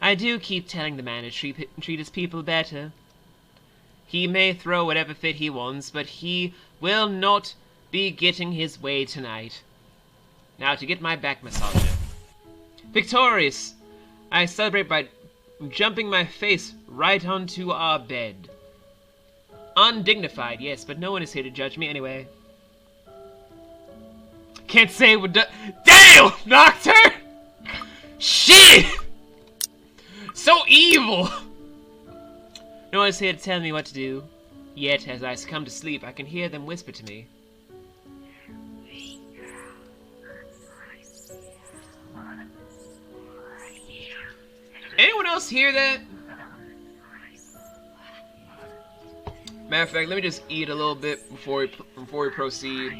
I do keep telling the man to treat his people better. He may throw whatever fit he wants, but he will not be getting his way tonight. Now to get my back massager. Victorious! I celebrate by jumping my face right onto our bed. Undignified, yes, but no one is here to judge me anyway. Can't say what Damn! Nocturne! Shit! So evil! No one's here to tell me what to do. Yet, as I succumb to sleep, I can hear them whisper to me. Anyone else hear that? Matter of fact, let me just eat a little bit before we proceed.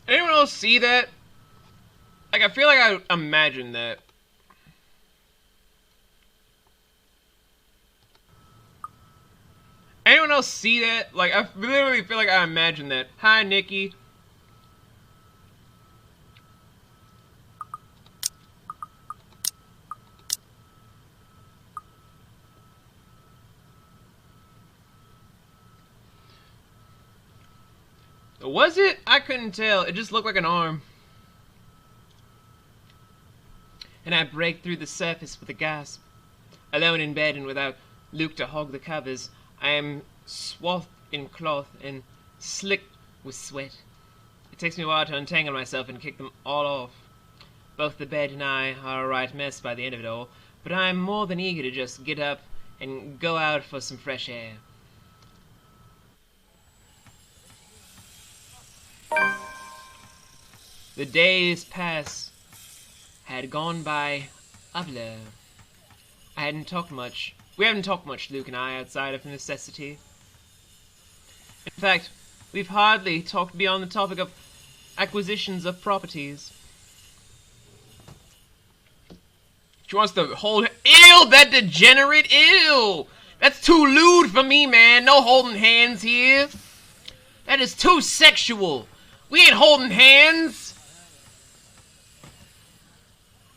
Anyone else see that? Like, I feel like I imagined that. Anyone else see that? Like, I literally feel like I imagined that. Hi, Nikki. Was it? I couldn't tell. It just looked like an arm. And I break through the surface with a gasp. Alone in bed and without Luke to hog the covers, I am swathed in cloth and slick with sweat. It takes me a while to untangle myself and kick them all off. Both the bed and I are a right mess by the end of it all, but I am more than eager to just get up and go out for some fresh air. The days past had gone by a blur. I hadn't talked much. We haven't talked much, Luke and I, outside of necessity. In fact, we've hardly talked beyond the topic of acquisitions of properties. She wants to hold... Ew, that degenerate, ew! That's too lewd for me, man. No holding hands here. That is too sexual. We ain't holding hands.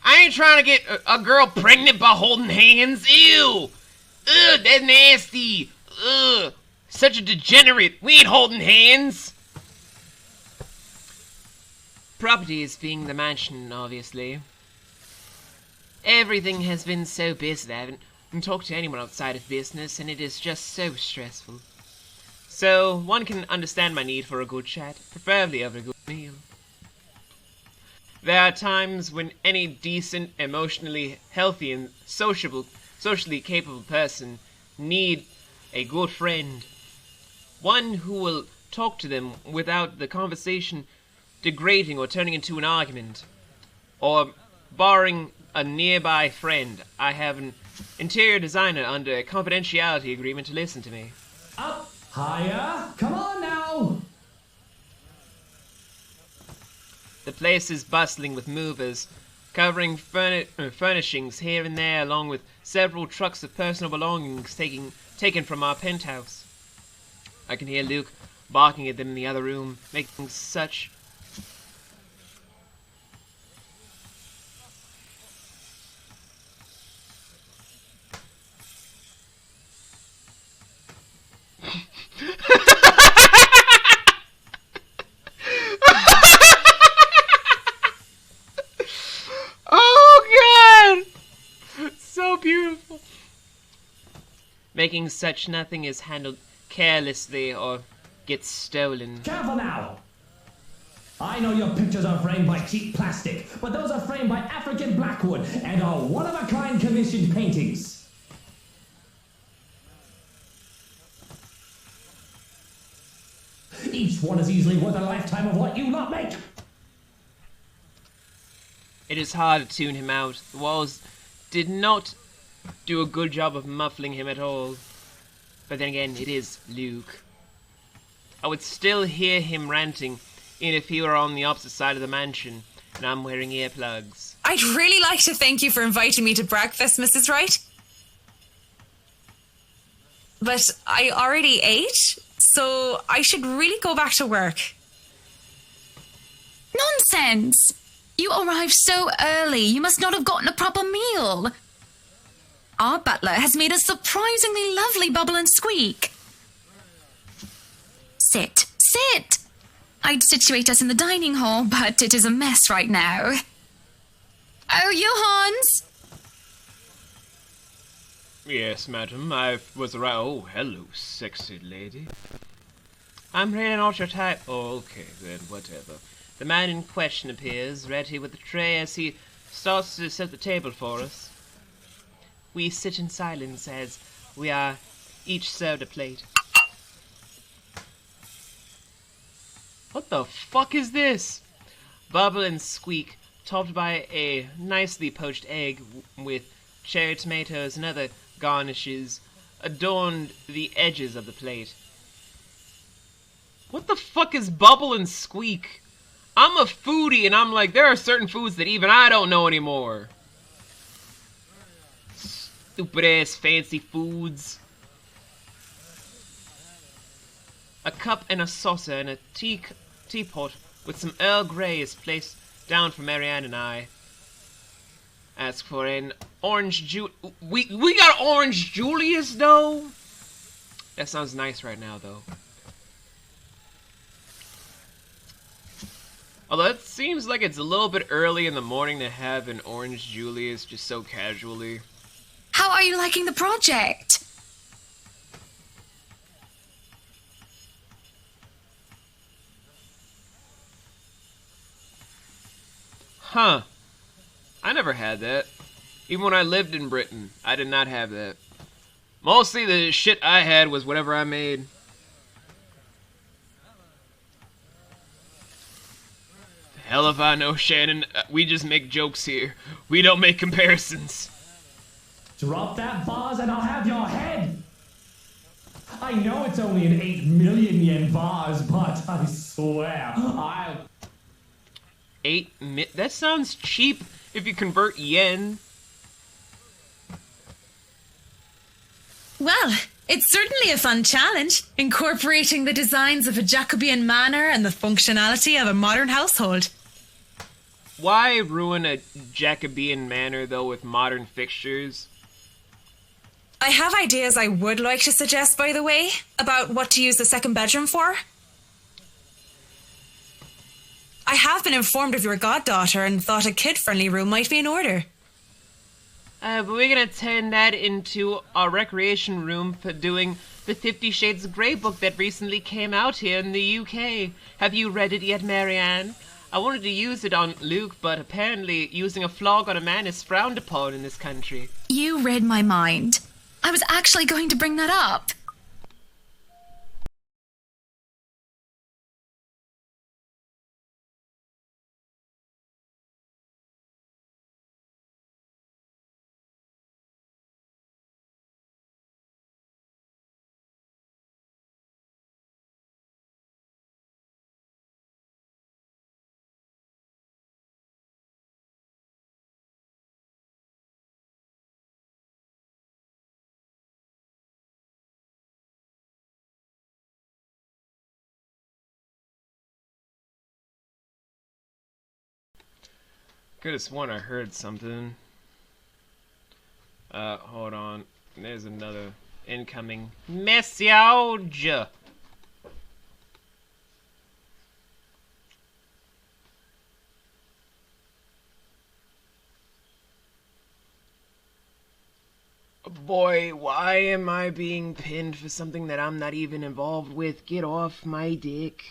I ain't trying to get a girl pregnant by holding hands. Ew. Ugh, that's nasty. Ugh. Such a degenerate. We ain't holding hands. Property is being the mansion, obviously. Everything has been so busy that I haven't talked to anyone outside of business, and it is just so stressful. So, one can understand my need for a good chat, preferably over a good meal. There are times when any decent, emotionally healthy, and socially capable person need a good friend. One who will talk to them without the conversation degrading or turning into an argument. Or, barring a nearby friend, I have an interior designer under a confidentiality agreement to listen to me. Up, higher, come on now! The place is bustling with movers, covering furnishings here and there, along with several trucks of personal belongings taken from our penthouse. I can hear Luke barking at them in the other room, making such... Oh, God! So beautiful. Making such nothing is handled carelessly or gets stolen. Careful now! I know your pictures are framed by cheap plastic, but those are framed by African blackwood and are one-of-a-kind commissioned paintings. Each one is easily worth a lifetime of what you lot make. It is hard to tune him out. The walls did not do a good job of muffling him at all. But then again, it is Luke. I would still hear him ranting, even if he were on the opposite side of the mansion, and I'm wearing earplugs. I'd really like to thank you for inviting me to breakfast, Mrs. Wright. But I already ate, so I should really go back to work. Nonsense! You arrived so early, you must not have gotten a proper meal. Our butler has made a surprisingly lovely bubble and squeak. Sit, sit! I'd situate us in the dining hall, but it is a mess right now. Oh, you, Hans! Yes, madam, I was around. Oh, hello, sexy lady. I'm really not your type. Oh, okay, then, whatever. The man in question appears, ready with the tray as he starts to set the table for us. We sit in silence as we are each served a plate. What the fuck is this? Bubble and squeak, topped by a nicely poached egg with cherry tomatoes and other garnishes, adorned the edges of the plate. What the fuck is bubble and squeak? I'm a foodie, and I'm like, there are certain foods that even I don't know anymore. Stupid-ass fancy foods. A cup and a saucer and a teapot with some Earl Grey is placed down for Marianne and I. Ask for an orange We got orange Julius, though? That sounds nice right now, though. Although it seems like it's a little bit early in the morning to have an orange Julius just so casually. How are you liking the project? Huh. I never had that. Even when I lived in Britain, I did not have that. Mostly the shit I had was whatever I made. Hell if I know, Shannon. We just make jokes here. We don't make comparisons. Drop that vase and I'll have your head! I know it's only an 8 million yen vase, but I swear, I'll... That sounds cheap if you convert yen. Well, it's certainly a fun challenge, incorporating the designs of a Jacobean manor and the functionality of a modern household. Why ruin a Jacobean manor, though, with modern fixtures? I have ideas I would like to suggest, by the way, about what to use the second bedroom for. I have been informed of your goddaughter and thought a kid-friendly room might be in order. But we're gonna turn that into our recreation room for doing the 50 Shades of Grey book that recently came out here in the UK. Have you read it yet, Marianne? I wanted to use it on Luke, but apparently using a flog on a man is frowned upon in this country. You read my mind. I was actually going to bring that up. Could have sworn I heard something. Hold on. There's another incoming message. Boy, why am I being pinned for something that I'm not even involved with? Get off my dick.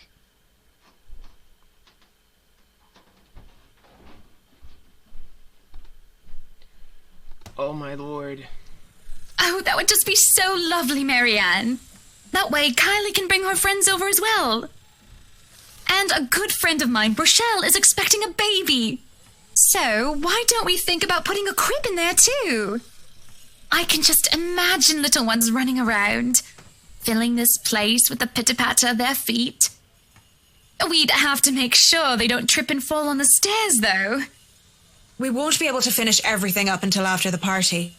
Oh my lord. Oh, that would just be so lovely, Marianne. That way, Kylie can bring her friends over as well. And a good friend of mine, Rochelle, is expecting a baby. So, why don't we think about putting a crib in there too? I can just imagine little ones running around, filling this place with the pitter-patter of their feet. We'd have to make sure they don't trip and fall on the stairs, though. We won't be able to finish everything up until after the party.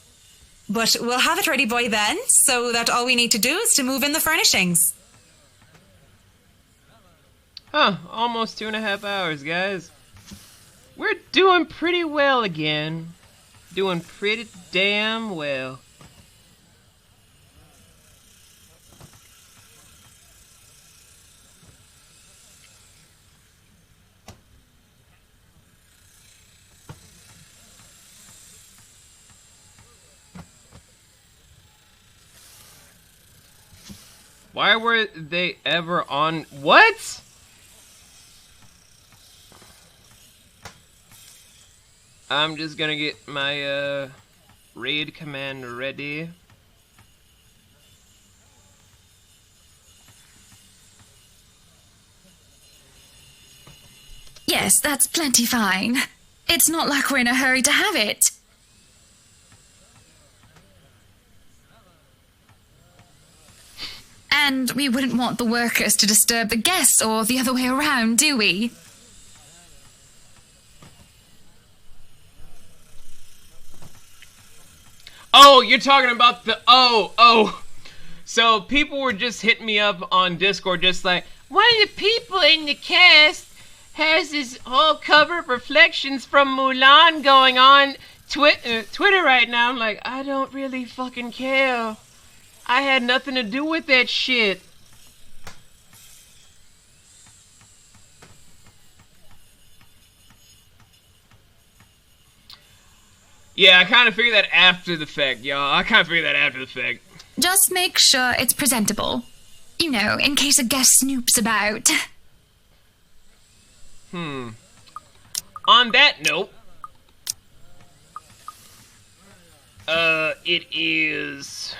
But we'll have it ready by then, so that all we need to do is to move in the furnishings. Huh, almost 2.5 hours, guys. We're doing pretty well again. Doing pretty damn well. Why were they ever on... What? I'm just gonna get my, raid command ready. Yes, that's plenty fine. It's not like we're in a hurry to have it. And we wouldn't want the workers to disturb the guests or the other way around, do we? Oh, you're talking about the... Oh. So people were just hitting me up on Discord just like, one of the people in the cast has this whole cover of reflections from Mulan going on Twitter right now. I'm like, I don't really fucking care. I had nothing to do with that shit. Yeah, I kind of figured that after the fact, y'all. I kind of figured that after the fact. Just make sure it's presentable. You know, in case a guest snoops about. On that note, it is...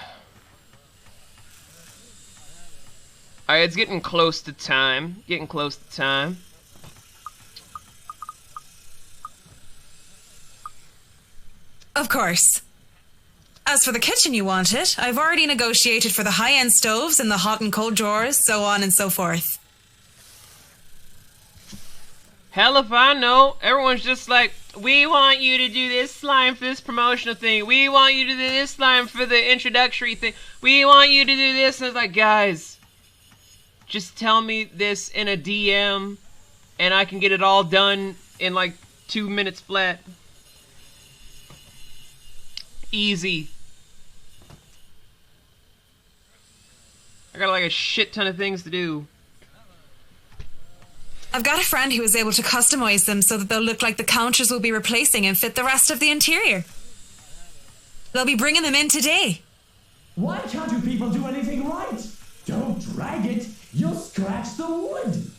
Alright, it's getting close to time. Of course. As for the kitchen you wanted, I've already negotiated for the high-end stoves and the hot and cold drawers, so on and so forth. Hell if I know. Everyone's just like, we want you to do this slime for this promotional thing. We want you to do this slime for the introductory thing. We want you to do this. And it's like, guys, just tell me this in a DM and I can get it all done in like 2 minutes flat. Easy. I got like a shit ton of things to do. I've got a friend who was able to customize them so that they'll look like the counters we'll be replacing and fit the rest of the interior. They'll be bringing them in today. Why can't you people do anything right? Don't drag it. You'll scratch the wood.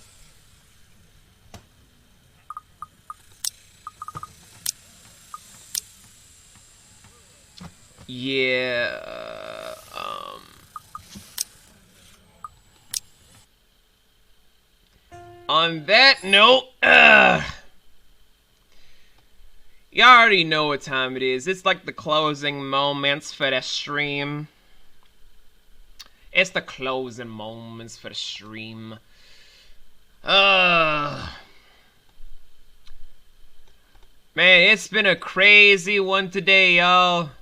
Yeah, on that note, you already know what time it is. It's like the closing moments for the stream. It's the closing moments for the stream. Man, it's been a crazy one today, y'all.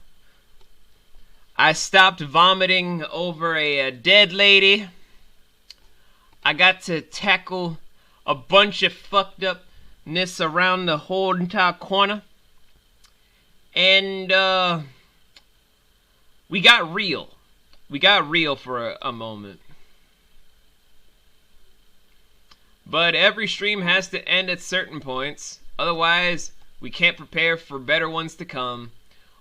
I stopped vomiting over a dead lady. I got to tackle a bunch of fucked upness around the whole entire corner. And, we got real. We got real for a moment. But every stream has to end at certain points. Otherwise, we can't prepare for better ones to come.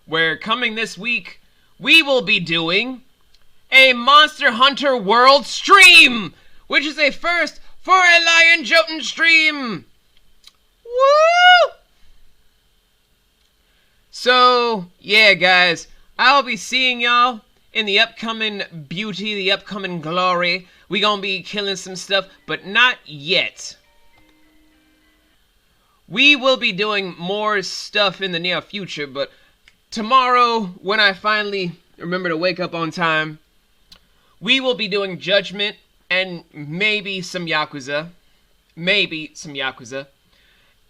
Where coming this week, we will be doing a Monster Hunter World stream, which is a first for a Lion Jotunn stream. Woo! So, yeah, guys, I'll be seeing y'all in the upcoming beauty, the upcoming glory. We gonna be killing some stuff, but not yet. We will be doing more stuff in the near future, but tomorrow, when I finally remember to wake up on time, we will be doing Judgment and maybe some Yakuza. Maybe some Yakuza.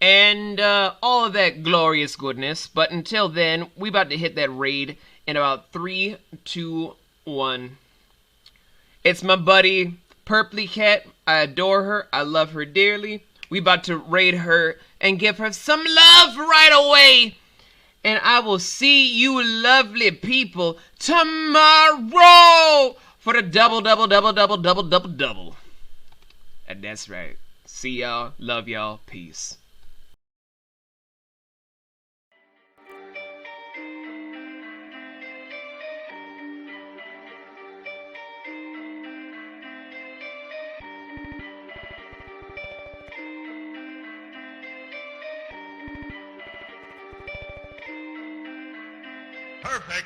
And all of that glorious goodness. But until then, we about to hit that raid in about 3, 2, 1. It's my buddy, Purpley Cat. I adore her. I love her dearly. We about to raid her and give her some love right away. And I will see you lovely people tomorrow for the double. And that's right. See y'all. Love y'all. Peace. Perfect.